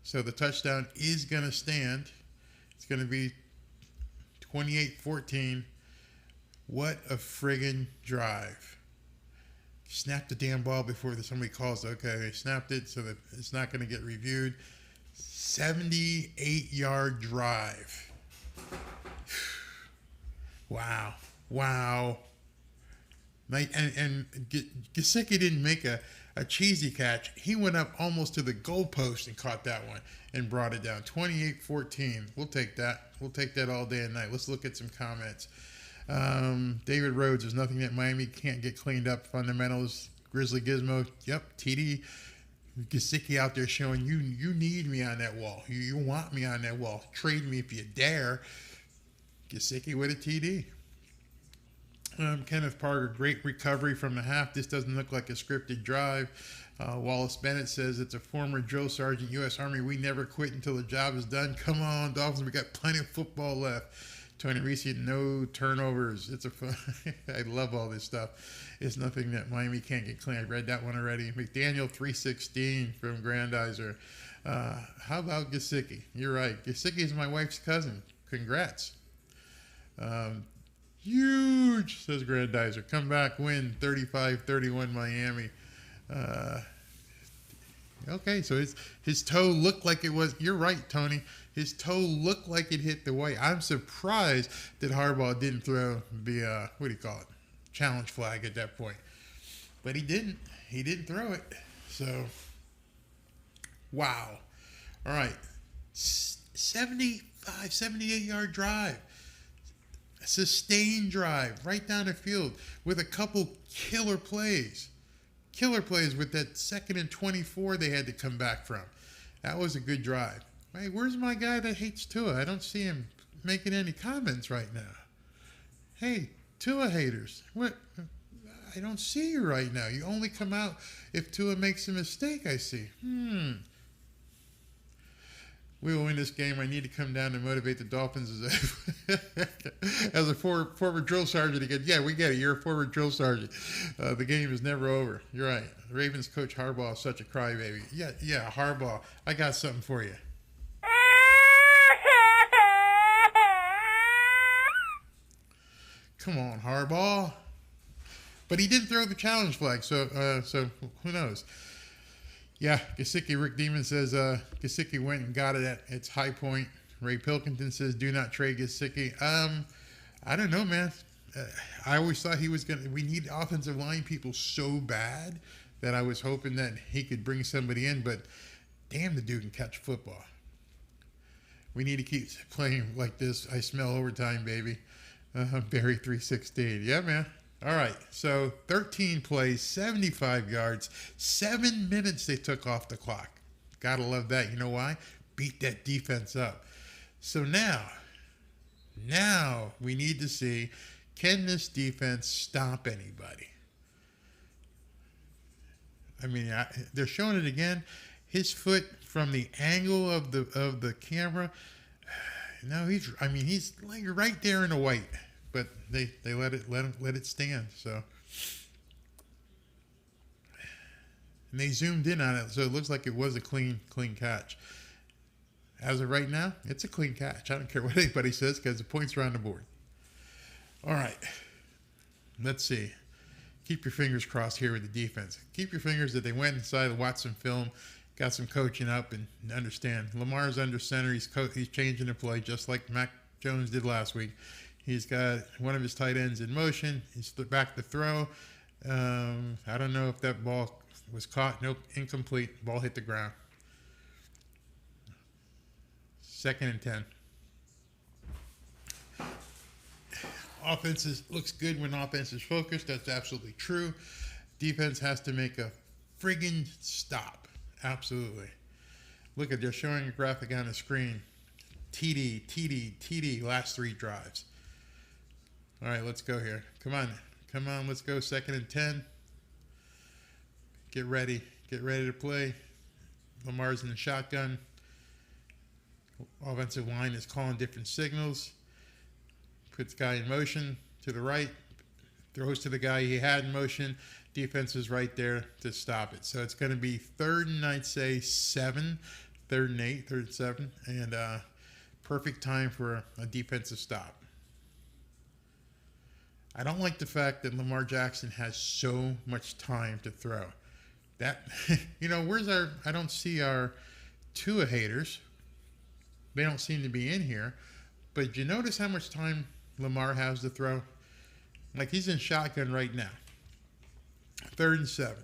[SPEAKER 6] So the touchdown is going to stand. It's going to be 28-14. What a friggin' drive. Snap the damn ball before somebody calls. Okay, they snapped it so that it's not going to get reviewed. 78-yard drive. Wow. And Gesicki didn't make a cheesy catch. He went up almost to the goalpost and caught that one and brought it down. 28-14. We'll take that. We'll take that all day and night. Let's look at some comments. David Rhodes, there's nothing that Miami can't get cleaned up. Fundamentals, Grizzly Gizmo, yep, TD, Gesicki out there showing you need me on that wall. You want me on that wall. Trade me if you dare. Gesicki with a TD. Kenneth Parker, great recovery from the half. This doesn't look like a scripted drive. Wallace Bennett says it's a former drill sergeant, U.S. Army. We never quit until the job is done. Come on, Dolphins. We got plenty of football left. Tony Reese, no turnovers. It's a fun. I love all this stuff. It's nothing that Miami can't get clean. I read that one already. McDaniel 316 from Grandizer. How about Gesicki? You're right. Gesicki is my wife's cousin. Congrats. Huge, says Grandizer. Come back, win 35-31 Miami. Okay, so his toe looked like it was. You're right, Tony. His toe looked like it hit the white. I'm surprised that Harbaugh didn't throw the what do you call it, challenge flag at that point. But he didn't. He didn't throw it. So, wow. All right, 75, 78-yard drive. A sustained drive right down the field with a couple killer plays. Killer plays with that 2nd and 24 they had to come back from. That was a good drive. Hey, where's my guy that hates Tua? I don't see him making any comments right now. Hey, Tua haters. What? I don't see you right now. You only come out if Tua makes a mistake, I see. We will win this game. I need to come down and motivate the Dolphins as a former drill sergeant again. Yeah, we get it. You're a former drill sergeant. The game is never over. You're right. The Ravens coach Harbaugh is such a crybaby. Yeah, Harbaugh. I got something for you. Come on, Harbaugh. But he did throw the challenge flag, so who knows? Yeah, Gesicki, Rick Demon says Gesicki went and got it at its high point. Ray Pilkington says do not trade Gesicki. I don't know, man. I always thought we need offensive line people so bad that I was hoping that he could bring somebody in, but damn, the dude can catch football. We need to keep playing like this. I smell overtime, baby. Barry 316. Yeah, man. All right, so 13 plays, 75 yards, 7 minutes they took off the clock. Gotta love that. You know why? Beat that defense up. So now we need to see, can this defense stop anybody? I mean, they're showing it again. His foot from the angle of the camera. No, he's like right there in the white. But they let it stand. So, and they zoomed in on it, so it looks like it was a clean catch. As of right now, it's a clean catch. I don't care what anybody says because the points are on the board. All right, let's see. Keep your fingers crossed here with the defense. Keep your fingers that they went inside and watched some film, got some coaching up, and understand. Lamar's under center. He's changing the play just like Mac Jones did last week. He's got one of his tight ends in motion. He's back to throw. I don't know if that ball was caught. Nope, incomplete. Ball hit the ground. 2nd and 10. Offense looks good when offense is focused. That's absolutely true. Defense has to make a friggin' stop. Absolutely. Look at, they're showing a graphic on the screen. TD, last 3 drives. All right, let's go here. Come on, let's go. 2nd and 10. Get ready to play. Lamar's in the shotgun. Offensive line is calling different signals. Puts guy in motion to the right. Throws to the guy he had in motion. Defense is right there to stop it. So it's going to be 3rd and I'd say 7, 3rd and 8, 3rd and 7, and perfect time for a defensive stop. I don't like the fact that Lamar Jackson has so much time to throw. That, I don't see our Tua haters. They don't seem to be in here. But you notice how much time Lamar has to throw? Like, he's in shotgun right now. 3rd and 7.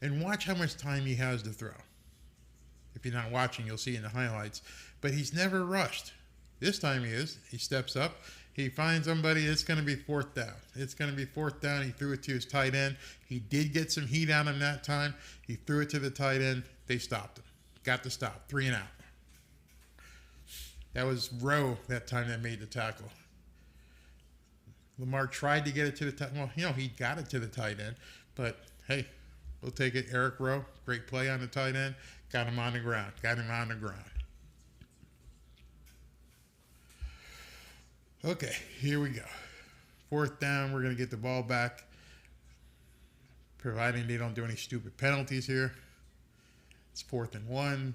[SPEAKER 6] And watch how much time he has to throw. If you're not watching, you'll see in the highlights. But he's never rushed. This time he is. He steps up. He finds somebody. It's going to be 4th down. He threw it to his tight end. He did get some heat on him that time. He threw it to the tight end. They stopped him. Got the stop. 3 and out. That was Rowe that time that made the tackle. Lamar tried to get it to the tight. Well, he got it to the tight end, but hey, we'll take it. Eric Rowe, great play on the tight end. Got him on the ground. Okay, here we go. 4th down, we're going to get the ball back, providing they don't do any stupid penalties here. It's 4th and 1.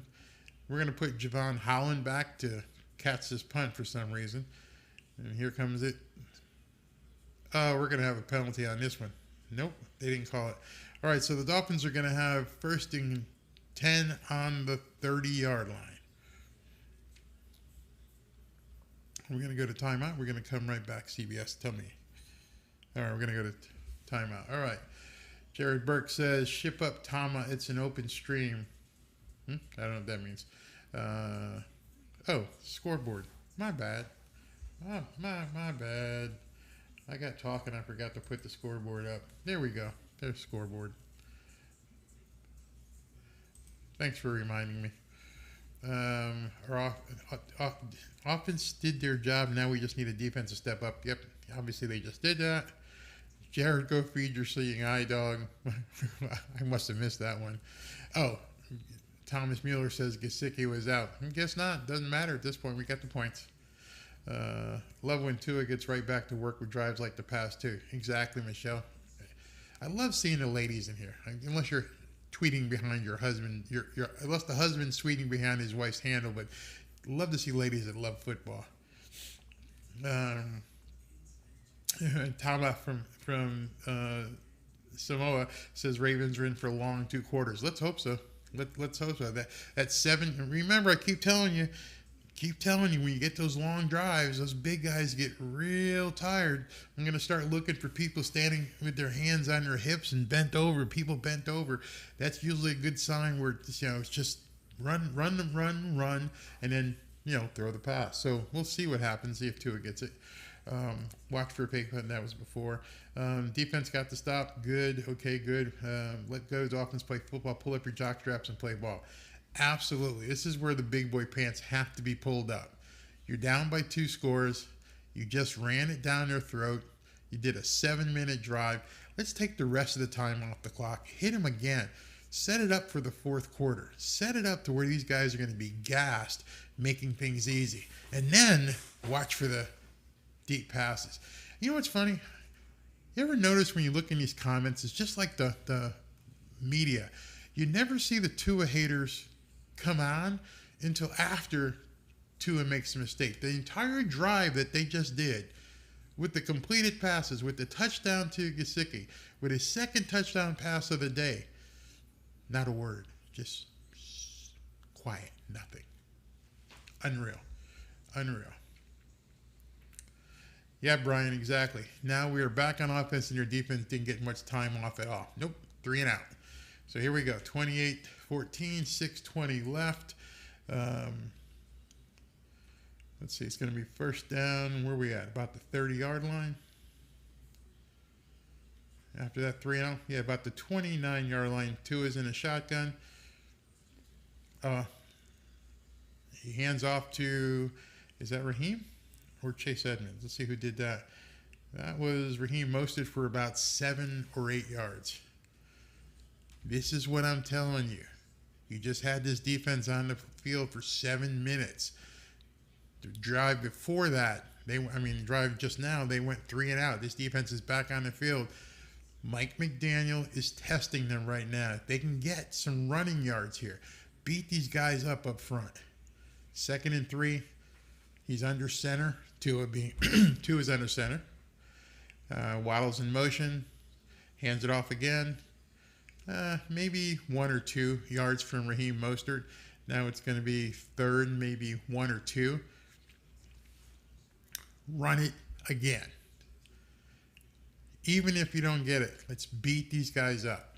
[SPEAKER 6] We're going to put Javon Holland back to catch this punt for some reason. And here comes it. Oh, we're going to have a penalty on this one. Nope, they didn't call it. All right, so the Dolphins are going to have 1st and 10 on the 30-yard line. We're going to go to timeout. We're going to come right back. CBS, tell me. All right, we're going to go to timeout. All right. Jared Burke says, ship up Tama. It's an open stream. I don't know what that means. Scoreboard. My bad. My bad. I got talking. I forgot to put the scoreboard up. There we go. There's scoreboard. Thanks for reminding me. Our offense did their job. Now we just need a defense to step up. Yep, obviously they just did that. Jared, go feed your seeing eye dog. I must have missed that one. Oh, Thomas Mueller says Gesicki was out. I guess not. Doesn't matter at this point. We got the points. Love when Tua gets right back to work with drives like the past two. Exactly, Michelle. I love seeing the ladies in here. Unless you're tweeting behind your husband, unless the husband's tweeting behind his wife's handle, but love to see ladies that love football. Tama from Samoa says Ravens are in for a long 2 quarters. Let's hope so. Let's hope so. That's 7. Remember, I keep telling you, when you get those long drives, those big guys get real tired. I'm going to start looking for people standing with their hands on their hips and people bent over. That's usually a good sign where, it's just run, and then, throw the pass. So we'll see what happens, see if Tua gets it. Watch for a fake punt, that was before. Defense got the stop. Good. Okay, good. Let go. Dolphins play football. Pull up your jock straps and play ball. Absolutely. This is where the big boy pants have to be pulled up. You're down by 2 scores. You just ran it down their throat. You did a 7-minute drive. Let's take the rest of the time off the clock. Hit them again. Set it up for the 4th quarter. Set it up to where these guys are going to be gassed, making things easy. And then watch for the deep passes. You know what's funny? You ever notice when you look in these comments, it's just like the media. You never see the Tua haters come on until after Tua makes a mistake. The entire drive that they just did, with the completed passes, with the touchdown to Gesicki, with his 2nd touchdown pass of the day, not a word, just quiet, nothing. Unreal. Yeah, Brian, exactly. Now we are back on offense and your defense didn't get much time off at all. Nope, 3 and out. So here we go, 28-14, 6:20 left. Let's see, it's going to be 1st down. Where are we at? About the 30-yard line. After that 3-0, yeah, about the 29-yard line. Tua's in a shotgun. He hands off to, is that Raheem or Chase Edmonds? Let's see who did that. That was Raheem Mostert for about 7 or 8 yards. This is what I'm telling you. You just had this defense on the field for 7 minutes. The drive before that, drive just now, they went 3 and out. This defense is back on the field. Mike McDaniel is testing them right now. If they can get some running yards here, beat these guys up front. 2nd and 3, he's under center. Tua is under center. Waddle's in motion, hands it off again. Maybe 1 or 2 yards from Raheem Mostert. Now it's going to be 3rd, maybe 1 or 2. Run it again. Even if you don't get it, let's beat these guys up.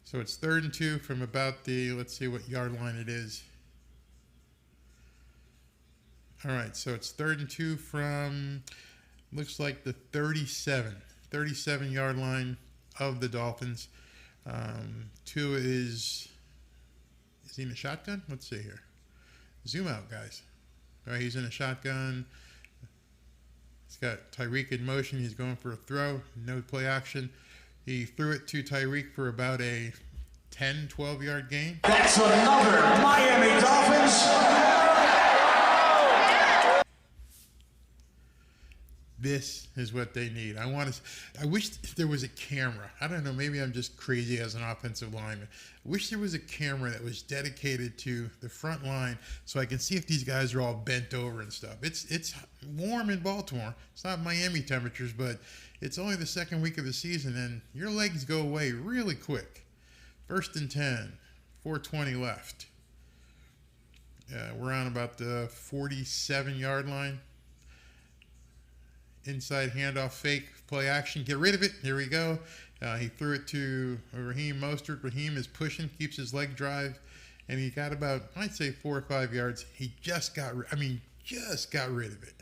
[SPEAKER 6] So it's 3rd and 2 from about the, let's see what yard line it is. All right, so it's 3rd and 2 from, looks like the 37-yard line of the Dolphins. Tua is he in a shotgun? Let's see here. Zoom out, guys. All right, he's in a shotgun. He's got Tyreek in motion. He's going for a throw. No play action. He threw it to Tyreek for about a 10, 12-yard gain.
[SPEAKER 7] That's another Miami Dolphins.
[SPEAKER 6] This is what they need. I wish there was a camera. I don't know, maybe I'm just crazy as an offensive lineman. I wish there was a camera that was dedicated to the front line so I can see if these guys are all bent over and stuff. It's warm in Baltimore. It's not Miami temperatures, but it's only the second week of the season, and your legs go away really quick. 1st and 10, 4:20 left. We're on about the 47-yard line. Inside handoff, fake, play action, get rid of it. Here we go. He threw it to Raheem Mostert. Raheem is pushing, keeps his leg drive, and he got about, I'd say, 4 or 5 yards. He just got rid of it.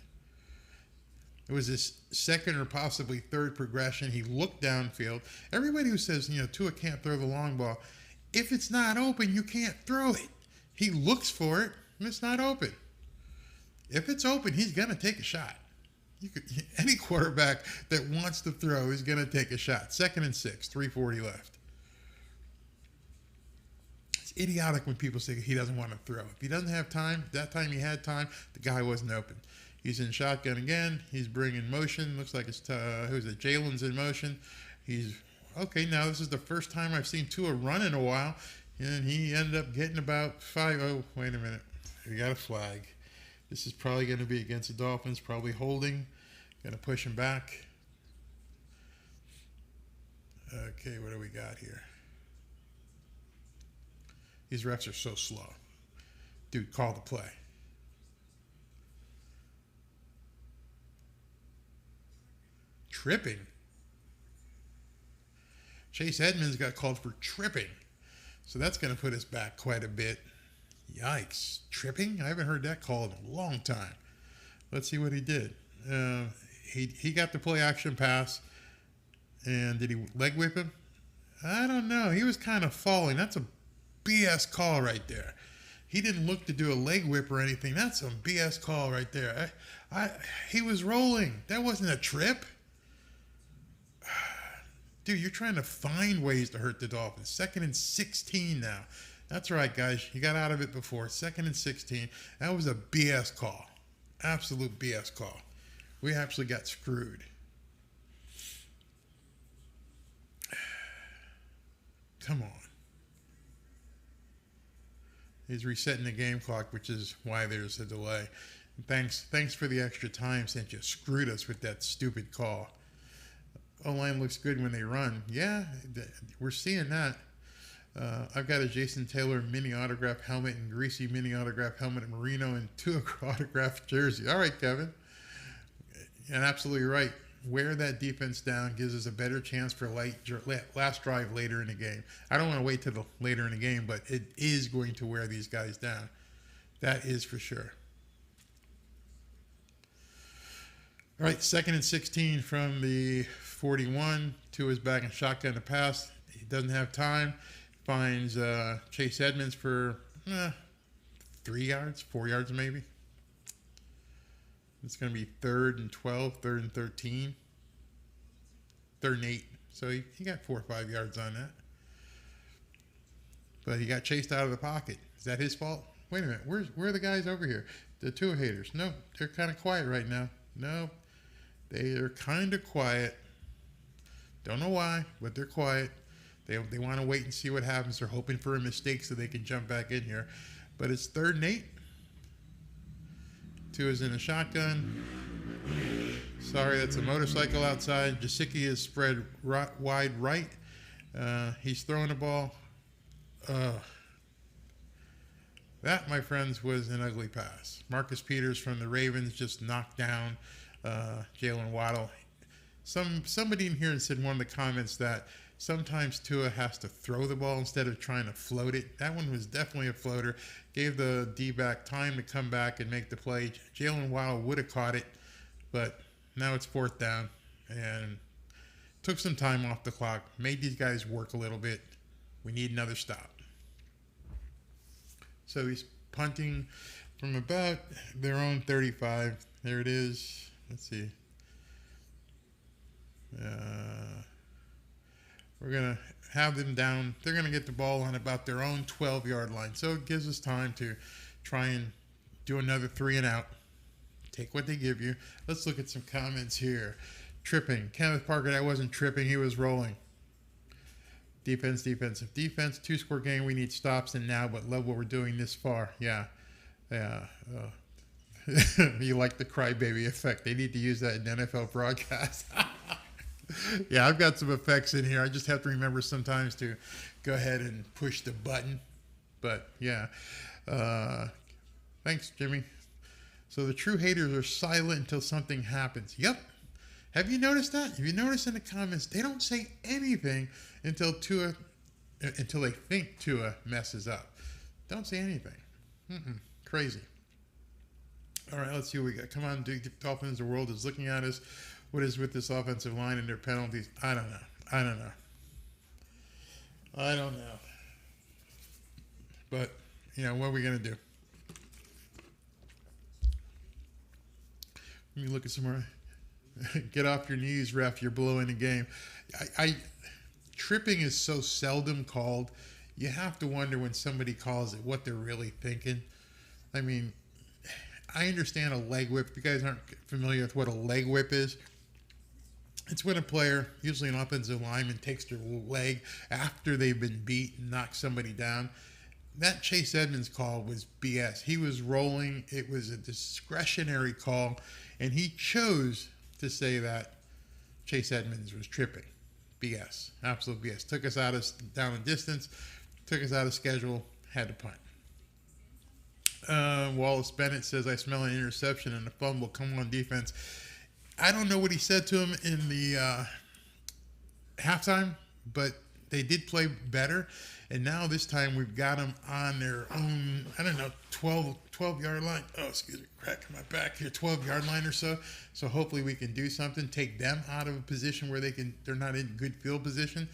[SPEAKER 6] It was his second or possibly third progression. He looked downfield. Everybody who says, Tua can't throw the long ball, if it's not open, you can't throw it. He looks for it, and it's not open. If it's open, he's going to take a shot. Any quarterback that wants to throw is going to take a shot. 2nd and 6, 3:40 left. It's idiotic when people say he doesn't want to throw. If he doesn't have time, that time he had time, the guy wasn't open. He's in shotgun again. He's bringing motion. Looks like it's, Jalen's in motion. Okay, now this is the first time I've seen Tua run in a while, and he ended up getting about 5. Oh, wait a minute. We got a flag. This is probably going to be against the Dolphins, probably holding. Going to push him back. Okay, what do we got here? These refs are so slow. Dude, call the play. Tripping. Chase Edmonds got called for tripping. So that's going to put us back quite a bit. Yikes. Tripping? I haven't heard that called in a long time. Let's see what he did. He got the play action pass. And did he leg whip him? I don't know. He was kind of falling. That's a BS call right there. He didn't look to do a leg whip or anything. That's some BS call right there. He was rolling. That wasn't a trip. Dude, you're trying to find ways to hurt the Dolphins. 2nd and 16 now. That's right, guys. You got out of it before. 2nd and 16. That was a BS call. Absolute BS call. We actually got screwed. Come on. He's resetting the game clock, which is why there's a delay. Thanks for the extra time since you screwed us with that stupid call. O-line looks good when they run. Yeah, we're seeing that. I've got a Jason Taylor mini autograph helmet and Greasy mini autograph helmet and Marino and Tua autograph jersey. All right, Kevin. And absolutely right. Wear that defense down gives us a better chance for last drive later in the game. I don't want to wait till the later in the game, but it is going to wear these guys down. That is for sure. All right, 2nd and 16 from the 41. Tua's back in shotgun to pass. He doesn't have time. Finds Chase Edmonds for 3 yards, 4 yards maybe. It's going to be 3rd and 12, 3rd and 13, 3rd and 8. So he got 4 or 5 yards on that. But he got chased out of the pocket. Is that his fault? Wait a minute. Where are the guys over here? The Tua haters. No, they're kind of quiet right now. No, they are kind of quiet. Don't know why, but they're quiet. They want to wait and see what happens. They're hoping for a mistake so they can jump back in here. But it's 3rd and 8. Tua's in a shotgun. Sorry, that's a motorcycle outside. Gesicki is spread wide right. He's throwing the ball. That, my friends, was an ugly pass. Marcus Peters from the Ravens just knocked down Jalen Waddle. Somebody in here said in one of the comments that sometimes Tua has to throw the ball instead of trying to float it. That one was definitely a floater. Gave the D-back time to come back and make the play. Jalen Waddle would have caught it, but now it's 4th down. And took some time off the clock. Made these guys work a little bit. We need another stop. So he's punting from about their own 35. There it is. Let's see. We're going to have them down. They're going to get the ball on about their own 12-yard line. So it gives us time to try and do another 3 and out. Take what they give you. Let's look at some comments here. Tripping. Kenneth Parker, that wasn't tripping. He was rolling. Defense, defensive. Defense, 2-score game. We need stops and now, but love what we're doing this far. Yeah. You like the crybaby effect. They need to use that in NFL broadcast. Yeah, I've got some effects in here. I just have to remember sometimes to go ahead and push the button. But, yeah. Thanks, Jimmy. So the true haters are silent until something happens. Yep. Have you noticed that? Have you noticed in the comments, they don't say anything until they think Tua messes up. Don't say anything. Crazy. All right, let's see what we got. Come on, Dolphins. The world is looking at us. What is with this offensive line and their penalties? I don't know. But, what are we going to do? Let me look at some more. Get off your knees, ref. You're blowing the game. Tripping is so seldom called. You have to wonder when somebody calls it what they're really thinking. I mean, I understand a leg whip. If you guys aren't familiar with what a leg whip is, it's when a player, usually an offensive lineman, takes their leg after they've been beat and knocks somebody down. That Chase Edmonds call was BS. He was rolling. It was a discretionary call, and he chose to say that Chase Edmonds was tripping. BS. Absolute BS. Took us down in distance, took us out of schedule, had to punt. Wallace Bennett says, I smell an interception and a fumble. Come on, defense. I don't know what he said to him in the halftime, but they did play better. And now this time we've got them on their own, 12-yard line. Oh, excuse me, cracking my back here, 12-yard line or so. So hopefully we can do something, take them out of a position where they're not in good field position.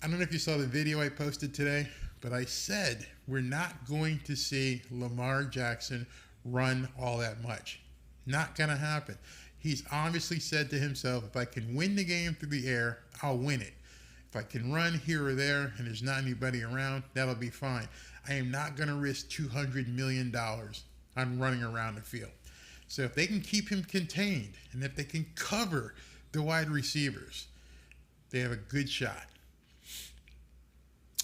[SPEAKER 6] I don't know if you saw the video I posted today, but I said we're not going to see Lamar Jackson run all that much. Not going to happen. He's obviously said to himself, if I can win the game through the air, I'll win it. If I can run here or there and there's not anybody around, that'll be fine. I am not going to risk $200 million on running around the field. So if they can keep him contained and if they can cover the wide receivers, they have a good shot.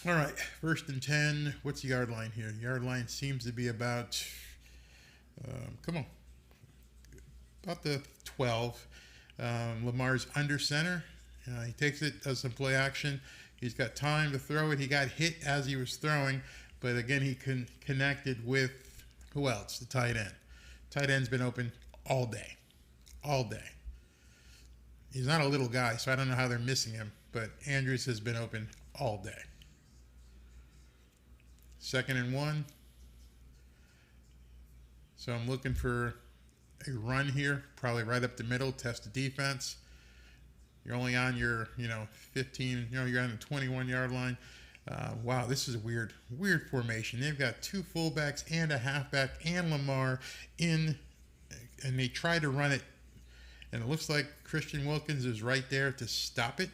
[SPEAKER 6] All right, 1st and 10. What's the yard line here? The yard line seems to be about, about the 12. Lamar's under center. He takes it, does some play action. He's got time to throw it. He got hit as he was throwing, but again, he connected with, who else? The tight end. Tight end's been open all day. All day. He's not a little guy, so I don't know how they're missing him, but Andrews has been open all day. 2nd and 1. So I'm looking for a run here, probably right up the middle, test the defense. You're only on your, 15, you're on the 21-yard line. Wow, this is a weird formation. They've got 2 fullbacks and a halfback and Lamar in, and they try to run it, and it looks like Christian Wilkins is right there to stop it.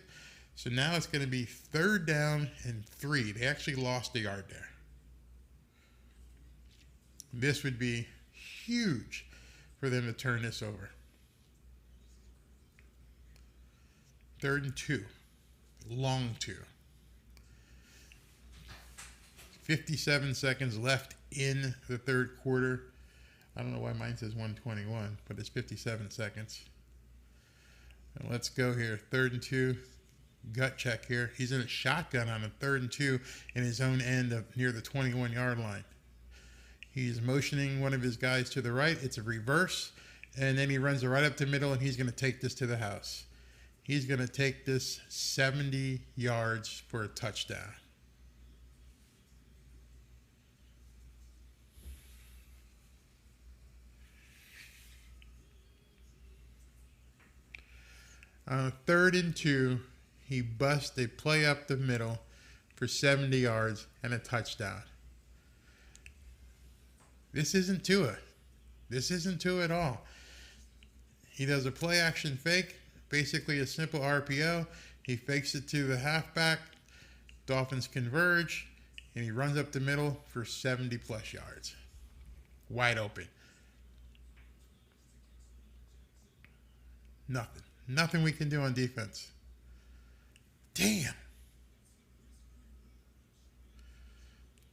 [SPEAKER 6] So now it's going to be 3rd down and 3. They actually lost a yard there. This would be huge for them to turn this over. 3rd and 2. Long 2. 57 seconds left in the 3rd quarter. I don't know why mine says 121, but it's 57 seconds. And let's go here. 3rd and 2. Gut check here. He's in a shotgun on a 3rd and 2 in his own end of near the 21-yard line. He's motioning one of his guys to the right. It's a reverse. And then he runs it right up the middle, and he's going to take this to the house. He's going to take this 70 yards for a touchdown. On 3rd and 2, he busts a play up the middle for 70 yards and a touchdown. This isn't Tua. This isn't Tua at all. He does a play action fake, Basically a simple RPO. He fakes it to the halfback. Dolphins converge, and he runs up the middle for 70-plus yards. Wide open. Nothing. Nothing we can do on defense. Damn.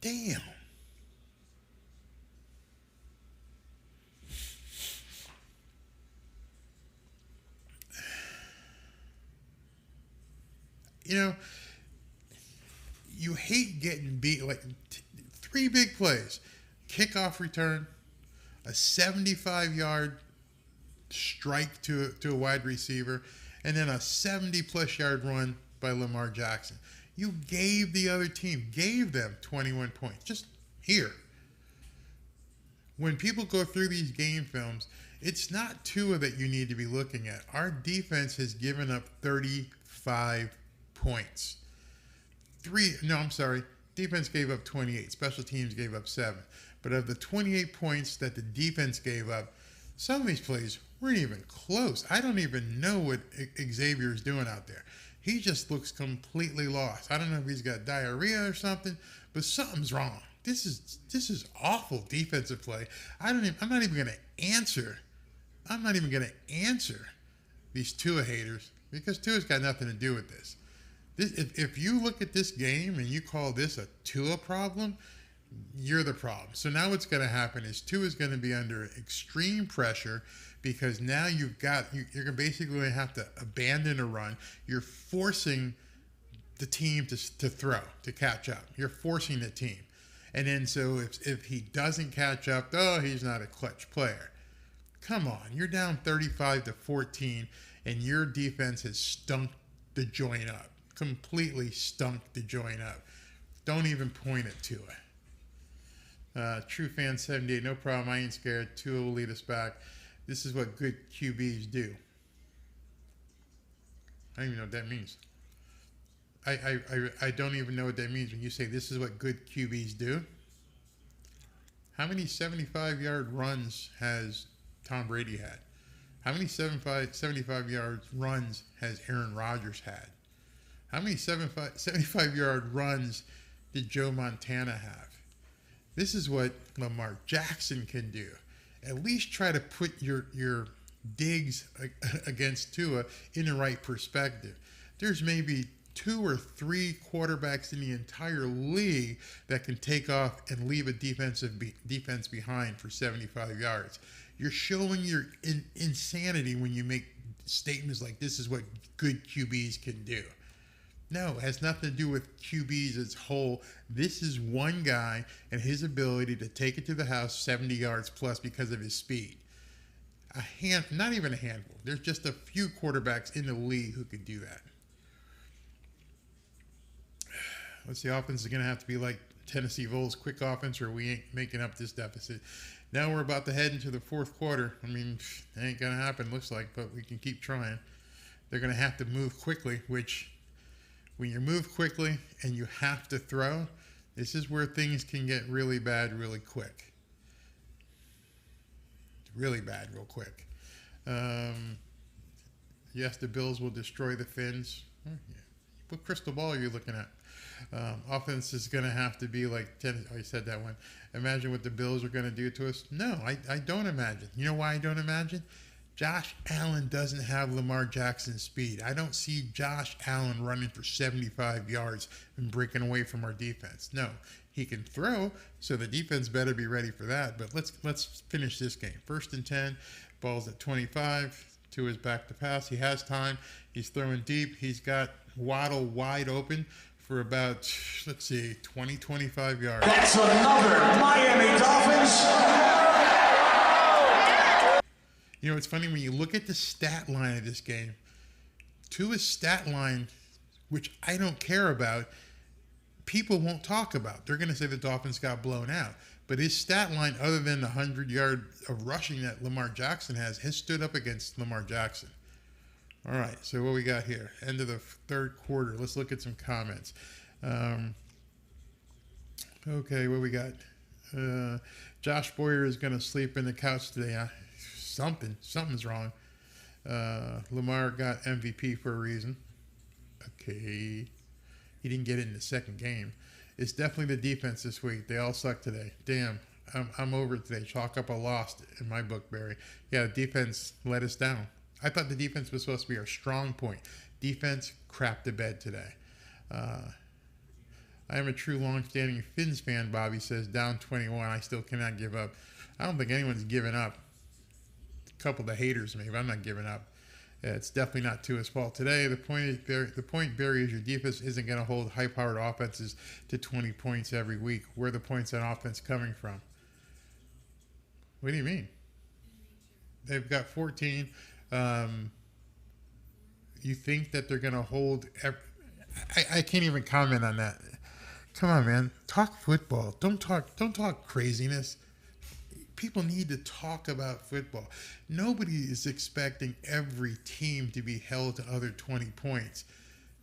[SPEAKER 6] Damn. You know, you hate getting beat. Like, three big plays. Kickoff return, a 75-yard strike to a wide receiver, and then a 70-plus yard run by Lamar Jackson. You gave the other team, gave them 21 points. Just here. When people go through these game films, it's not Tua that you need to be looking at. Our defense has given up 35 points. Defense gave up 28. Special teams gave up 7. But of the 28 points that the defense gave up, some of these plays weren't even close. I don't even know what Xavier's doing out there. He just looks completely lost. I don't know if he's got diarrhea or something, but something's wrong. This is awful defensive play. I'm not even going to answer these Tua haters, because Tua's got nothing to do with this. If you look at this game and you call this a Tua problem, you're the problem. So now what's going to happen is Tua's going to be under extreme pressure, because now you're basically going to have to abandon a run. You're forcing the team to throw, to catch up. You're forcing the team. And then so if he doesn't catch up, he's not a clutch player. Come on, you're down 35-14, and your defense has stunk the joint up. Completely stunk the joint up. Don't even point it to it. True fan 78, no problem. I ain't scared. Tua will lead us back. This is what good QBs do. I don't even know what that means. I don't even know what that means when you say this is what good QBs do. How many 75-yard runs has Tom Brady had? How many 75-yard runs has Aaron Rodgers had? How many 75-yard runs did Joe Montana have? This is what Lamar Jackson can do. At least try to put your digs against Tua in the right perspective. There's maybe 2 or 3 quarterbacks in the entire league that can take off and leave a defense behind for 75 yards. You're showing your insanity when you make statements like this is what good QBs can do. No, it has nothing to do with QBs as a whole. This is one guy and his ability to take it to the house 70 yards plus because of his speed. Not even a handful. There's just a few quarterbacks in the league who could do that. What's the offense is going to have to be like Tennessee Vols quick offense, or we ain't making up this deficit. Now we're about to head into the fourth quarter. I mean, it ain't going to happen, looks like, but we can keep trying. They're going to have to move quickly, which when you move quickly and you have to throw, this is where things can get really bad really quick. Really bad real quick. Yes, the Bills will destroy the Finns. Yeah. What crystal ball are you looking at? Offense is going to have to be like I said that one. Imagine what the Bills are going to do to us. No, I don't imagine. You know why I don't imagine? Josh Allen doesn't have Lamar Jackson's speed. I don't see Josh Allen running for 75 yards and breaking away from our defense. No, he can throw, so the defense better be ready for that. But let's finish this game. 1st and 10, ball's at 25. To his back to pass. He has time. He's throwing deep. He's got Waddle wide open for about, 20, 25 yards.
[SPEAKER 7] That's another Miami Dolphins.
[SPEAKER 6] You know, it's funny when you look at the stat line of this game, Tua's stat line, which I don't care about, people won't talk about. They're going to say the Dolphins got blown out. But his stat line, other than the 100-yard of rushing that Lamar Jackson has stood up against Lamar Jackson. All right, so what we got here? End of the third quarter. Let's look at some comments. Okay, what we got? Josh Boyer is going to sleep in the couch today. Something's wrong. Lamar got MVP for a reason. Okay. He didn't get it in the second game. It's definitely the defense this week. They all suck today. Damn. I'm over it today. Chalk up a loss in my book, Barry. Yeah, the defense let us down. I thought the defense was supposed to be our strong point. Defense crapped the bed today. I am a true long-standing Finns fan, Bobby says. Down 21. I still cannot give up. I don't think anyone's given up. A couple of the haters, maybe. I'm not giving up. It's definitely not Tua's fault today. The point, Barry, is your defense isn't going to hold high-powered offenses to 20 points every week. Where are the points on offense coming from? What do you mean? They've got 14. You think that they're going to hold? I can't even comment on that. Come on, man. Talk football. Don't talk craziness. People need to talk about football. Nobody is expecting every team to be held to under 20 points.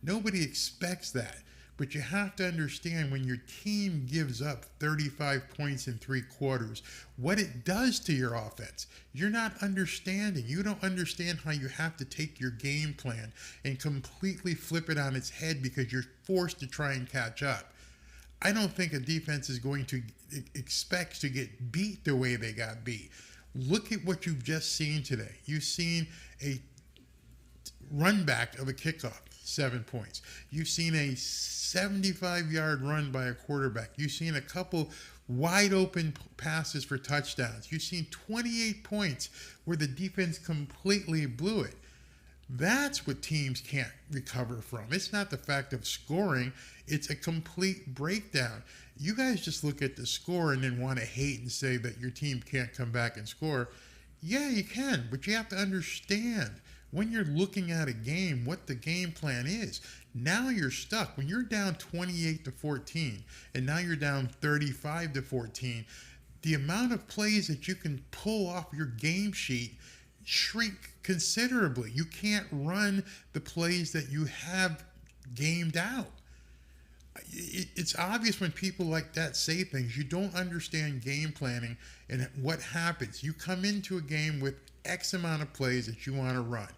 [SPEAKER 6] Nobody expects that. But you have to understand when your team gives up 35 points in 3 quarters, what it does to your offense. You're not understanding. You don't understand how you have to take your game plan and completely flip it on its head because you're forced to try and catch up. I don't think a defense is going to expect to get beat the way they got beat. Look at what you've just seen today. You've seen a run back of a kickoff, 7 points. You've seen a 75-yard run by a quarterback. You've seen a couple wide open passes for touchdowns. You've seen 28 points where the defense completely blew it. That's what teams can't recover from. It's not the fact of scoring. It's a complete breakdown. You guys just look at the score and then want to hate and say that your team can't come back and score. Yeah, you can, but you have to understand when you're looking at a game what the game plan is. Now you're stuck. When you're down 28-14 and now you're down 35-14, the amount of plays that you can pull off your game sheet shrink considerably. You can't run the plays that you have gamed out. It's obvious when people like that say things. You don't understand game planning and what happens. You come into a game with X amount of plays that you want to run.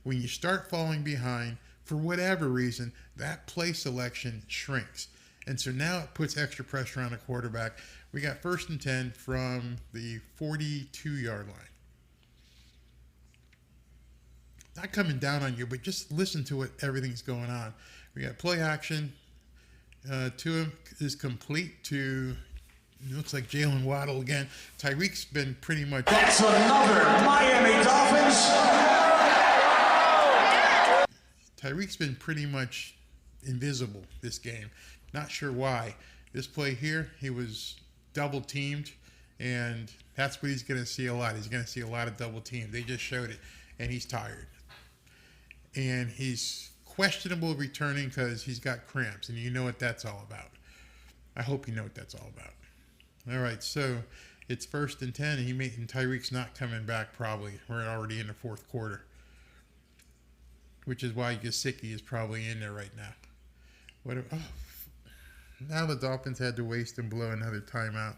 [SPEAKER 6] When you start falling behind, for whatever reason, that play selection shrinks. And so now it puts extra pressure on the quarterback. We got 1st and 10 from the 42-yard line. Not coming down on you, but just listen to what everything's going on. We got play action. Tua is complete to, looks like Jalen Waddle again. Tyreek's been pretty much...
[SPEAKER 7] That's another Miami Dolphins.
[SPEAKER 6] Tyreek's been pretty much invisible this game. Not sure why. This play here, he was double teamed, and that's what he's going to see a lot. He's going to see a lot of double teams. They just showed it, and he's tired. And he's questionable returning because he's got cramps, and you know what that's all about. I hope you know what that's all about. All right, so it's 1st and 10, and Tyreek's not coming back probably. We're already in the 4th quarter, which is why Gesicki is probably in there right now. Now the Dolphins had to waste and blow another timeout.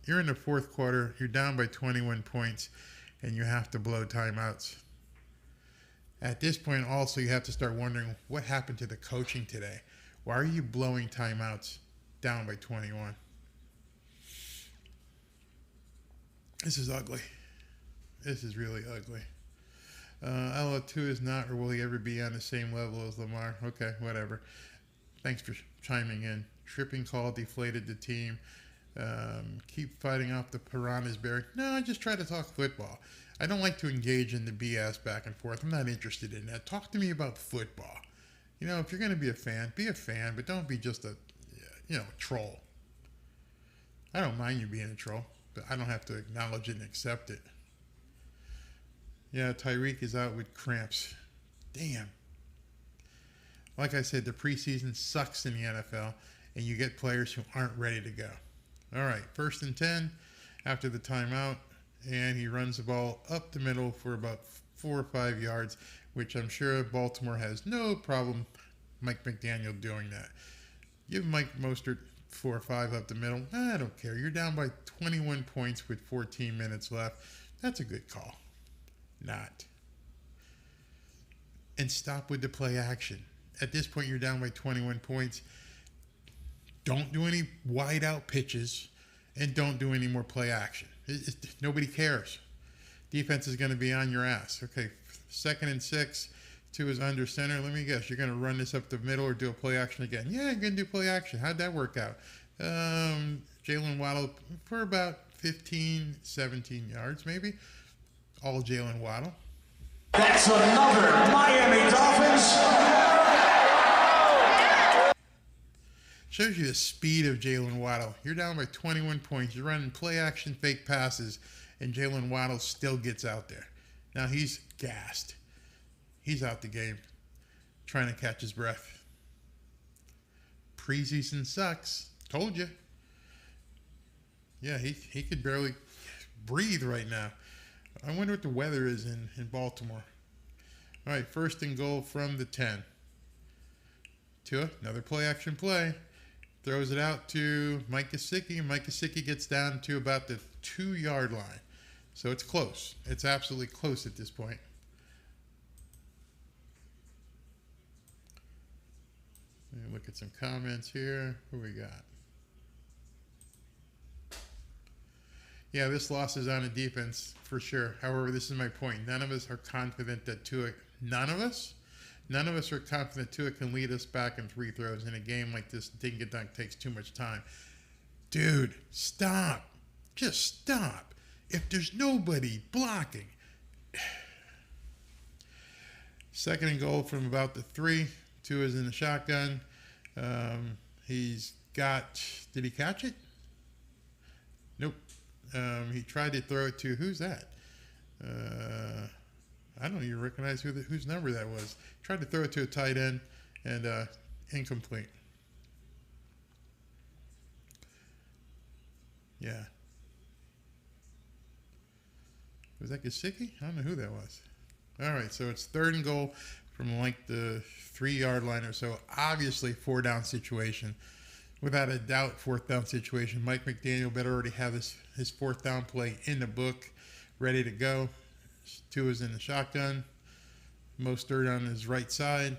[SPEAKER 6] You're in the 4th quarter. You're down by 21 points, and you have to blow timeouts. At this point, also, you have to start wondering what happened to the coaching today. Why are you blowing timeouts down by 21? This is ugly. This is really ugly. LO2 is not, or will he ever be on the same level as Lamar? Okay, whatever. Thanks for chiming in. Tripping call deflated the team. Keep fighting off the piranhas, Barry. No, I just try to talk football. I don't like to engage in the BS back and forth. I'm not interested in that. Talk to me about football. You know, if you're going to be a fan, but don't be just a, troll. I don't mind you being a troll, but I don't have to acknowledge it and accept it. Yeah, Tyreek is out with cramps. Damn. Like I said, the preseason sucks in the NFL, and you get players who aren't ready to go. All right, 1st and 10 after the timeout, and he runs the ball up the middle for about 4 or 5 yards, which I'm sure Baltimore has no problem Mike McDaniel doing that. Give Mike Mostert 4 or 5 up the middle. I don't care. You're down by 21 points with 14 minutes left. That's a good call. not. And stop with the play action. At this point, you're down by 21 points. Don't do any wide out pitches and don't do any more play action. Nobody cares. Defense is going to be on your ass. Okay, 2nd and 6. Tua is under center. Let me guess. You're going to run this up the middle or do a play action again? Yeah, I'm going to do play action. How'd that work out? Jalen Waddle for about 15, 17 yards maybe. All Jalen Waddle.
[SPEAKER 7] That's another Miami Dolphins.
[SPEAKER 6] Shows you the speed of Jalen Waddle. You're down by 21 points. You're running play action fake passes, and Jalen Waddle still gets out there. Now he's gassed. He's out the game, trying to catch his breath. Preseason sucks. Told you. Yeah, he could barely breathe right now. I wonder what the weather is in Baltimore. All right, 1st and goal from the 10. Tua, another play action play. Throws it out to Mike Gesicki. Mike Gesicki gets down to about the 2-yard line. So it's close. It's absolutely close at this point. Let me look at some comments here. Who we got? Yeah, this loss is on the defense for sure. However, this is my point. None of us are confident that Tua, none of us are confident Tua can lead us back in 3 throws. In a game like this, dink and dunk takes too much time. Dude, stop. Just stop. If there's nobody blocking. 2nd and goal from about the 3. Tua's in the shotgun. He's got, did he catch it? Nope. He tried to throw it to, who's that? I don't even recognize whose number that was. Tried to throw it to a tight end and incomplete. Yeah. Was that Gesicki? I don't know who that was. All right, so it's 3rd and goal from like the 3-yard line or so. Obviously, 4-down situation. Without a doubt, 4th down situation. Mike McDaniel better already have his 4th down play in the book, ready to go. Tua's in the shotgun. Mostert on his right side.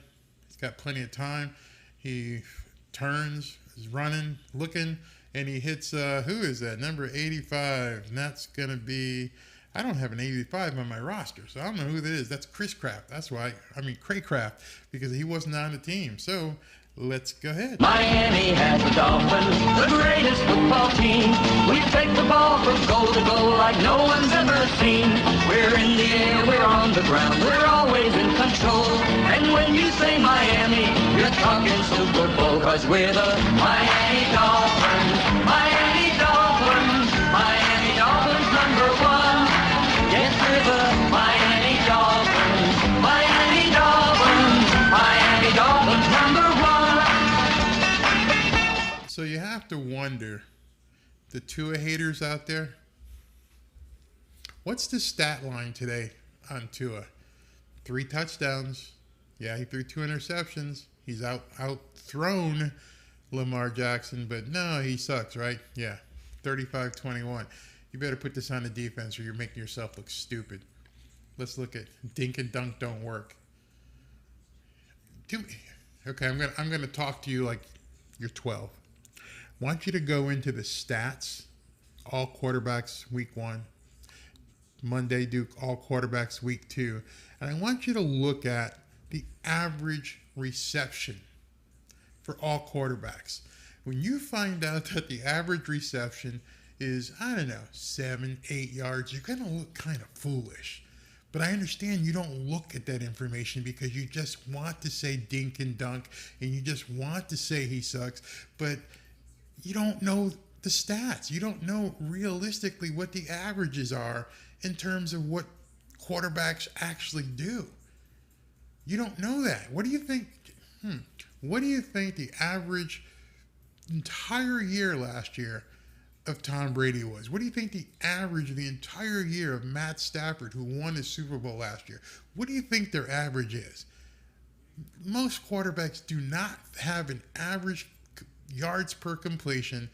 [SPEAKER 6] He's got plenty of time. He turns, is running, looking, and he hits, who is that? Number 85. And that's going to be, I don't have an 85 on my roster, so I don't know who that is. That's Chris Kraft. That's why, Craycraft, because he wasn't on the team. So let's go ahead.
[SPEAKER 8] Miami has the Dolphins, the greatest football team. We take the ball from goal to goal like no one's ever seen. We're in the air, we're on the ground, we're always in control. And when you say Miami, you're talking Super Bowl, 'cause we're the Miami Dolphins. Miami Dolphins, Miami Dolphins #1. Yes, we're the Miami Dolphins. Miami Dolphins, Miami Dolphins #1.
[SPEAKER 6] So you have to wonder, the Tua haters out there, what's the stat line today on Tua? 3 touchdowns. Yeah, he threw 2 interceptions. He's outthrown Lamar Jackson, but no, he sucks, right? Yeah, 35-21. You better put this on the defense or you're making yourself look stupid. Let's look at dink and dunk don't work. Okay, I'm gonna talk to you like you're 12. I want you to go into the stats, all quarterbacks week 1. Monday, do all quarterbacks week 2. And I want you to look at the average reception for all quarterbacks. When you find out that the average reception is, 7, 8 yards, you're going to look kind of foolish. But I understand you don't look at that information because you just want to say dink and dunk and you just want to say he sucks, but you don't know the stats. You don't know realistically what the averages are in terms of what quarterbacks actually do. You don't know that. What do you think? What do you think the average entire year last year of Tom Brady was? What do you think the average of the entire year of Matt Stafford, who won the Super Bowl last year, what do you think their average is? Most quarterbacks do not have an average yards per completion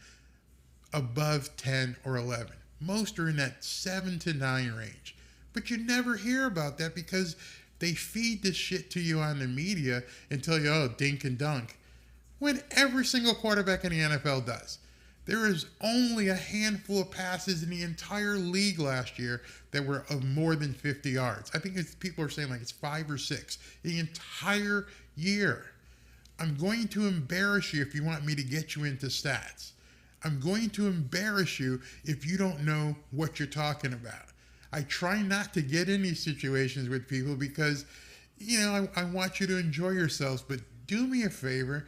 [SPEAKER 6] above 10 or 11. Most are in that 7 to 9 range. But you never hear about that because they feed this shit to you on the media and tell you, oh, dink and dunk. When every single quarterback in the NFL does. There is only a handful of passes in the entire league last year that were of more than 50 yards. I think people are saying like it's 5 or 6 the entire year. I'm going to embarrass you if you want me to get you into stats. I'm going to embarrass you if you don't know what you're talking about. I try not to get in these situations with people because, I want you to enjoy yourselves. But do me a favor.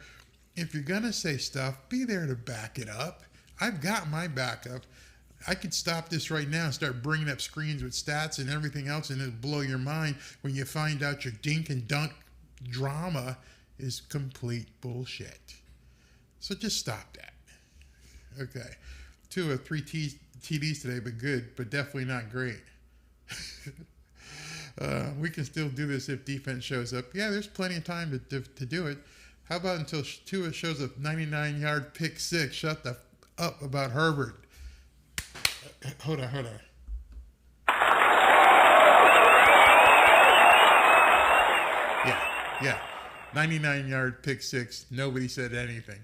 [SPEAKER 6] If you're going to say stuff, be there to back it up. I've got my backup. I could stop this right now and start bringing up screens with stats and everything else, and it'll blow your mind when you find out your dink and dunk drama is complete bullshit. So just stop that. Okay. 2 or 3 TDs today, but good, but definitely not great. We can still do this if defense shows up. Yeah, there's plenty of time to do it. How about until Tua shows a 99-yard pick six? Shut the up about Herbert. Hold on. Yeah. 99-yard pick six. Nobody said anything.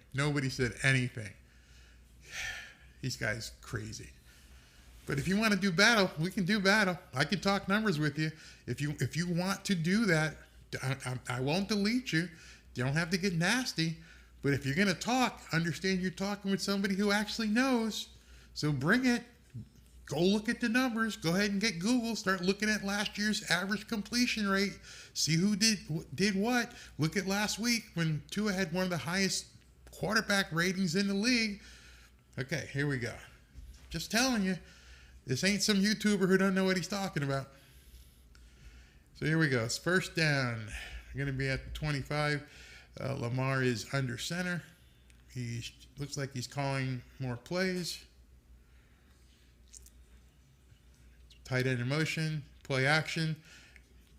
[SPEAKER 6] These guys crazy. But if you want to do battle, we can do battle. I can talk numbers with you. If you want to do that, I won't delete you. You don't have to get nasty. But if you're going to talk, understand you're talking with somebody who actually knows. So bring it. Go look at the numbers. Go ahead and get Google. Start looking at last year's average completion rate. See who did what. Look at last week when Tua had one of the highest quarterback ratings in the league. Okay, here we go. Just telling you, this ain't some YouTuber who doesn't know what he's talking about. So here we go. It's first down. We're going to be at the 25. Lamar is under center. He looks like he's calling more plays. Tight end in motion, play action,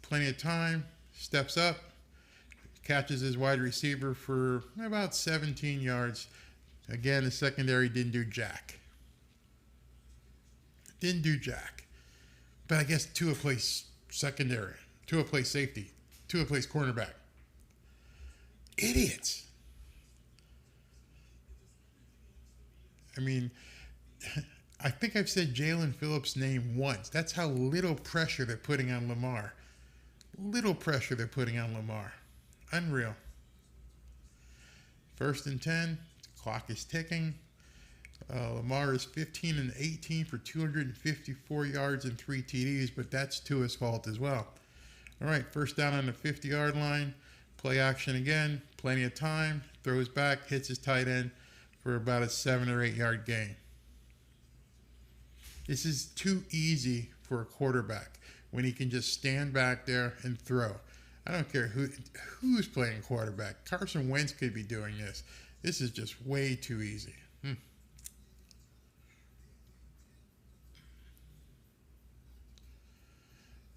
[SPEAKER 6] plenty of time, steps up, catches his wide receiver for about 17 yards. Again, the secondary didn't do jack. But I guess Tua plays secondary. Tua plays safety. Tua plays cornerback. Idiots. I mean, I think I've said Jalen Phillips' name once. That's how little pressure they're putting on Lamar. Unreal. 1st and 10. Clock is ticking. Lamar is 15 and 18 for 254 yards and 3 TDs, but that's Tua's fault as well. All right, first down on the 50-yard line. Play action again. Plenty of time. Throws back, hits his tight end for about a 7 or 8 yard gain. This is too easy for a quarterback when he can just stand back there and throw. I don't care who's playing quarterback. Carson Wentz could be doing this. This is just way too easy.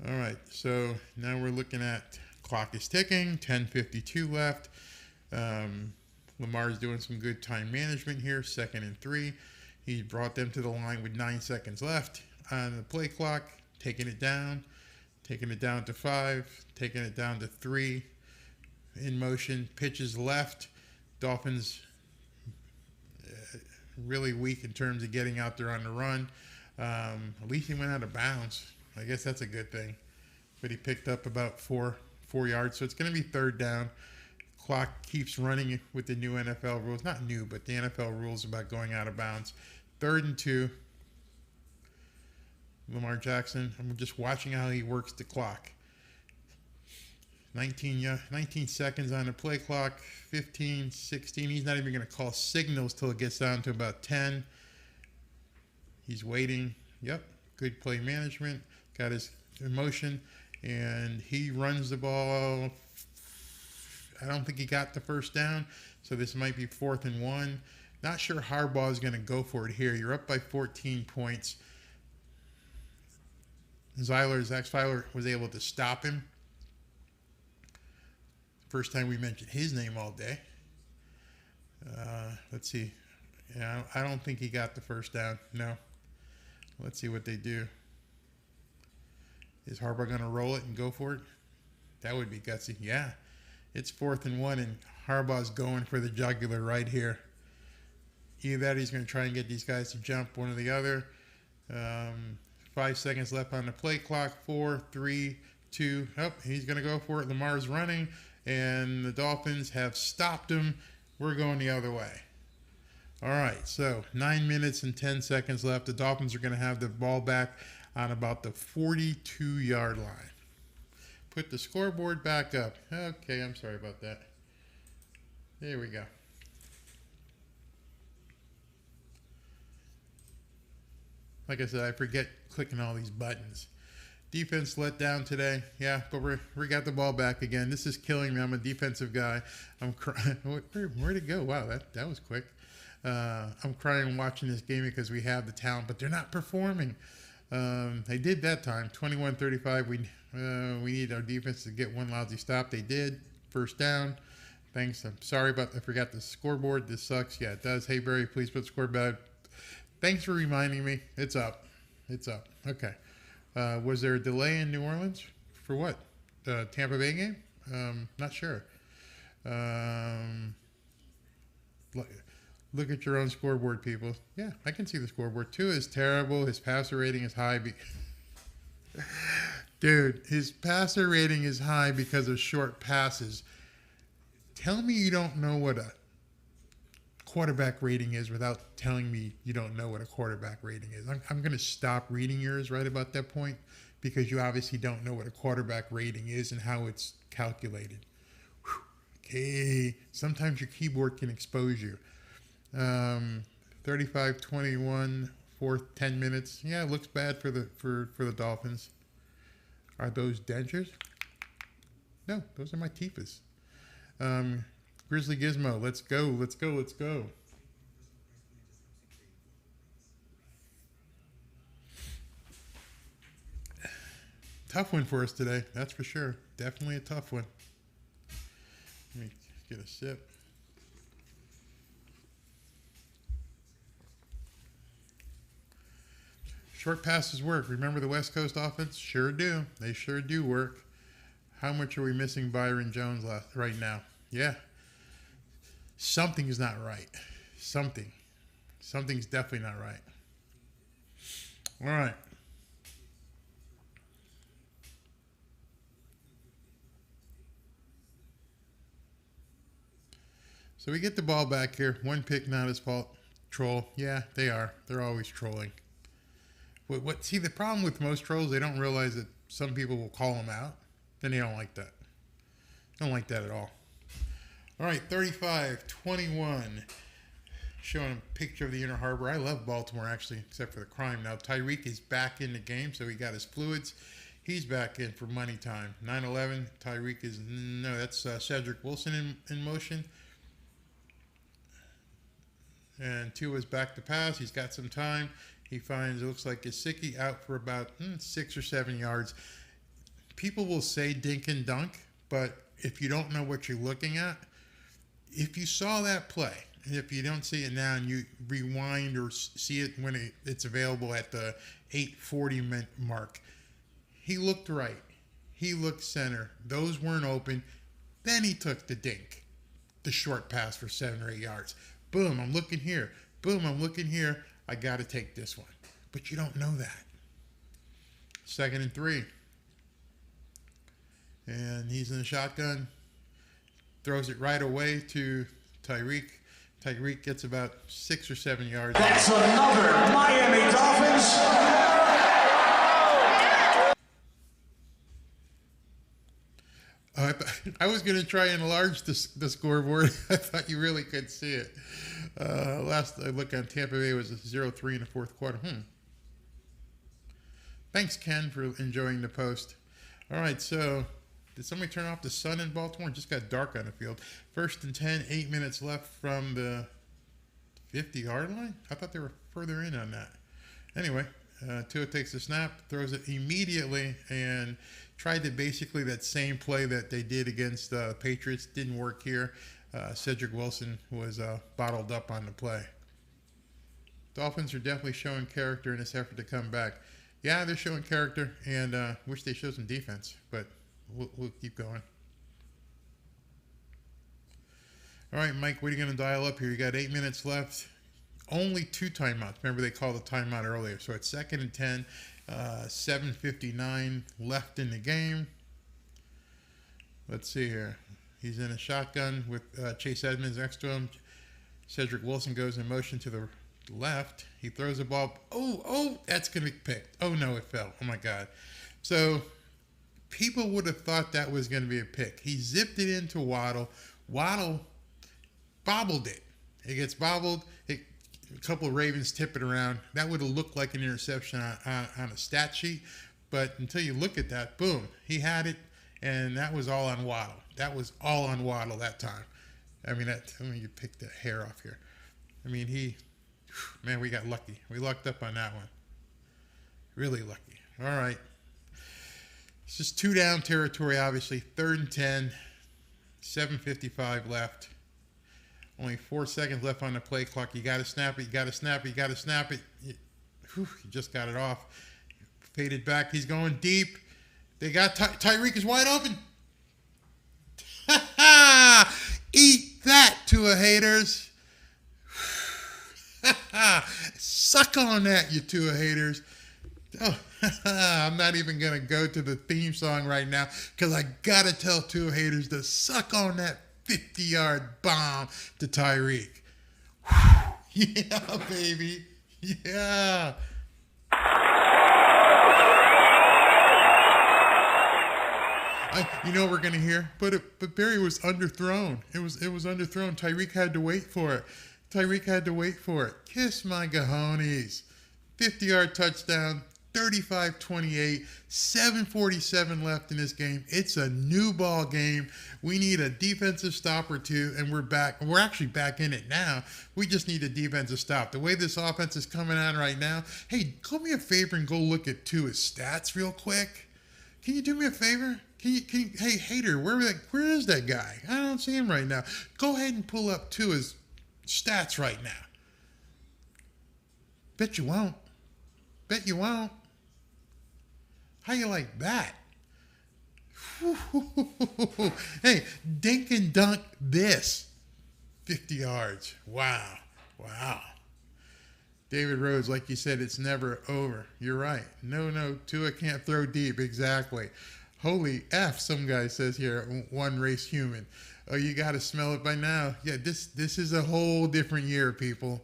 [SPEAKER 6] All right, so now we're looking at clock is ticking, 10:52 left. Lamar's doing some good time management here, 2nd and 3. He brought them to the line with 9 seconds left on the play clock, taking it down to 5, taking it down to 3. In motion, pitches left. Dolphins really weak in terms of getting out there on the run. At least he went out of bounds. I guess that's a good thing. But he picked up about 4 yards. So it's going to be 3rd down. Clock keeps running with the new NFL rules. Not new, but the NFL rules about going out of bounds. 3rd and 2. Lamar Jackson. I'm just watching how he works the clock. 19 seconds on the play clock. 15, 16. He's not even going to call signals till it gets down to about 10. He's waiting. Yep. Good play management. Got his motion. And he runs the ball. I don't think he got the first down. So this might be 4th and 1. Not sure Harbaugh is going to go for it here. You're up by 14 points. Zach Filer was able to stop him. First time we mentioned his name all day. Let's see. Yeah, I don't think he got the first down. No. Let's see what they do. Is Harbaugh going to roll it and go for it? That would be gutsy. Yeah. It's 4th and 1, and Harbaugh's going for the jugular right here. Either that, he's going to try and get these guys to jump, one or the other. 5 seconds left on the play clock. 4, 3, 2. Oh, he's going to go for it. Lamar's running, and the Dolphins have stopped him. We're going the other way. All right, so 9 minutes and 10 seconds left. The Dolphins are going to have the ball back on about the 42-yard line. Put the scoreboard back up. Okay, I'm sorry about that. There we go. Like I said, I forget clicking all these buttons. Defense let down today. Yeah, but we got the ball back again. This is killing me. I'm a defensive guy. I'm crying. Where'd it go? Wow, that was quick. I'm crying watching this game because we have the talent, but they're not performing. They did that time, 21-35. We need our defense to get one lousy stop. They did. First down. Thanks. I'm sorry I forgot the scoreboard. This sucks. Yeah, it does. Hey, Barry, please put the scoreboard back. Thanks for reminding me. It's up. It's up. Okay. Was there a delay in New Orleans? For what? The Tampa Bay game? Not sure. Look at your own scoreboard, people. Yeah, I can see the scoreboard. Tua is terrible. His passer rating is high. Dude, his passer rating is high because of short passes. Tell me you don't know what a quarterback rating is without telling me you don't know what a quarterback rating is. I'm going to stop reading yours right about that point because you obviously don't know what a quarterback rating is and how it's calculated. Whew. Okay, sometimes your keyboard can expose you. 35-21, 10 minutes. Yeah, it looks bad for the Dolphins. Are those dentures? No, those are my teeths. Grizzly Gizmo, let's go. Tough one for us today, that's for sure. Definitely a tough one. Let me get a sip. Short passes work. Remember the West Coast offense? Sure do. They sure do work. How much are we missing Byron Jones right now? Yeah. Something is not right. Something's definitely not right. All right. So we get the ball back here. One pick, not his fault. Troll. Yeah, they are. They're always trolling. See, the problem with most trolls, they don't realize that some people will call them out. Then they don't like that. Don't like that at all. All right, 35-21. Showing a picture of the Inner Harbor. I love Baltimore, actually, except for the crime. Now, Tyreek is back in the game, so he got his fluids. He's back in for money time. 9-11, Tyreek is... No, that's Cedric Wilson in motion. And Tua's back to pass. He's got some time. He finds, it looks like Gesicki out for about 6 or 7 yards. People will say dink and dunk, but if you don't know what you're looking at, if you saw that play, and if you don't see it now and you rewind or see it when it's available at the 8:40 mark, he looked right. He looked center. Those weren't open. Then he took the dink, the short pass for 7 or 8 yards. Boom, I'm looking here. Boom, I'm looking here. I got to take this one. But you don't know that. 2nd and 3. And he's in the shotgun. Throws it right away to Tyreek. Tyreek gets about 6 or 7 yards.
[SPEAKER 7] That's another Miami Dolphins.
[SPEAKER 6] I was going to try and enlarge the scoreboard. I thought you really could see it. Last I looked on Tampa Bay was a 0-3 in the fourth quarter. Thanks, Ken, for enjoying the post. All right, so did somebody turn off the sun in Baltimore? It just got dark on the field. 1st and 10, 8 minutes left from the 50-yard line? I thought they were further in on that. Anyway, Tua takes the snap, throws it immediately, and tried to basically that same play that they did against the Patriots. Didn't work here. Cedric Wilson was bottled up on the play. Dolphins are definitely showing character in this effort to come back. Yeah, they're showing character, and wish they showed some defense, but we'll keep going. All right, Mike, what are you going to dial up here? You got 8 minutes left. Only 2 timeouts. Remember, they called a timeout earlier. So it's 2nd and 10, 7:59 left in the game. Let's see here. He's in a shotgun with Chase Edmonds next to him. Cedric Wilson goes in motion to the left. He throws the ball. Oh, that's going to be picked. Oh, no, it fell. Oh, my God. So people would have thought that was going to be a pick. He zipped it into Waddle. Waddle bobbled it. It gets bobbled. A couple of Ravens tip it around. That would have looked like an interception on a stat sheet. But until you look at that, boom, he had it, and that was all on Waddle. That was all on Waddle that time. I mean, you picked the hair off here. I mean, we got lucky. We lucked up on that one. Really lucky. All right. It's just 2 down territory, obviously. 3rd and 10, 7:55 left. Only 4 seconds left on the play clock. You got to snap it. You got to snap it. You got to snap it. You just got it off. Faded back. He's going deep. They got Tyreek is wide open. Eat that, Tua haters. Suck on that, you Tua haters. Oh, I'm not even going to go to the theme song right now because I got to tell Tua haters to suck on that 50-yard bomb to Tyreek. Yeah, baby. Yeah. You know what we're gonna hear, but Barry was underthrown. It was underthrown. Tyreek had to wait for it. Kiss my cojones. 50-yard touchdown. 35-28, 7:47 left in this game. It's a new ball game. We need a defensive stop or two, and we're back. We're actually back in it now. We just need a defensive stop. The way this offense is coming on right now, hey, do me a favor and go look at Tua's stats real quick. Can you do me a favor? Hey, hater, where is that guy? I don't see him right now. Go ahead and pull up Tua's stats right now. Bet you won't. How you like that? Hey, dink and dunk this. 50 yards. Wow. David Rhodes, like you said, it's never over. You're right. No, Tua can't throw deep. Exactly. Holy F, some guy says here, one race human. Oh, you got to smell it by now. Yeah, this is a whole different year, people.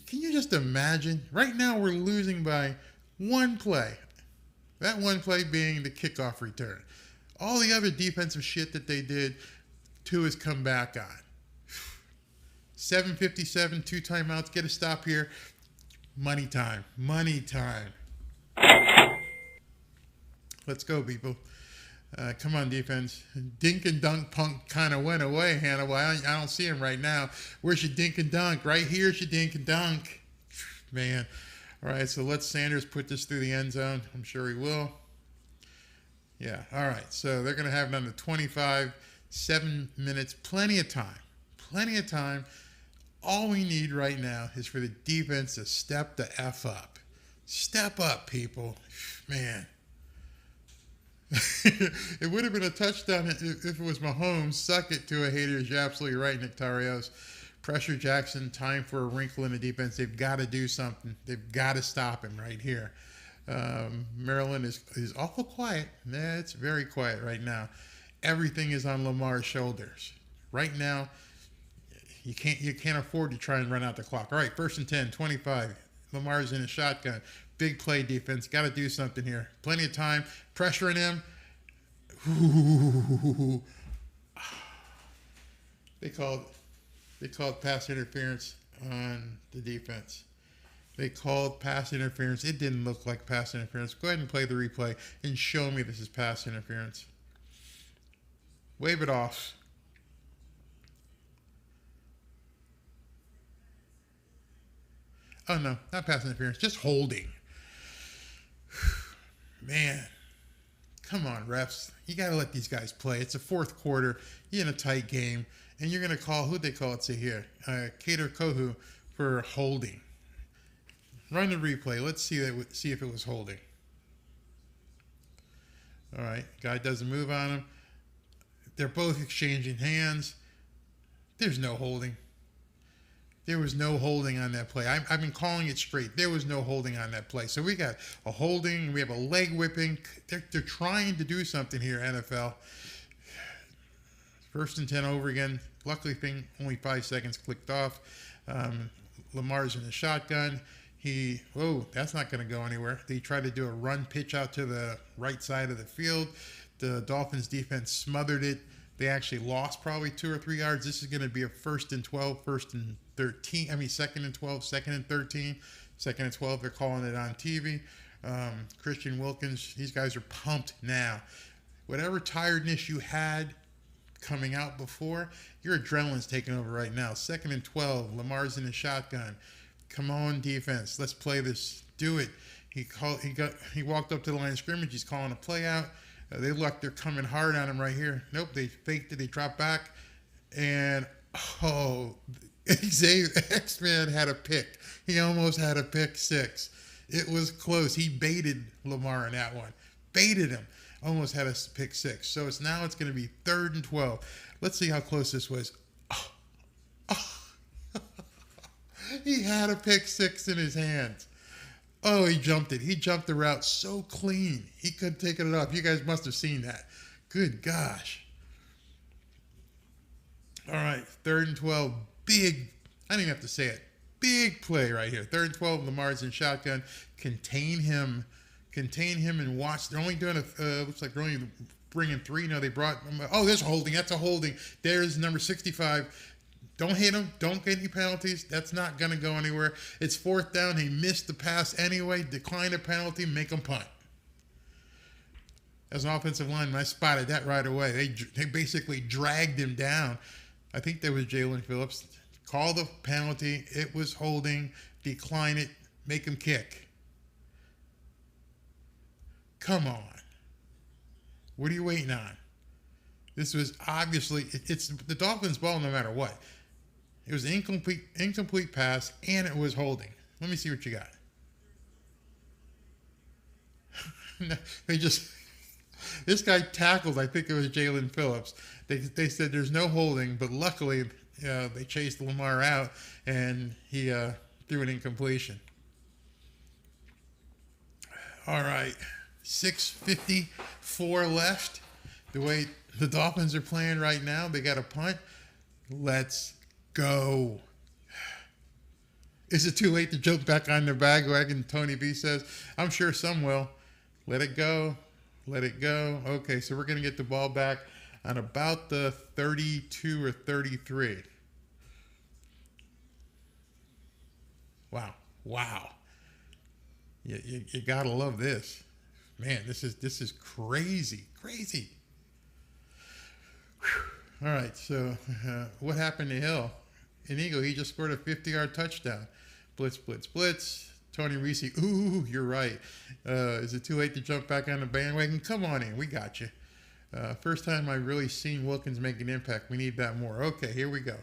[SPEAKER 6] Can you just imagine? Right now we're losing by one play. That one play being the kickoff return. All the other defensive shit that they did, Tua's come back on. 7:57, 2 timeouts. Get a stop here. Money time. Let's go, people. Come on, defense. Dink and dunk punk kind of went away, Hannibal. I don't see him right now. Where's your dink and dunk? Right here's your dink and dunk. Man. All right, so let Sanders put this through the end zone. I'm sure he will. Yeah, all right. So they're going to have it on the 25, 7 minutes. Plenty of time. All we need right now is for the defense to step the F up. Step up, people. Man. It would have been a touchdown if it was Mahomes. Suck it to a hater. You're absolutely right, Nick Tarios. Pressure Jackson, time for a wrinkle in the defense. They've got to do something. They've got to stop him right here. Maryland is awful quiet. Yeah, it's very quiet right now. Everything is on Lamar's shoulders. Right now, you can't afford to try and run out the clock. All right, 1st and 10, 25. Lamar's in a shotgun. Big play defense. Got to do something here. Plenty of time. Pressuring him. Ooh. They called pass interference on the defense. They called pass interference. It didn't look like pass interference. Go ahead and play the replay and show me this is pass interference. Wave it off. Oh, no, not pass interference. Just holding. Man. Come on, refs. You got to let these guys play. It's a 4th quarter. You're in a tight game. And you're going to call, who'd they call it to here? Cater Kohu for holding. Run the replay. Let's see if it was holding. All right, guy doesn't move on him. They're both exchanging hands. There's no holding. There was no holding on that play. I've been calling it straight. There was no holding on that play. So we got a holding. We have a leg whipping. They're trying to do something here, NFL. First and 10 over again. Luckily, only 5 seconds clicked off. Lamar's in the shotgun. That's not going to go anywhere. They tried to do a run pitch out to the right side of the field. The Dolphins defense smothered it. They actually lost probably 2 or 3 yards. This is going to be a 1st and 12, 1st and 13. 2nd and 12, 2nd and 13. 2nd and 12, they're calling it on TV. Christian Wilkins, these guys are pumped now. Whatever tiredness you had coming out before, your adrenaline's taking over right now. 2nd and 12, Lamar's in the shotgun. Come on, defense, let's play this. Do it. He walked up to the line of scrimmage. He's calling a play out. They're coming hard on him right here. Nope, they faked it. They dropped back, and X-Man had a pick. He almost had a pick six. It was close. He baited Lamar in that one. Baited him. Almost had a pick six. So it's going to be 3rd and 12. Let's see how close this was. He had a pick six in his hands. Oh, he jumped it. He jumped the route so clean. He couldn't take it off. You guys must have seen that. Good gosh. All right, 3rd and 12. Big, I don't even have to say it. Big play right here. 3rd and 12, Lamar's in shotgun. Contain him and watch. They're only doing looks like they're only bringing 3. No, they brought, there's a holding. That's a holding. There's number 65. Don't hit him. Don't get any penalties. That's not going to go anywhere. It's 4th down. He missed the pass anyway. Decline a penalty. Make him punt. As an offensive lineman, I spotted that right away. They basically dragged him down. I think that was Jalen Phillips. Call the penalty. It was holding. Decline it. Make him kick. Come on. What are you waiting on? This was obviously, it's the Dolphins' ball no matter what. It was an incomplete pass, and it was holding. Let me see what you got. This guy tackled, I think it was Jalen Phillips. They said there's no holding, but luckily they chased Lamar out, and he threw an incompletion. All right, 6:54 left. The way the Dolphins are playing right now, they got a punt. Let's go. Is it too late to jump back on the bandwagon? Tony B says, I'm sure some will. Let it go. Let it go. Okay, so we're going to get the ball back on about the 32 or 33. Wow. You got to love this. Man, this is crazy. All right, so what happened to Hill? In Eagle, he just scored a 50-yard touchdown. Blitz. Tony Reese, ooh, you're right. Is it too late to jump back on the bandwagon? Come on in, we got you. First time I've really seen Wilkins make an impact. We need that more. Okay, here we go.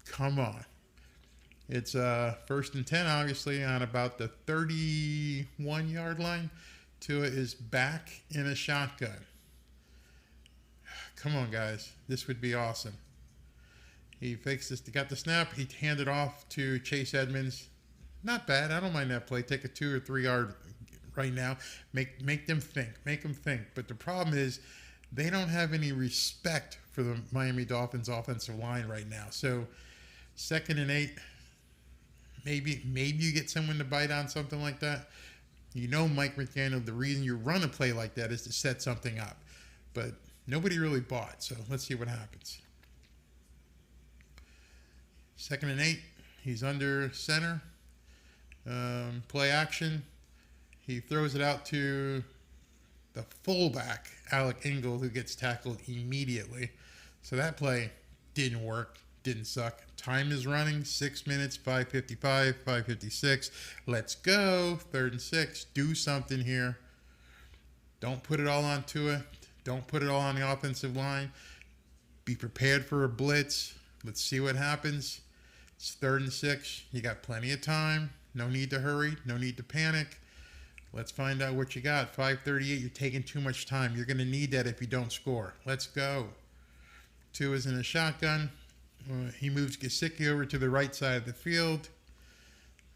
[SPEAKER 6] Come on. It's 1st and 10, obviously, on about the 31-yard line. Tua is back in a shotgun. Come on, guys. This would be awesome. He fakes this. Got the snap. He handed off to Chase Edmonds. Not bad. I don't mind that play. Take a 2 or 3 yard right now. Make them think. Make them think. But the problem is they don't have any respect for the Miami Dolphins offensive line right now. So 2nd and 8. Maybe you get someone to bite on something like that. You know, Mike McDaniel, the reason you run a play like that is to set something up. But nobody really bought, so let's see what happens. 2nd and 8. He's under center. Play action. He throws it out to the fullback, Alec Ingold, who gets tackled immediately. So that play didn't work, didn't suck. Time is running, 6 minutes, 5:55, 5:56. Let's go, 3rd and 6. Do something here. Don't put it all on Tua. Don't put it all on the offensive line. Be prepared for a blitz. Let's see what happens. It's 3rd and 6. You got plenty of time. No need to hurry. No need to panic. Let's find out what you got. 538, you're taking too much time. You're going to need that if you don't score. Let's go. Tua is in a shotgun. He moves Gesicki over to the right side of the field.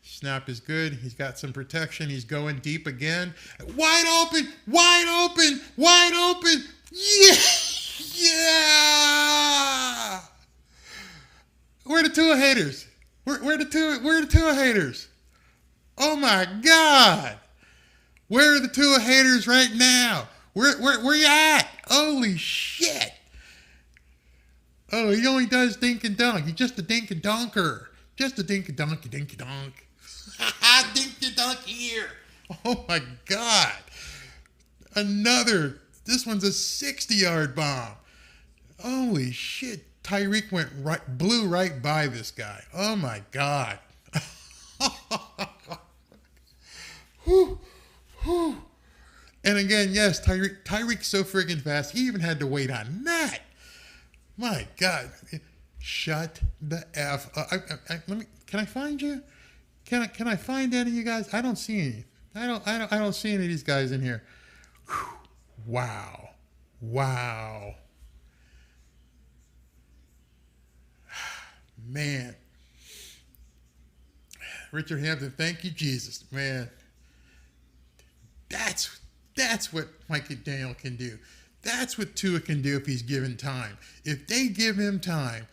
[SPEAKER 6] Snap is good. He's got some protection. He's going deep again. Wide open! Wide open! Wide open! Yeah! Yeah! Where are the Tua haters? Where the Tua haters? Oh my God! Where are the Tua haters right now? Where you at? Holy shit! Oh, he only does dink and dunk. He's just a dink and donker. Just a dink and donky dinky donk. Dink and dunk here. Oh my God! Another. This one's a 60-yard bomb. Holy shit! Tyreek blew right by this guy. Oh my God! Whew. Whew. And again, yes, Tyreek's so friggin' fast. He even had to wait on that. My God! Shut the F up. Can I find you? Can I find any of you guys? I don't see any. I don't see any of these guys in here. Whew. Wow. Wow. Man. Richard Hampton, thank you, Jesus. Man. That's what Mike McDaniel can do. That's what Tua can do if he's given time. If they give him time,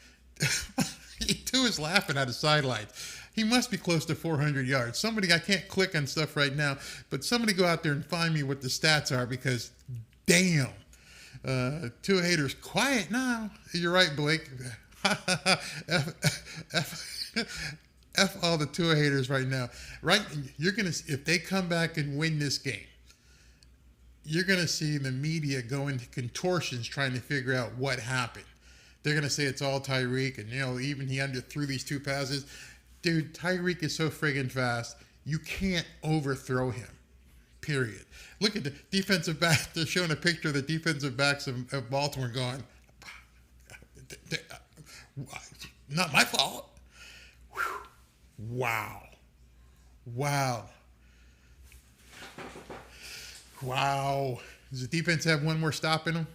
[SPEAKER 6] Tua's laughing at the sidelines. He must be close to 400 yards. Somebody, I can't click on stuff right now, but somebody go out there and find me what the stats are because, damn. Tua haters, quiet now. You're right, Blake. F all the Tua haters right now. Right, if they come back and win this game, you're gonna see the media go into contortions trying to figure out what happened. They're gonna say it's all Tyreek, and even he underthrew these two passes. Dude, Tyreek is so friggin' fast. You can't overthrow him. Period. Look at the defensive back. They're showing a picture of the defensive backs of Baltimore going, not my fault. Whew. Wow. Wow. Wow. Does the defense have one more stop in them?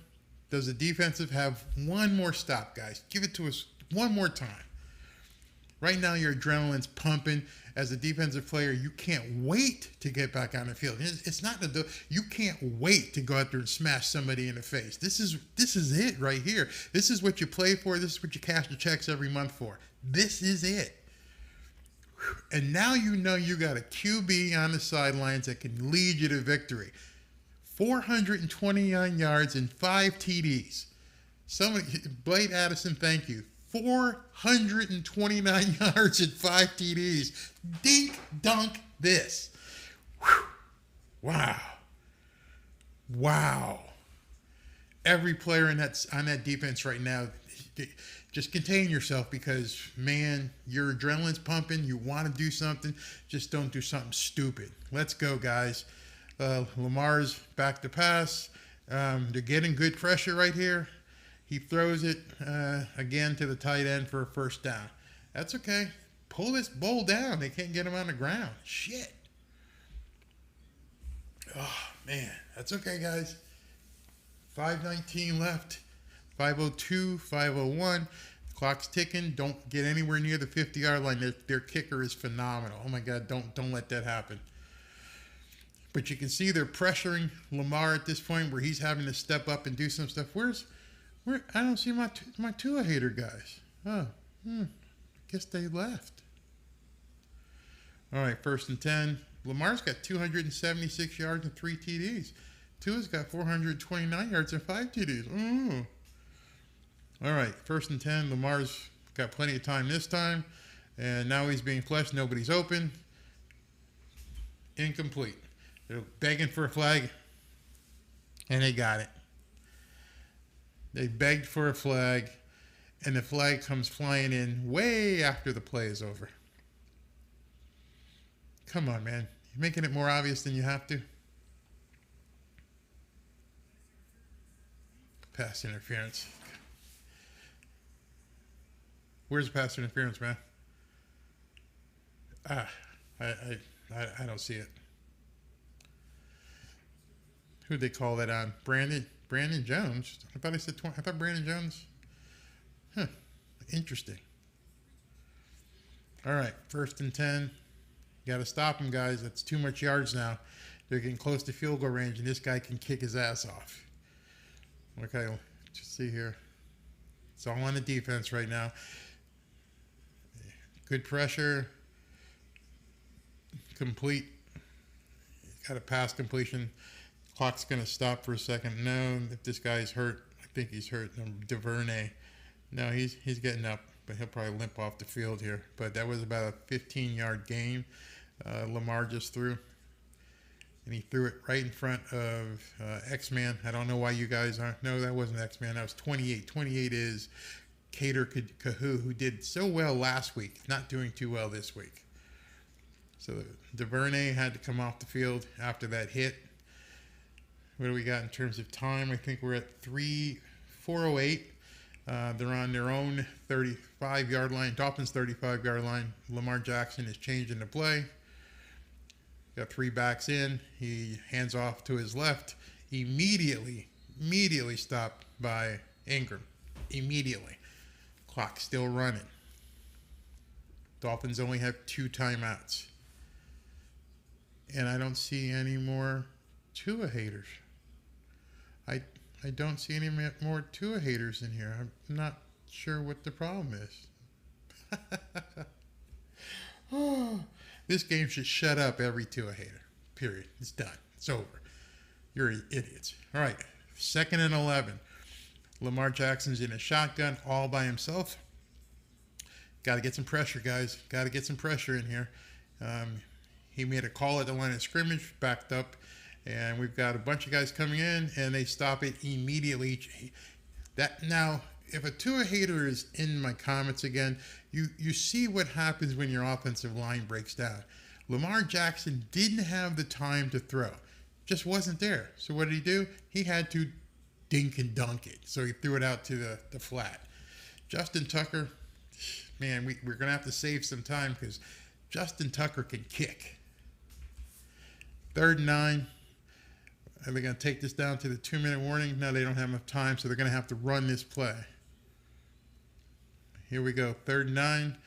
[SPEAKER 6] Does the defensive have one more stop, guys? Give it to us one more time. Right now, your adrenaline's pumping. As a defensive player, you can't wait to get back on the field. It's not you can't wait to go out there and smash somebody in the face. This is it right here. This is what you play for. This is what you cash the checks every month for. This is it. And now you know you got a QB on the sidelines that can lead you to victory. 429 yards and 5 TDs. Blade Addison, thank you. 429 yards and 5 TDs. Dink, dunk, this. Whew. Wow. Wow. Every player on that defense right now, just contain yourself because, man, your adrenaline's pumping. You want to do something. Just don't do something stupid. Let's go, guys. Lamar's back to pass. They're getting good pressure right here. He throws it again to the tight end for a first down. That's okay. Pull this bull down. They can't get him on the ground. Shit. Oh, man. That's okay, guys. 5:19 left. 5:02, 5:01. Clock's ticking. Don't get anywhere near the 50-yard line. Their kicker is phenomenal. Oh, my God. Don't let that happen. But you can see they're pressuring Lamar at this point where he's having to step up and do some stuff. I don't see my Tua hater guys. Oh, guess they left. All right, 1st and 10. Lamar's got 276 yards and 3 TDs. Tua's got 429 yards and 5 TDs. All right, 1st and 10. Lamar's got plenty of time this time. And now he's being fleshed. Nobody's open. Incomplete. They're begging for a flag. And they got it. They begged for a flag, and the flag comes flying in way after the play is over. Come on, man. You're making it more obvious than you have to. Pass interference. Where's the pass interference, man? I don't see it. Who'd they call that on? Brandon Jones. I thought I said 20. I thought Brandon Jones. Huh. Interesting. All right, 1st and 10. You got to stop him, guys. That's too much yards now. They're getting close to field goal range, and this guy can kick his ass off. Okay, just see here. It's all on the defense right now. Good pressure. Complete. Got a pass completion. Clock's going to stop for a second. No, if this guy's hurt, I think he's hurt. DuVernay. No, he's getting up, but he'll probably limp off the field here. But that was about a 15-yard gain. Lamar just threw. And he threw it right in front of X-Man. I don't know why you guys aren't. No, that wasn't X-Man. That was 28. 28 is Cater Kahoo, who did so well last week. Not doing too well this week. So DuVernay had to come off the field after that hit. What do we got in terms of time? I think we're at 4:08. They're on their own 35-yard line. Dolphins 35-yard line. Lamar Jackson is changing the play. Got 3 backs in. He hands off to his left. Immediately stopped by Ingram. Immediately. Clock still running. Dolphins only have 2 timeouts. And I don't see any more Tua haters. I don't see any more Tua haters in here. I'm not sure what the problem is. Oh, this game should shut up every Tua hater. Period. It's done. It's over. You're idiots. All right. 2nd and 11. Lamar Jackson's in a shotgun all by himself. Got to get some pressure, guys. Got to get some pressure in here. He made a call at the line of scrimmage, backed up, and we've got a bunch of guys coming in, and they stop it immediately. Now, if a Tua hater is in my comments again, you see what happens when your offensive line breaks down. Lamar Jackson didn't have the time to throw. Just wasn't there. So what did he do? He had to dink and dunk it. So he threw it out to the flat. Justin Tucker, man, we're going to have to save some time because Justin Tucker can kick. 3rd and 9. Are they going to take this down to the 2-minute warning? No, they don't have enough time, so they're going to have to run this play. Here we go. 3rd and 9.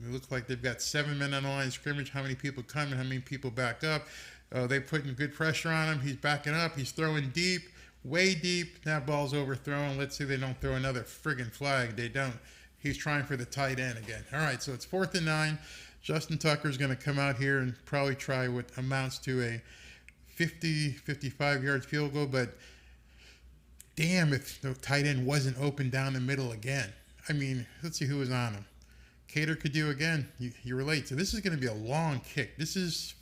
[SPEAKER 6] It looks like they've got 7 men on the line of scrimmage. How many people come and how many people back up? They're putting good pressure on him. He's backing up. He's throwing deep, way deep. That ball's overthrown. Let's see if they don't throw another friggin' flag. They don't. He's trying for the tight end again. All right, so it's 4th and 9. Justin Tucker's going to come out here and probably try what amounts to a 55-yard field goal, but damn if the tight end wasn't open down the middle again. I mean, let's see who was on him. Cater could do again. You relate. So this is going to be a long kick. This is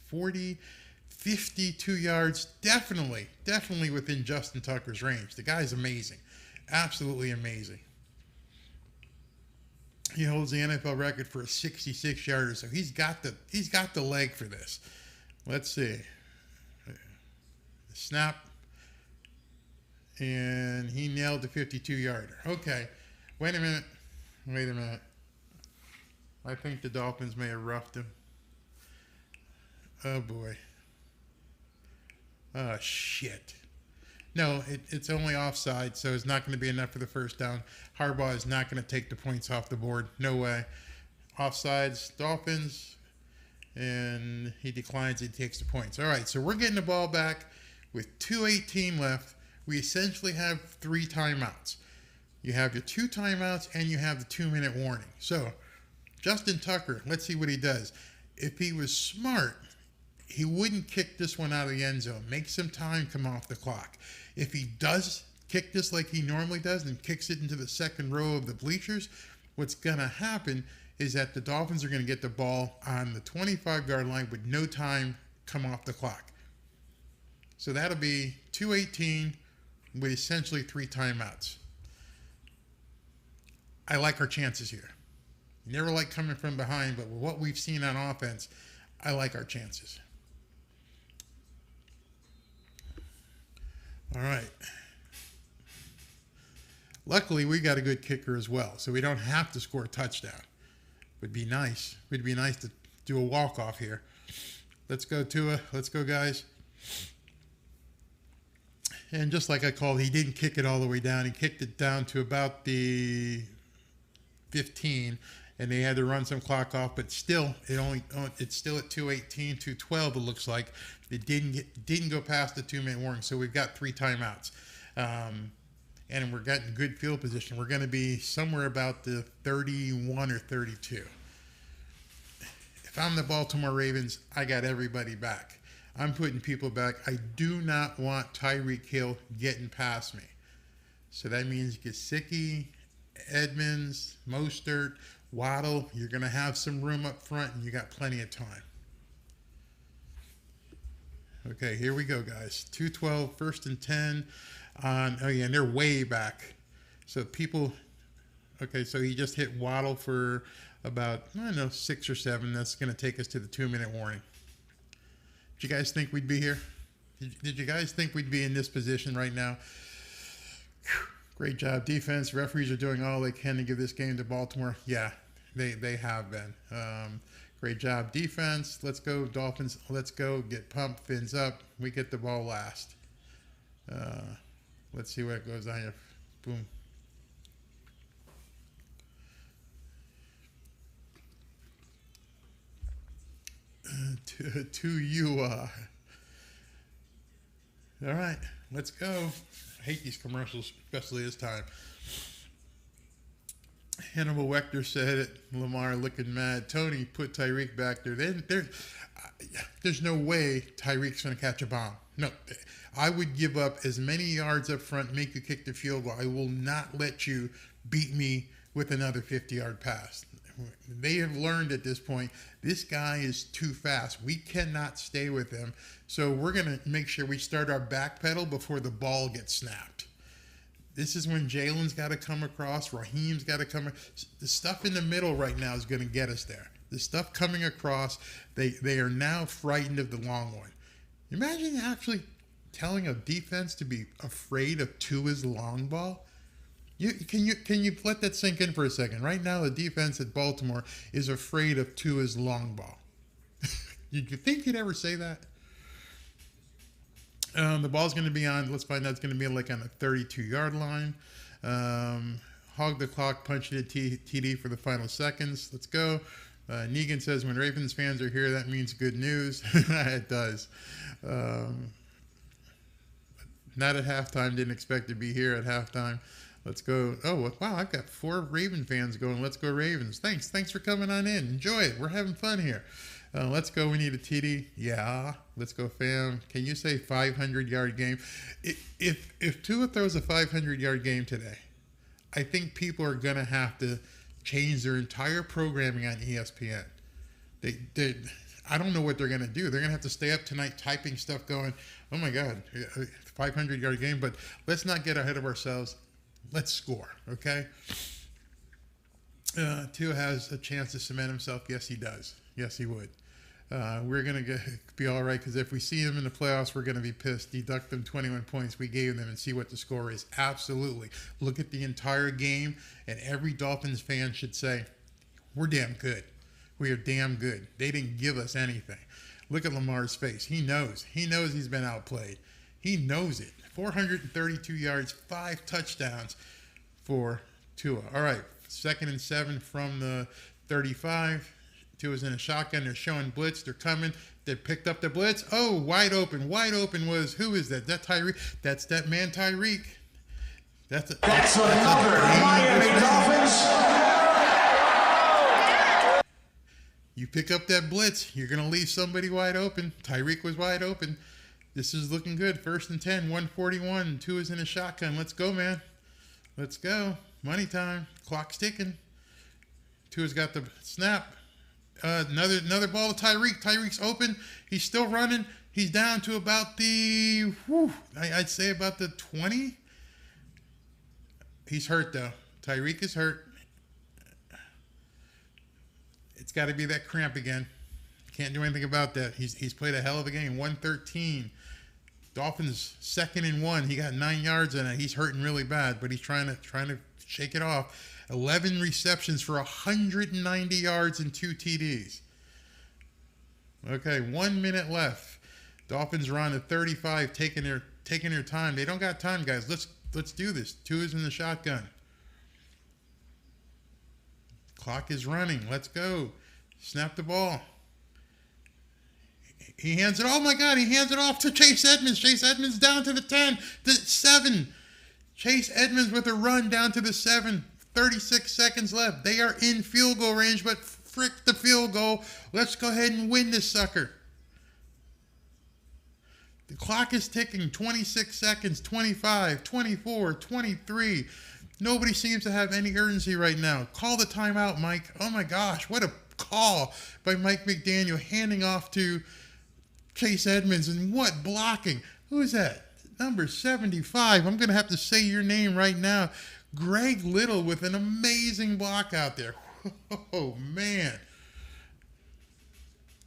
[SPEAKER 6] 52 yards. Definitely within Justin Tucker's range. The guy's amazing. Absolutely amazing. He holds the NFL record for a 66-yarder, so he's got the leg for this. Let's see. Snap. And he nailed the 52-yarder. Okay. Wait a minute. I think the Dolphins may have roughed him. Oh, boy. Oh, shit. No, it's only offside, so it's not going to be enough for the first down. Harbaugh is not going to take the points off the board. No way. Offsides, Dolphins, and he declines. He takes the points. All right, so we're getting the ball back with 2:18 left. We essentially have 3 timeouts. You have your 2 timeouts, and you have the 2-minute warning. So Justin Tucker, let's see what he does. If he was smart, he wouldn't kick this one out of the end zone. Make some time come off the clock. If he does kick this like he normally does and kicks it into the second row of the bleachers, what's going to happen is that the Dolphins are going to get the ball on the 25-yard line with no time come off the clock. So that'll be 2:18 with essentially 3 timeouts. I like our chances here. Never like coming from behind, but with what we've seen on offense, I like our chances. All right. Luckily, we got a good kicker as well, so we don't have to score a touchdown. Would be nice. It'd be nice do a walk-off here. Let's go, Tua. Let's go, guys. And just like I called, he didn't kick it all the way down. He kicked it down to about the 15, and they had to run some clock off. But still, it's still at 2:18, 2:12. It looks like it didn't go past the 2-minute warning. So we've got 3 timeouts, and we're getting good field position. We're going to be somewhere about the 31 or 32. If I'm the Baltimore Ravens, I got everybody back. I'm putting people back. I do not want Tyreek Hill getting past me. So that means Gesicki, Edmonds, Mostert, Waddle. You're going to have some room up front, and you got plenty of time. Okay, here we go, guys. 2:12, 1st and 10. Oh, yeah, and they're way back. So people, okay, so he just hit Waddle for about, I don't know, 6 or 7. That's going to take us to the 2-minute warning. Did you guys think we'd be here? Did you guys think we'd be in this position right now? Great job, defense. Referees are doing all they can to give this game to Baltimore. Yeah, they have been. Great job, defense. Let's go, Dolphins. Let's go. Get pumped, fins up. We get the ball last. Let's see what goes on here. Boom. To you. All right, let's go. I hate these commercials, especially this time. Hannibal Lecter said it. Lamar looking mad. Tony put Tyreek back there. There's no way Tyreek's going to catch a bomb. No, I would give up as many yards up front, make you kick the field goal. I will not let you beat me with another 50-yard pass. They have learned at this point, this guy is too fast. We cannot stay with him. So we're going to make sure we start our back pedal before the ball gets snapped. This is when Jalen's got to come across. Raheem's got to come. The stuff in the middle right now is going to get us there. The stuff coming across, they are now frightened of the long one. Imagine actually telling a defense to be afraid of Tua's long ball. Can you let that sink in for a second? Right now, the defense at Baltimore is afraid of Tua's long ball. Did you think you'd ever say that? The ball's going to be on. Let's find out. It's going to be like on the 32-yard line. Hog the clock, punch it TD for the final seconds. Let's go. Negan says, when Ravens fans are here, that means good news. It does. Not at halftime. Didn't expect to be here at halftime. Let's go. Oh, wow, I've got 4 Raven fans going. Let's go Ravens. Thanks for coming on in. Enjoy it. We're having fun here. Let's go. We need a TD. Yeah. Let's go, fam. Can you say 500-yard game? If Tua throws a 500-yard game today, I think people are going to have to change their entire programming on ESPN. I don't know what they're going to do. They're going to have to stay up tonight typing stuff going, oh, my God, 500-yard game. But let's not get ahead of ourselves. Let's score, okay? Tua has a chance to cement himself. Yes, he does. Yes, he would. We're going to be all right because if we see him in the playoffs, we're going to be pissed. Deduct them 21 points we gave them and see what the score is. Absolutely. Look at the entire game, and every Dolphins fan should say, we're damn good. We are damn good. They didn't give us anything. Look at Lamar's face. He knows. He knows he's been outplayed. He knows it. 432 yards, 5 touchdowns for Tua. All right, 2nd and 7 from the 35. Tua's in a shotgun. They're showing blitz. They're coming. They picked up the blitz. Oh, wide open. Wide open was, who is that? That Tyreek. That's that man Tyreek. That's
[SPEAKER 7] another Miami Dolphins.
[SPEAKER 6] You pick up that blitz, you're going to leave somebody wide open. Tyreek was wide open. This is looking good. 1st and 10, 141. Tua's in a shotgun. Let's go, man. Let's go. Money time. Clock's ticking. Tua's got the snap. Another ball to Tyreek. Tyreek's open. He's still running. He's down to about the, I'd say about the 20. He's hurt, though. Tyreek is hurt. It's got to be that cramp again. Can't do anything about that. He's played a hell of a game. 113. Dolphins 2nd and 1. He got 9 yards in it. He's hurting really bad, but he's trying to shake it off. 11 receptions for 190 yards and 2 TDs. Okay, 1 minute left. Dolphins are on to 35, taking their time. They don't got time, guys. Let's do this. Tua is in the shotgun. Clock is running. Let's go. Snap the ball. He hands it. Oh my God! He hands it off to Chase Edmonds. Chase Edmonds down to the 10, the 7. Chase Edmonds with a run down to the 7. 36 seconds left. They are in field goal range, but frick the field goal. Let's go ahead and win this sucker. The clock is ticking. 26 seconds, 25, 24, 23. Nobody seems to have any urgency right now. Call the timeout, Mike. Oh my gosh, what a call by Mike McDaniel, handing off to Chase Edmonds. And what blocking? Who is that? Number 75. I'm going to have to say your name right now. Greg Little with an amazing block out there. Oh, man.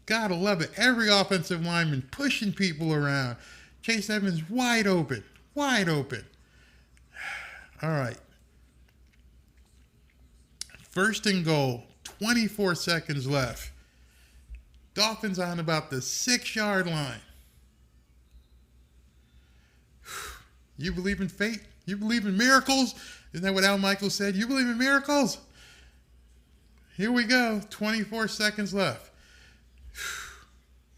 [SPEAKER 6] Gotta love it. Every offensive lineman pushing people around. Chase Edmonds wide open. Wide open. All right. First and goal. 24 seconds left. Dolphins on about the 6-yard line. You believe in fate? You believe in miracles? Isn't that what Al Michaels said? You believe in miracles? Here we go. 24 seconds left.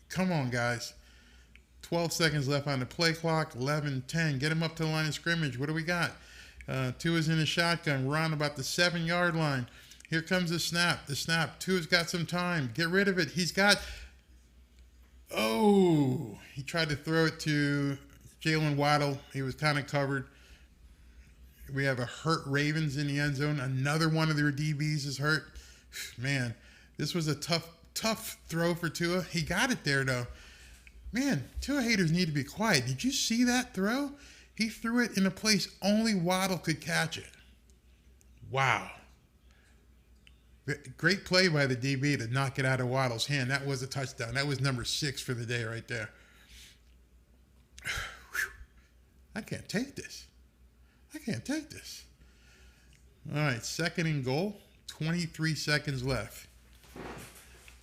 [SPEAKER 6] Come on, guys. 12 seconds left on the play clock. 11-10. Get him up to the line of scrimmage. What do we got? Tua's in the shotgun. We're on about the 7-yard line. Here comes the snap. The snap. Tua's got some time. Get rid of it. He's got... Oh! He tried to throw it to Jalen Waddle. He was kind of covered. We have a hurt Ravens in the end zone. Another one of their DBs is hurt. Man, this was a tough throw for Tua. He got it there, though. Man, Tua haters need to be quiet. Did you see that throw? He threw it in a place only Waddle could catch it. Wow. Great play by the DB to knock it out of Waddle's hand. That was a touchdown. That was number 6 for the day right there. I can't take this. I can't take this. All right, second and goal. 23 seconds left.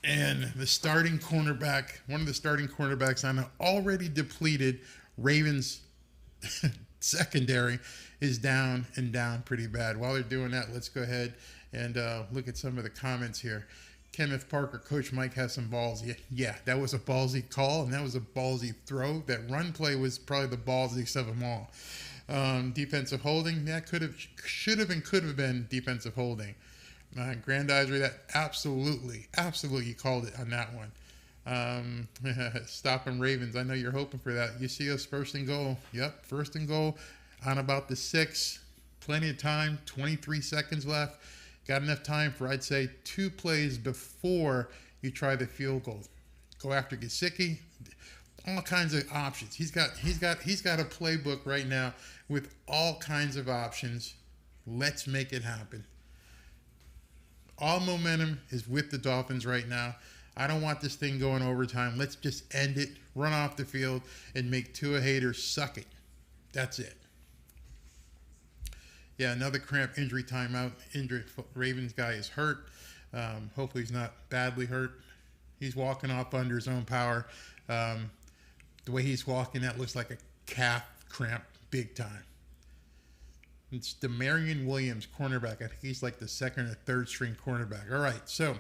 [SPEAKER 6] And the starting cornerback, one of the starting cornerbacks on an already depleted Ravens secondary is down and down pretty bad. While they're doing that, let's go ahead and look at some of the comments here. Kenneth Parker, Coach Mike has some balls. Yeah, that was a ballsy call, and that was a ballsy throw. That run play was probably the ballsiest of them all. Defensive holding, that should have and could have been defensive holding. Grandizer, that absolutely called it on that one. Stopping Ravens, I know you're hoping for that. You see us first and goal. Yep, first and goal on about the 6. Plenty of time, 23 seconds left. Got enough time for, I'd say, 2 plays before you try the field goal. Go after Gesicki. All kinds of options. He's got a playbook right now with all kinds of options. Let's make it happen. All momentum is with the Dolphins right now. I don't want this thing going overtime. Let's just end it, run off the field, and make Tua haters suck it. That's it. Yeah, another cramp injury timeout. Ravens guy is hurt. Hopefully he's not badly hurt. He's walking off under his own power. The way he's walking, that looks like a calf cramp big time. It's Demarion Williams, cornerback. I think he's like the 2nd or 3rd string cornerback. All right, so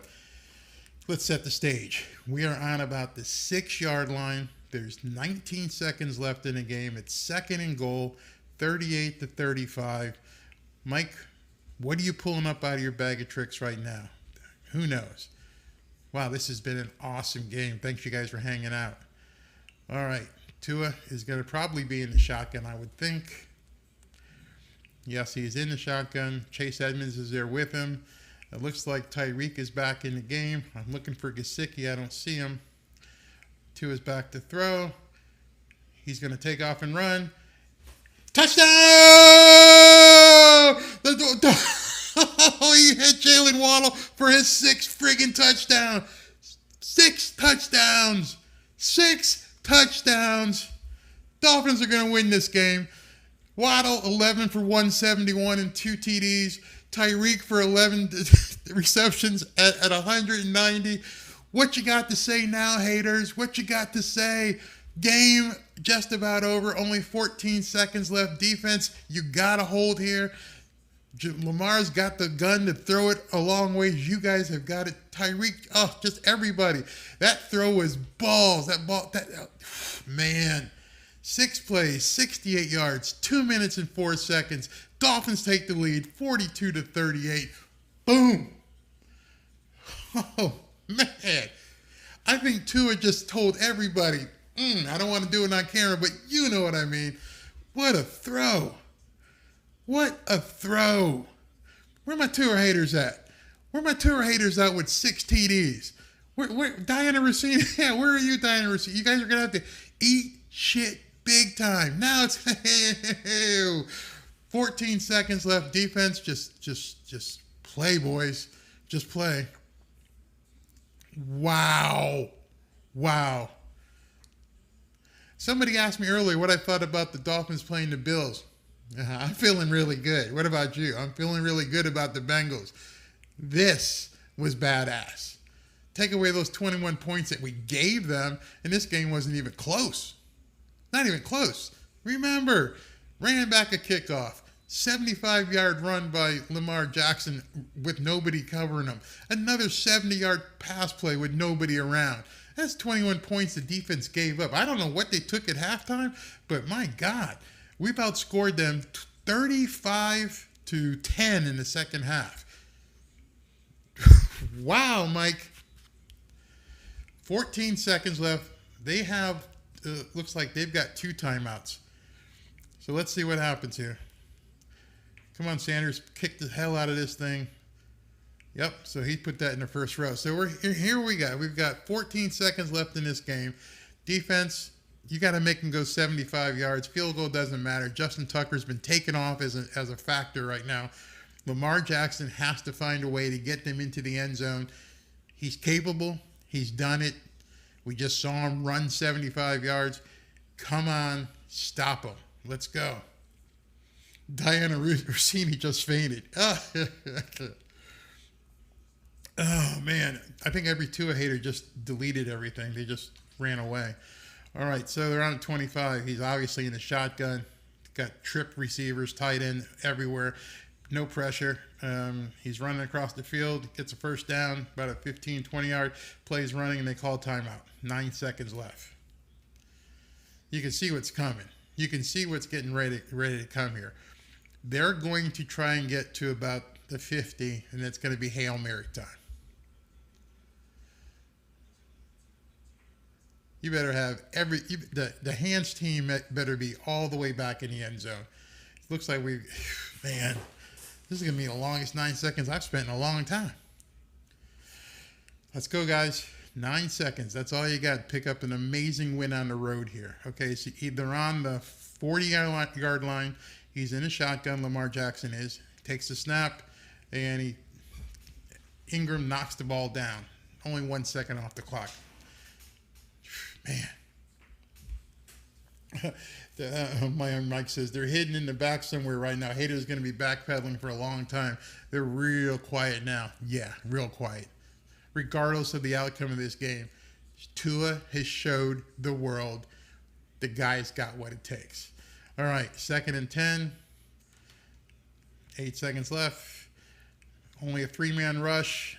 [SPEAKER 6] let's set the stage. We are on about the 6-yard line. There's 19 seconds left in the game. It's second and goal, 38-35. Mike, what are you pulling up out of your bag of tricks right now? Who knows? Wow, this has been an awesome game. Thanks, you guys, for hanging out. All right, Tua is going to probably be in the shotgun, I would think. Yes, he's in the shotgun. Chase Edmonds is there with him. It looks like Tyreek is back in the game. I'm looking for Gesicki. I don't see him. Tua's back to throw. He's going to take off and run. Touchdown! Oh, he hit Jalen Waddle for his 6th friggin' touchdown. 6 touchdowns. 6 touchdowns. Dolphins are going to win this game. Waddle, 11 for 171 and 2 TDs. Tyreek for 11 receptions at 190. What you got to say now, haters? What you got to say? Game just about over. Only 14 seconds left. Defense, you got to hold here. Lamar's got the gun to throw it a long ways. You guys have got it. Tyreek, just everybody. That throw was balls. Man. 6 plays, 68 yards, 2 minutes and 4 seconds. Dolphins take the lead, 42-38. Boom. Oh, man. I think Tua just told everybody, I don't want to do it on camera, but you know what I mean. What a throw. What a throw. Where my Tua haters at? Where my Tua haters out with 6 TDs? Where Diana Rossini? Yeah, where are you, Diana Rossini? You guys are going to have to eat shit big time. Now it's 14 seconds left. Defense, just play, boys. Just play. Wow. Somebody asked me earlier what I thought about the Dolphins playing the Bills. I'm feeling really good. What about you? I'm feeling really good about the Bengals. This was badass. Take away those 21 points that we gave them, and this game wasn't even close. Not even close. Remember, ran back a kickoff. 75-yard run by Lamar Jackson with nobody covering him. Another 70-yard pass play with nobody around. That's 21 points the defense gave up. I don't know what they took at halftime, but my God, we've outscored them 35-10 in the second half. Wow, Mike. 14 seconds left. They have, looks like they've got 2 timeouts. So let's see what happens here. Come on, Sanders, kick the hell out of this thing. Yep, so he put that in the first row. So we've got 14 seconds left in this game. Defense, you got to make them go 75 yards. Field goal doesn't matter. Justin Tucker's been taken off as a factor right now. Lamar Jackson has to find a way to get them into the end zone. He's capable. He's done it. We just saw him run 75 yards. Come on, stop him. Let's go. Diana Rossini just fainted. Oh, man. I think every Tua hater just deleted everything. They just ran away. All right, so they're on 25. He's obviously in the shotgun. Got trip receivers, tight end everywhere. No pressure. He's running across the field, gets a first down, about a 15, 20-yard plays running, and they call timeout. 9 seconds left. You can see what's coming. You can see what's getting ready to come here. They're going to try and get to about the 50, and it's going to be Hail Mary time. You better have the hands team better be all the way back in the end zone. It looks like man, this is going to be the longest 9 seconds I've spent in a long time. Let's go, guys. 9 seconds. That's all you got. Pick up an amazing win on the road here. Okay, so they're on the 40-yard line. He's in a shotgun. Lamar Jackson is. Takes the snap, and Ingram knocks the ball down. Only 1 second off the clock. Man. My own Mike says they're hidden in the back somewhere right now. Hater's going to be backpedaling for a long time. They're real quiet now. Yeah, real quiet. Regardless of the outcome of this game, Tua has showed the world the guy's got what it takes. All right, 2nd and 10. 8 seconds left. Only a 3-man rush.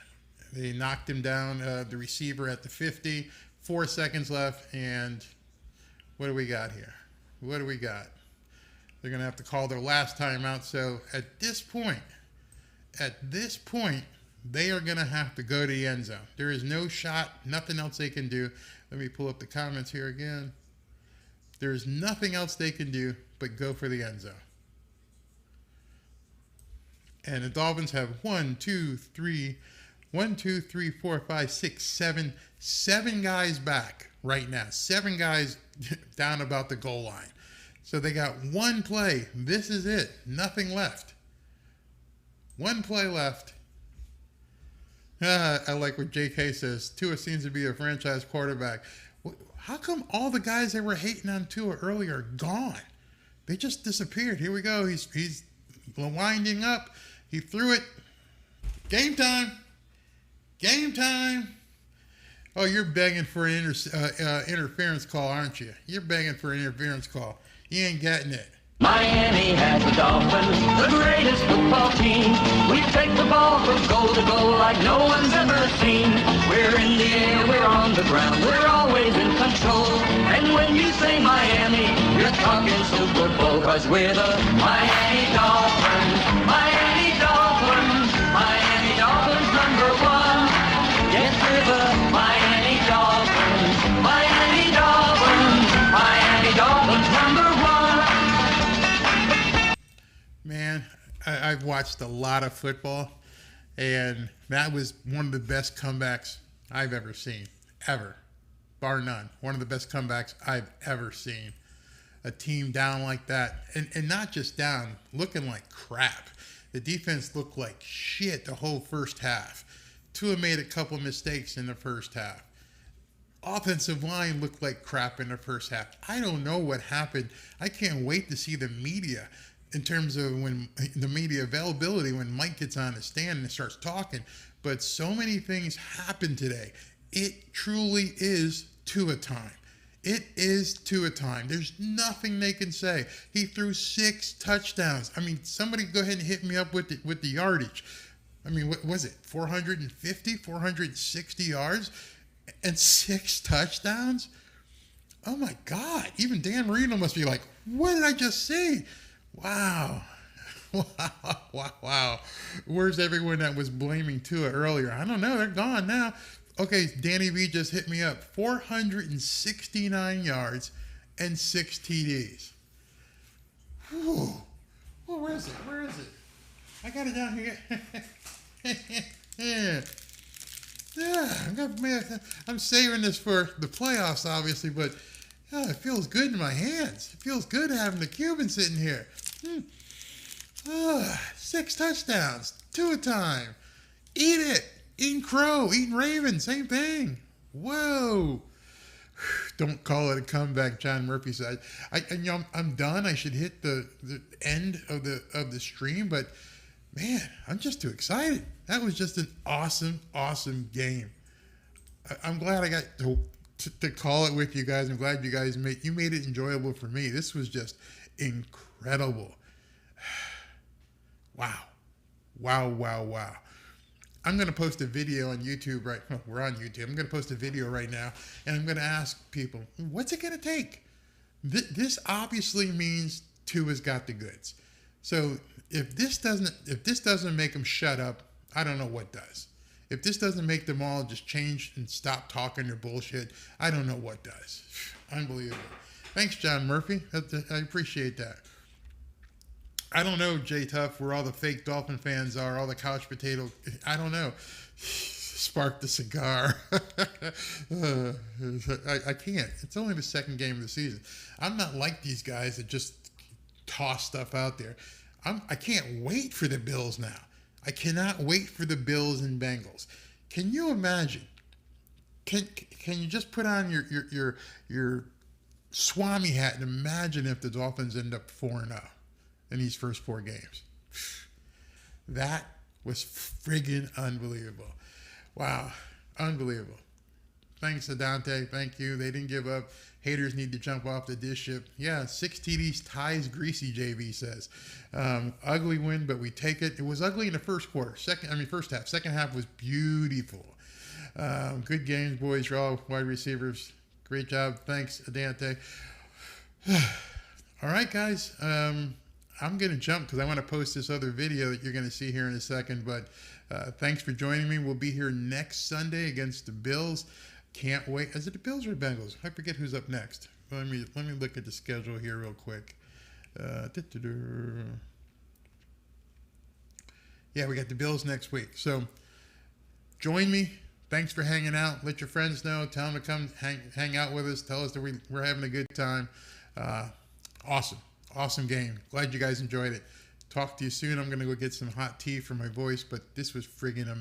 [SPEAKER 6] They knocked him down, the receiver at the 50. 4 seconds left, and what do we got here? What do we got? They're going to have to call their last timeout. So at this point, they are going to have to go to the end zone. There is no shot, nothing else they can do. Let me pull up the comments here again. There's nothing else they can do but go for the end zone. And the Dolphins have 7 guys back right now. 7 guys down about the goal line. So they got 1 play. This is it. Nothing left. 1 play left. I like what JK says. Tua seems to be a franchise quarterback. How come all the guys that were hating on Tua earlier are gone? They just disappeared. Here we go. He's winding up. He threw it. Game time. Game time. Oh, you're begging for an interference call, aren't you? You're begging for an interference call. You ain't getting it.
[SPEAKER 8] Miami has the Dolphins, the greatest football team. We take the ball from goal to goal like no one's ever seen. We're in the air, we're on the ground, we're always in control. And when you say Miami, you're talking Super Bowl, 'cause we're the Miami Dolphins. Miami Dolphins, Miami Dolphins #1. Yes, we're the Miami Dolphins. Miami Dolphins, Miami Dolphins #1.
[SPEAKER 6] Man, I've watched a lot of football, and that was one of the best comebacks I've ever seen, ever, bar none. One of the best comebacks I've ever seen. A team down like that, and not just down, looking like crap. The defense looked like shit the whole first half. Tua made a couple mistakes in the first half. Offensive line looked like crap in the first half. I don't know what happened. I can't wait to see the media in terms of when the media availability, when Mike gets on the stand and starts talking. But so many things happened today. It truly is Tua time. It is Tua time. There's nothing they can say. He threw 6 touchdowns. I mean, somebody go ahead and hit me up with the yardage. I mean, what was it? 450, 460 yards and 6 touchdowns? Oh my God. Even Dan Marino must be like, what did I just see? Wow. Wow. Where's everyone that was blaming Tua earlier? I don't know. They're gone now. Okay, Danny V just hit me up. 469 yards and 6 TDs. Whew. Oh, where is it? I got it down here. Yeah. I'm saving this for the playoffs, obviously, but it feels good in my hands. It feels good having the Cuban sitting here. 6 touchdowns, 2 a time. Eat it. Eating crow, eating raven, same thing. Whoa. Don't call it a comeback, John Murphy said. I'm done. I should hit the end of the stream, but man, I'm just too excited. That was just an awesome game. I'm glad I got to call it with you guys. I'm glad you guys made it enjoyable for me. This was just incredible. Wow. I'm going to post a video on YouTube we're on YouTube. I'm going to post a video right now, and I'm going to ask people, what's it going to take? This obviously means Tua's got the goods. So if this doesn't make them shut up, I don't know what does. If this doesn't make them all just change and stop talking their bullshit, I don't know what does. Unbelievable. Thanks, John Murphy. I appreciate that. I don't know, Jay Tuff, where all the fake Dolphin fans are, all the couch potato. I don't know. Spark the cigar. I can't. It's only the second game of the season. I'm not like these guys that just toss stuff out there. I can't wait for the Bills now. I cannot wait for the Bills and Bengals. Can you imagine? Can you just put on your Swami hat and imagine if the Dolphins end up 4-0 in these first 4 games? That was friggin' unbelievable. Wow, unbelievable. Thanks to Dante. Thank you. They didn't give up. Haters need to jump off the dish ship. Yeah, 6 TDs ties greasy, JV says. Ugly win, but we take it. It was ugly in the first half. Second half was beautiful. Good games, boys. You're all wide receivers. Great job. Thanks, Dante. All right, guys. I'm going to jump because I want to post this other video that you're going to see here in a second. But thanks for joining me. We'll be here next Sunday against the Bills. Can't wait. Is it the Bills or the Bengals? I forget who's up next. Let me look at the schedule here real quick. Yeah, we got the Bills next week. So join me. Thanks for hanging out. Let your friends know. Tell them to come hang out with us. Tell us that we're having a good time. Awesome game. Glad you guys enjoyed it. Talk to you soon. I'm going to go get some hot tea for my voice, but this was friggin' amazing.